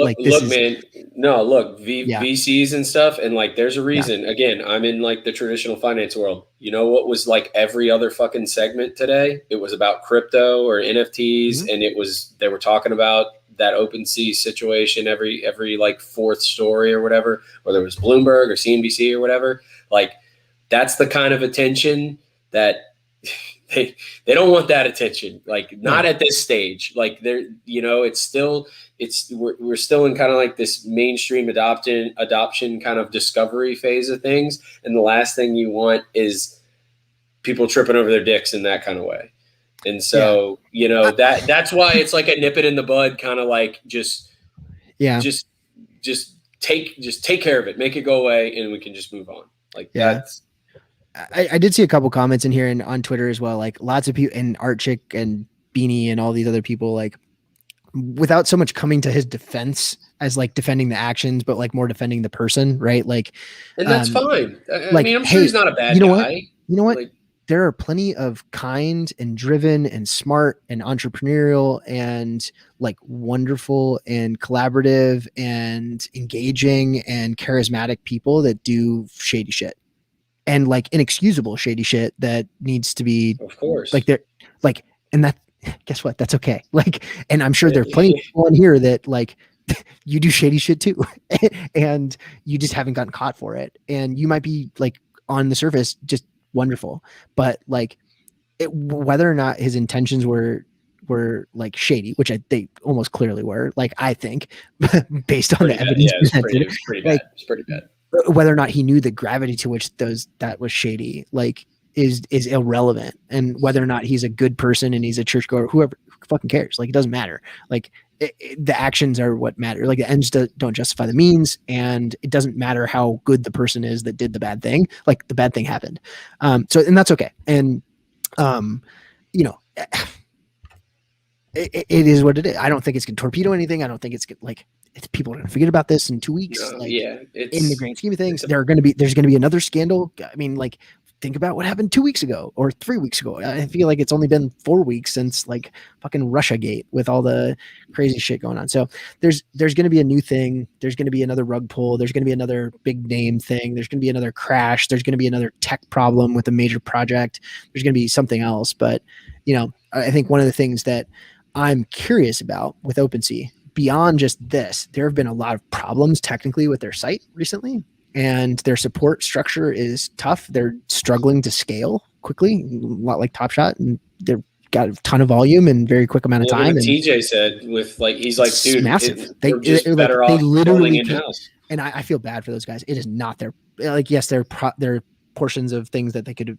[SPEAKER 2] VCs and stuff. And like, there's a reason, again, I'm in like the traditional finance world. You know what was like every other fucking segment today? It was about crypto or NFTs. And they were talking about that OpenSea situation every like fourth story or whatever, whether it was Bloomberg or CNBC or whatever. Like that's the kind of attention that they don't want that attention, like not at this stage. Like we're still in kind of like this mainstream adoption kind of discovery phase of things. And the last thing you want is people tripping over their dicks in that kind of way. And so, that's why it's like a nip it in the bud, kind of like just take care of it, make it go away, and we can just move on. Like that's.
[SPEAKER 1] I did see a couple comments in here and on Twitter as well. Like lots of people and Artchick and Beanie and all these other people, like without so much coming to his defense as like defending the actions, but like more defending the person. Right. Like,
[SPEAKER 2] and that's fine. I mean, I'm sure he's not a bad guy.
[SPEAKER 1] You know what? Like, there are plenty of kind and driven and smart and entrepreneurial and like wonderful and collaborative and engaging and charismatic people that do shady shit. And like inexcusable shady shit that needs to be,
[SPEAKER 2] of course,
[SPEAKER 1] like they're like, and that, guess what? That's okay. Like, and I'm sure there are plenty of people in here that like you do shady shit too, and you just haven't gotten caught for it. And you might be like on the surface just wonderful, but like whether or not his intentions were like shady, which they almost clearly were. Like I think, based on the evidence,
[SPEAKER 2] it's pretty bad. It's pretty bad.
[SPEAKER 1] Whether or not he knew the gravity to which that was shady, like is irrelevant. And whether or not he's a good person and he's a churchgoer, who fucking cares? Like, it doesn't matter. Like the actions are what matter. Like the ends don't justify the means. And it doesn't matter how good the person is that did the bad thing. Like the bad thing happened. And that's okay. And, it is what it is. I don't think it's going to torpedo anything. I don't think it's people are going to forget about this in 2 weeks. In the grand scheme of things, there's going to be another scandal. I mean, like think about what happened 2 weeks ago or 3 weeks ago. I feel like it's only been 4 weeks since like fucking Russiagate with all the crazy shit going on. So there's going to be a new thing. There's going to be another rug pull. There's going to be another big name thing. There's going to be another crash. There's going to be another tech problem with a major project. There's going to be something else. But, I think one of the things that I'm curious about with OpenSea, beyond just this, there have been a lot of problems technically with their site recently. And their support structure is tough. They're struggling to scale quickly, a lot like Top Shot, and they've got a ton of volume in very quick amount of time. And
[SPEAKER 2] TJ said with like, he's like, dude,
[SPEAKER 1] massive.
[SPEAKER 2] They're just better off literally in-house.
[SPEAKER 1] And I feel bad for those guys. It is not their, like, yes, there are portions of things that they could have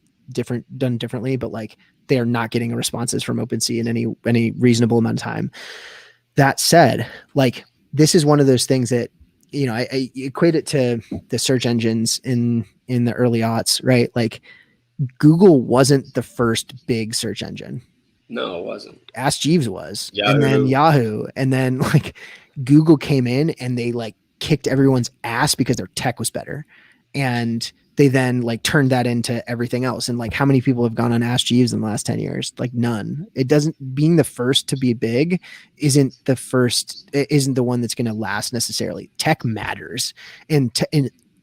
[SPEAKER 1] done differently, but like they are not getting responses from OpenSea in any reasonable amount of time. That said, like, this is one of those things that, I equate it to the search engines in the early aughts, right? Like Google wasn't the first big search engine.
[SPEAKER 2] No, it wasn't.
[SPEAKER 1] Ask Jeeves was,
[SPEAKER 2] Yahoo.
[SPEAKER 1] And then Yahoo, and then like Google came in and they like kicked everyone's ass because their tech was better. And they then like turned that into everything else. And like, how many people have gone on Ask Jeeves in the last 10 years? Like none. It doesn't, being the first to be big isn't the one that's going to last necessarily. Tech matters. And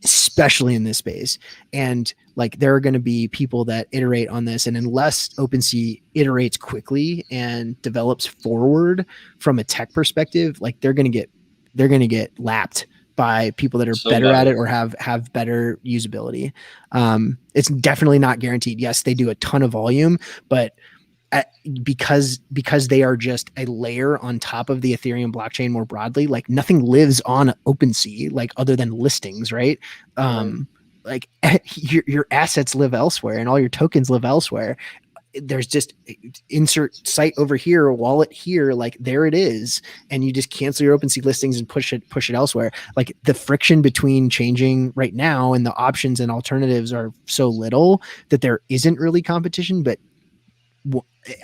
[SPEAKER 1] especially in this space. And like, there are going to be people that iterate on this. And unless OpenSea iterates quickly and develops forward from a tech perspective, like they're going to get lapped by people that are better at it or have better usability. It's definitely not guaranteed. Yes, they do a ton of volume, but because they are just a layer on top of the Ethereum blockchain more broadly, like nothing lives on OpenSea, like other than listings, right? Like your assets live elsewhere and all your tokens live elsewhere. There's just insert site over here, wallet here, like there it is. And you just cancel your OpenSea listings and push it elsewhere. Like the friction between changing right now and the options and alternatives are so little that there isn't really competition, but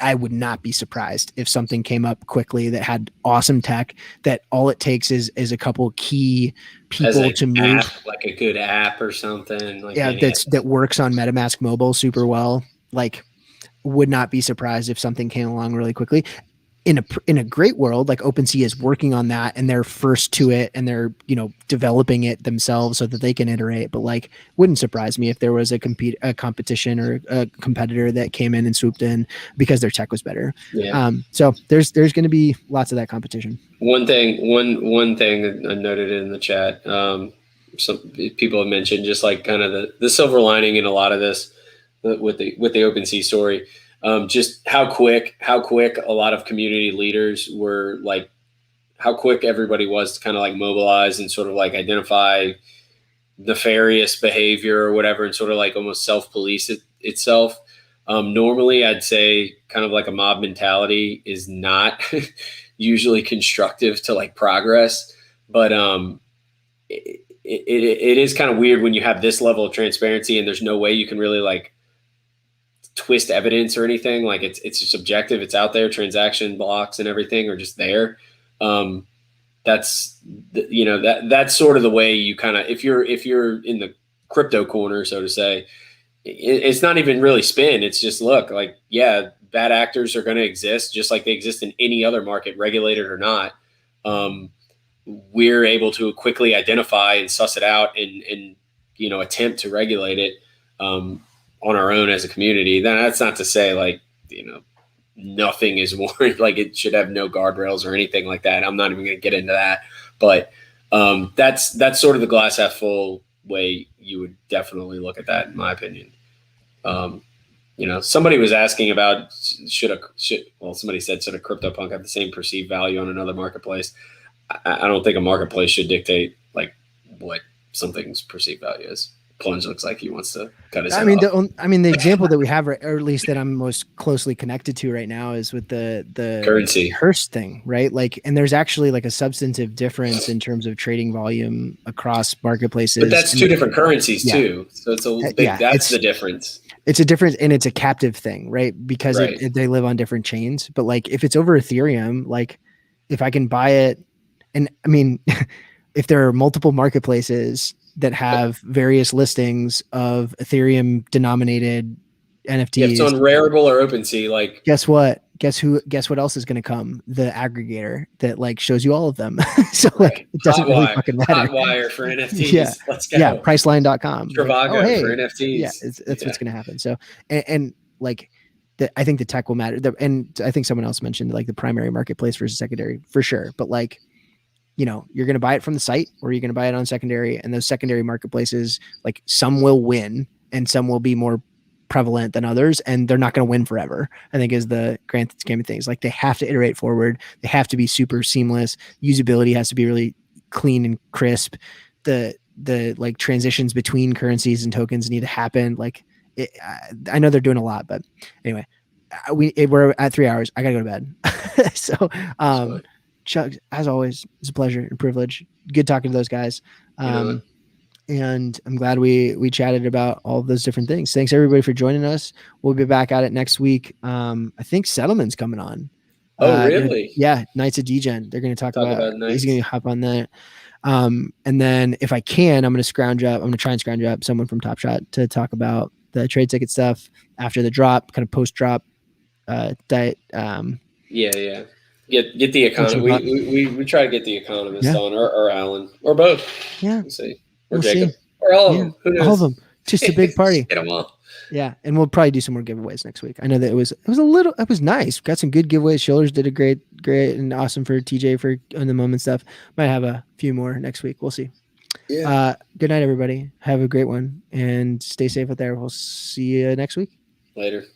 [SPEAKER 1] I would not be surprised if something came up quickly that had awesome tech that all it takes is a couple key people to move,
[SPEAKER 2] like a good app or something. Like
[SPEAKER 1] that works on MetaMask mobile super well. Like, would not be surprised if something came along really quickly. In a great world, like OpenSea is working on that and they're first to it and they're, developing it themselves so that they can iterate. But like, wouldn't surprise me if there was a competition or a competitor that came in and swooped in because their tech was better.
[SPEAKER 2] Yeah.
[SPEAKER 1] So there's going to be lots of that competition.
[SPEAKER 2] One thing that I noted in the chat, some people have mentioned just like kind of the silver lining in a lot of this with the OpenSea story. Just how quick a lot of community leaders were, like how quick everybody was to kind of like mobilize and sort of like identify nefarious behavior or whatever and sort of like almost self-police itself. Normally I'd say kind of like a mob mentality is not usually constructive to like progress, but it is kind of weird when you have this level of transparency and there's no way you can really like twist evidence or anything. Like it's subjective, it's out there, transaction blocks and everything are just there. That's sort of the way you kind of, if you're in the crypto corner, so to say, it's not even really spin. It's just, look, like, yeah, bad actors are going to exist just like they exist in any other market, regulated or not. We're able to quickly identify and suss it out and attempt to regulate it on our own as a community. Then that's not to say like, nothing is warranted, like it should have no guardrails or anything like that. I'm not even going to get into that, but that's sort of the glass half full way you would definitely look at that, in my opinion. Somebody was asking about somebody said, should a CryptoPunk have the same perceived value on another marketplace? I don't think a marketplace should dictate like what something's perceived value is. Plunge looks like he wants to cut his head off.
[SPEAKER 1] The example that we have, or at least that I'm most closely connected to right now, is with the
[SPEAKER 2] currency
[SPEAKER 1] Hearst thing, right? Like, and there's actually like a substantive difference in terms of trading volume across marketplaces.
[SPEAKER 2] But that's two different currencies too. So it's a big, that's the difference. It's a difference,
[SPEAKER 1] and it's a captive thing, right? Because they live on different chains. But like, if it's over Ethereum, like if I can buy it, and I mean, if there are multiple marketplaces that have various listings of Ethereum denominated NFTs.
[SPEAKER 2] Yeah, if it's on Rarible or OpenSea, like
[SPEAKER 1] guess what? Guess what else is going to come? The aggregator that like shows you all of them. So like it doesn't really fucking matter.
[SPEAKER 2] Hotwire for NFTs.
[SPEAKER 1] Yeah.
[SPEAKER 2] Let's go.
[SPEAKER 1] Yeah, Priceline.com.
[SPEAKER 2] Trivago
[SPEAKER 1] like,
[SPEAKER 2] for NFTs.
[SPEAKER 1] Yeah, that's what's going to happen. So and like I think the tech will matter. And I think someone else mentioned like the primary marketplace versus secondary for sure. But like, you know, you're going to buy it from the site or you're going to buy it on secondary, and those secondary marketplaces, like some will win and some will be more prevalent than others, and they're not going to win forever, I think, is the grand scheme of things. Like they have to iterate forward. They have to be super seamless. Usability has to be really clean and crisp. The like transitions between currencies and tokens need to happen. Like I know they're doing a lot, but anyway, we're at 3 hours. I gotta go to bed. So, Chuck, as always, it's a pleasure and privilege. Good talking to those guys. And I'm glad we chatted about all of those different things. Thanks everybody for joining us. We'll be back at it next week. I think Settleman's coming on.
[SPEAKER 2] Oh, really?
[SPEAKER 1] Yeah. Knights of Degen. They're going to talk about he's going to hop on that. And then if I can, I'm going to try and scrounge up someone from Top Shot to talk about the trade ticket stuff after the drop, kind of post drop diet.
[SPEAKER 2] Yeah. Get the economy. We try to get the economist on, or Alan, or both.
[SPEAKER 1] Yeah,
[SPEAKER 2] we'll see. Or Jacob, or all of them. Who knows?
[SPEAKER 1] All of them. Just a big party.
[SPEAKER 2] Get them all.
[SPEAKER 1] Yeah, and we'll probably do some more giveaways next week. I know that it was nice. Got some good giveaways. Shoulders did a great and awesome for TJ for on the moment stuff. Might have a few more next week. We'll see. Yeah. Good night, everybody. Have a great one and stay safe out there. We'll see you next week.
[SPEAKER 2] Later.